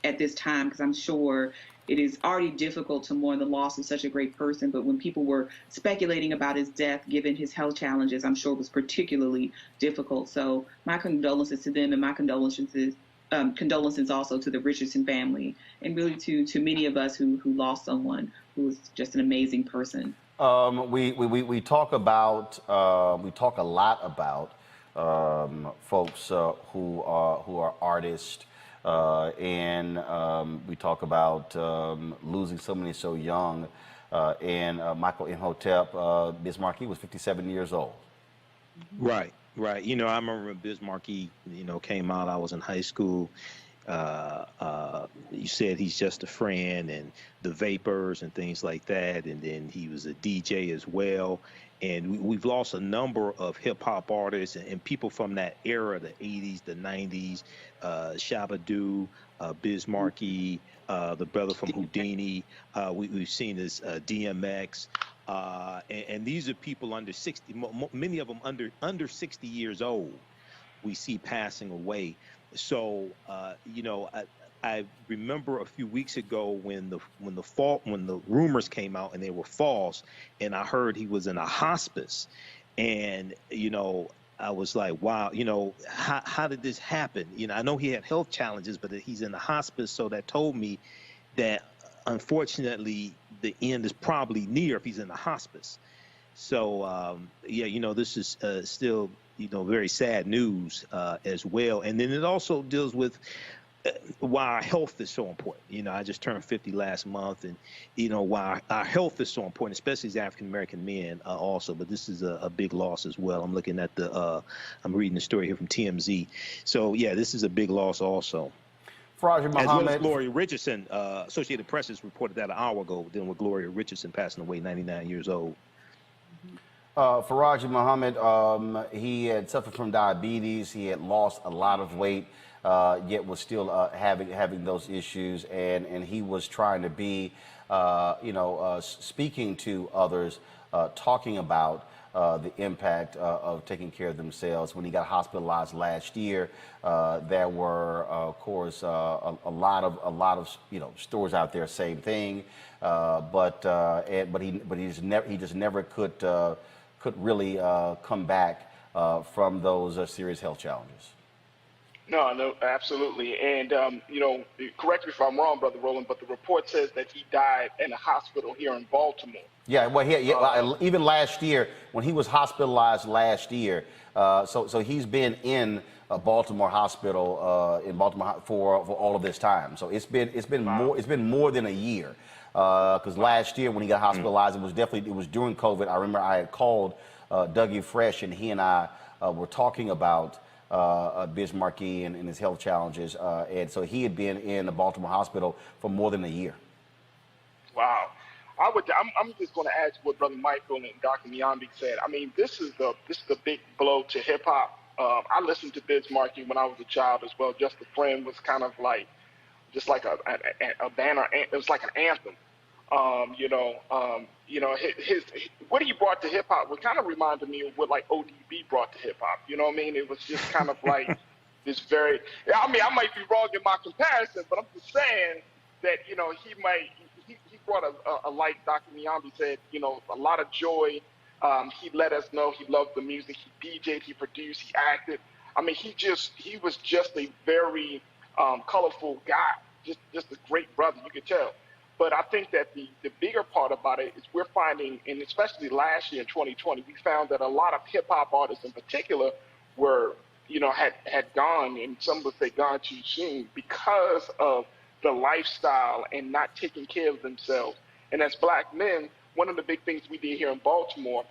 at this time, because I'm sure it is already difficult to mourn the loss of such a great person. But when people were speculating about his death, given his health challenges, I'm sure it was particularly difficult. So my condolences to them, and my condolences also to the Richardson family, and really to many of us who lost someone who was just an amazing person. We talk about we talk a lot about folks who are artists, and we talk about losing so many so young. And Michael Imhotep, Biz Markie was 57 years old. Right. You know, I remember when Biz Markie, you know, came out. I was in high school. You said he's just a friend, and the Vapors and things like that, and then he was a DJ as well. And we've lost a number of hip hop artists and people from that era, the 80s, the 90s, Shabba-Doo, Biz Markie, the brother from Houdini. We've seen this DMX. And these are people under 60, many of them under 60 years old, we see passing away. So, you know, I remember a few weeks ago when the rumors came out and they were false, and I heard he was in a hospice, and you know, I was like, wow, you know, how did this happen? You know, I know he had health challenges, but he's in the hospice, so that told me that unfortunately the end is probably near if he's in the hospice. So yeah, you know, this is still, you know, very sad news as well. And then it also deals with why our health is so important. You know, I just turned 50 last month, and, you know, why our health is so important, especially as African-American men also. But this is a big loss as well. I'm looking at I'm reading the story here from TMZ. So, yeah, this is a big loss also. Faraji Muhammad. As well as Gloria Richardson. Associated Press has reported that an hour ago, then with Gloria Richardson passing away, 99 years old. Faraji Muhammad, he had suffered from diabetes. He had lost a lot of weight, yet was still having those issues, and he was trying to be, you know, speaking to others, talking about the impact of taking care of themselves. When he got hospitalized last year, there were, of course, a lot of you know, stories out there, same thing, but he just never could really come back from those serious health challenges. No, absolutely. And, you know, correct me if I'm wrong, Brother Roland, but the report says that he died in a hospital here in Baltimore. Yeah, well, even last year, when he was hospitalized last year, so he's been in a Baltimore hospital in Baltimore for all of this time. So it's been more than a year. Because last year when he got hospitalized, it was during COVID. I remember I had called Dougie Fresh, and he and I were talking about Biz Markie and his health challenges, and so he had been in a Baltimore hospital for more than a year. Wow. I'm just going to add to what Brother Michael and Dr. Nyambi said. I mean, this is the big blow to hip hop. I listened to Biz Markie when I was a child as well. Just a Friend was kind of like, just like a banner. It was like an anthem. His what he brought to hip hop would kind of reminded me of what like ODB brought to hip hop. You know what I mean? It was just kind of like this very. I mean, I might be wrong in my comparison, but I'm just saying that, you know, he brought a like Dr. Nyambi said, you know, a lot of joy. He let us know he loved the music. He DJ'd, he produced, he acted. I mean, he was just a very colorful guy, just a great brother, you could tell. But I think that the bigger part about it is we're finding, and especially last year in 2020, we found that a lot of hip hop artists in particular were, you know, had gone, and some would say gone too soon because of the lifestyle and not taking care of themselves. And as Black men, one of the big things we did here in Baltimore,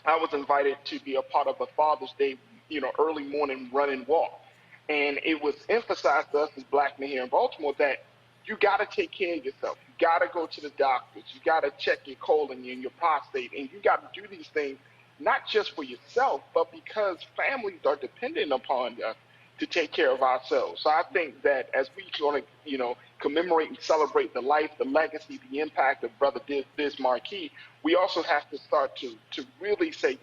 I was invited to be a part of a Father's Day, you know, early morning run and walk. And it was emphasized to us as Black men here in Baltimore that you got to take care of yourself. You got to go to the doctors. You got to check your colon and your prostate. And you got to do these things not just for yourself, but because families are dependent upon us to take care of ourselves. So I think that as we want to, commemorate and celebrate the life, the legacy, the impact of Brother Biz Markie, we also have to start to really say,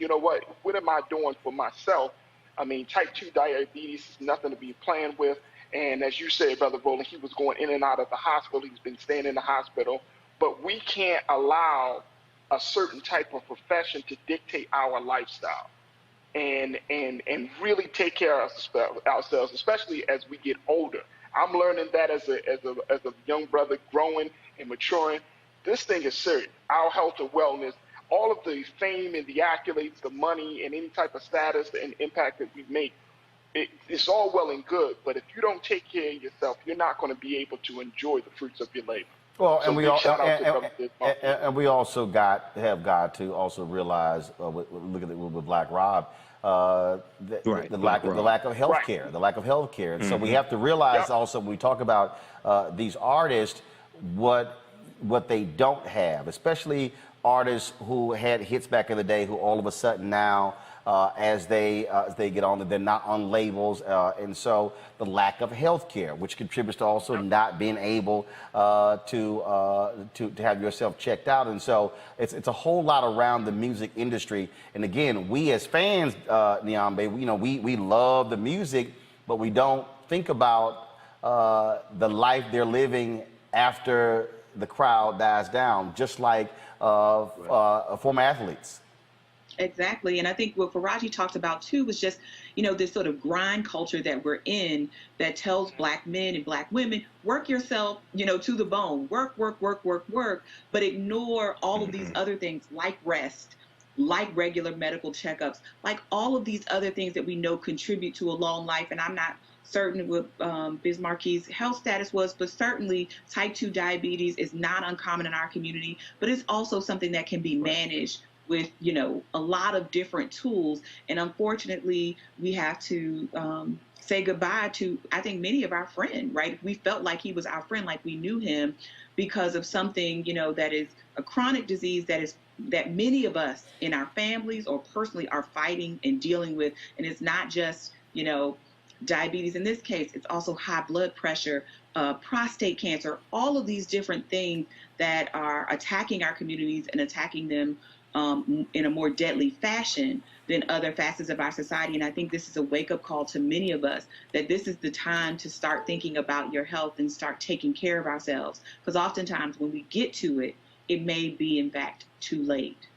what am I doing for myself? I mean, type 2 diabetes is nothing to be playing with. And as you said, Brother Roland, he was going in and out of the hospital. He's been staying in the hospital. But we can't allow a certain type of profession to dictate our lifestyle and really take care of ourselves, especially as we get older. I'm learning that as a young brother growing and maturing. This thing is serious. Our health and wellness, all of the fame and the accolades, the money and any type of status and impact that we make, it's all well and good, but if you don't take care of yourself, you're not going to be able to enjoy the fruits of your labor. Well, So and we also have got to also realize, look at it with Black Rob, the lack of health care, the lack of health care. And so we have to realize also when we talk about these artists, what they don't have, especially artists who had hits back in the day, who all of a sudden now, as they get on, they're not on labels, and so the lack of health care, which contributes to also not being able to have yourself checked out. And so it's a whole lot around the music industry. And again, we as fans, Niambe, we love the music, but we don't think about the life they're living after the crowd dies down, just like former athletes. Exactly. And I think what Faraji talked about too was just, this sort of grind culture that we're in that tells Black men and Black women, work yourself, to the bone, work, but ignore all of these other things like rest, like regular medical checkups, like all of these other things that we know contribute to a long life. And I'm not certain what Biz Markie's health status was, but certainly type 2 diabetes is not uncommon in our community, but it's also something that can be managed with, a lot of different tools. And unfortunately, we have to say goodbye to, I think, many of our friends, right? We felt like he was our friend, like we knew him because of something, that is a chronic disease that many of us in our families or personally are fighting and dealing with. And it's not just, diabetes in this case, it's also high blood pressure, prostate cancer, all of these different things that are attacking our communities and attacking them in a more deadly fashion than other facets of our society. And I think this is a wake-up call to many of us that this is the time to start thinking about your health and start taking care of ourselves. Because oftentimes when we get to it, it may be, in fact, too late.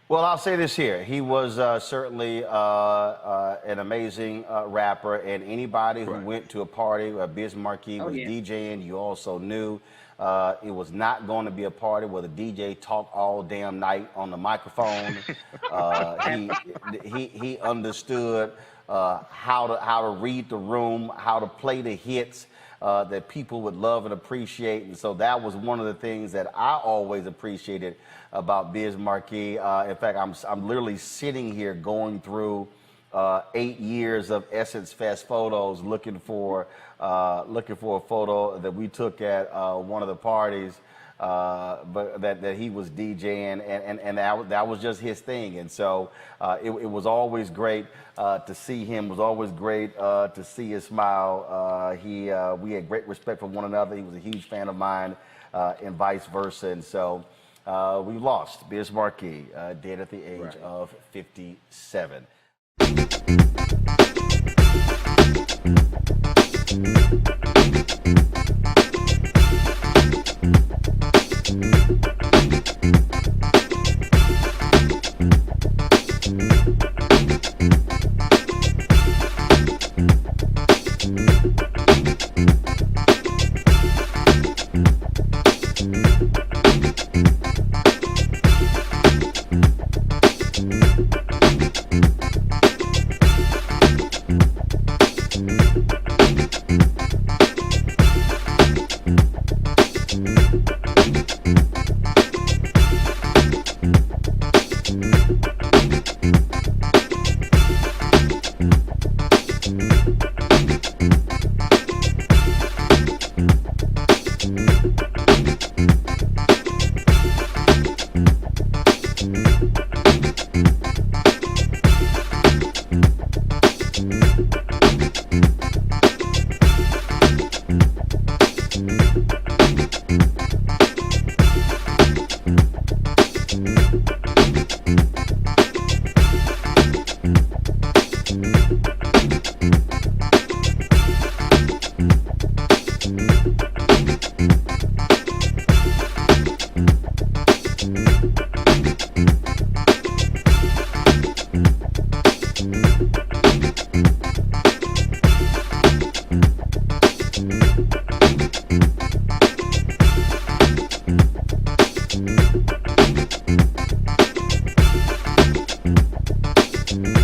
Well, I'll say this here. He was certainly an amazing rapper, and anybody who went to a party where Biz Markie was DJing, you also knew it was not going to be a party where the DJ talked all damn night on the microphone. He understood how to read the room, how to play the hits that people would love and appreciate. And so that was one of the things that I always appreciated about Biz Markie. In fact, I'm literally sitting here going through 8 years of Essence Fest photos, looking for a photo that we took at one of the parties, but that he was DJing, and that was just his thing. And so it was always great to see him. It was always great to see his smile. We had great respect for one another. He was a huge fan of mine, and vice versa. And so we lost Biz Markie, dead at the age of 57. Peace.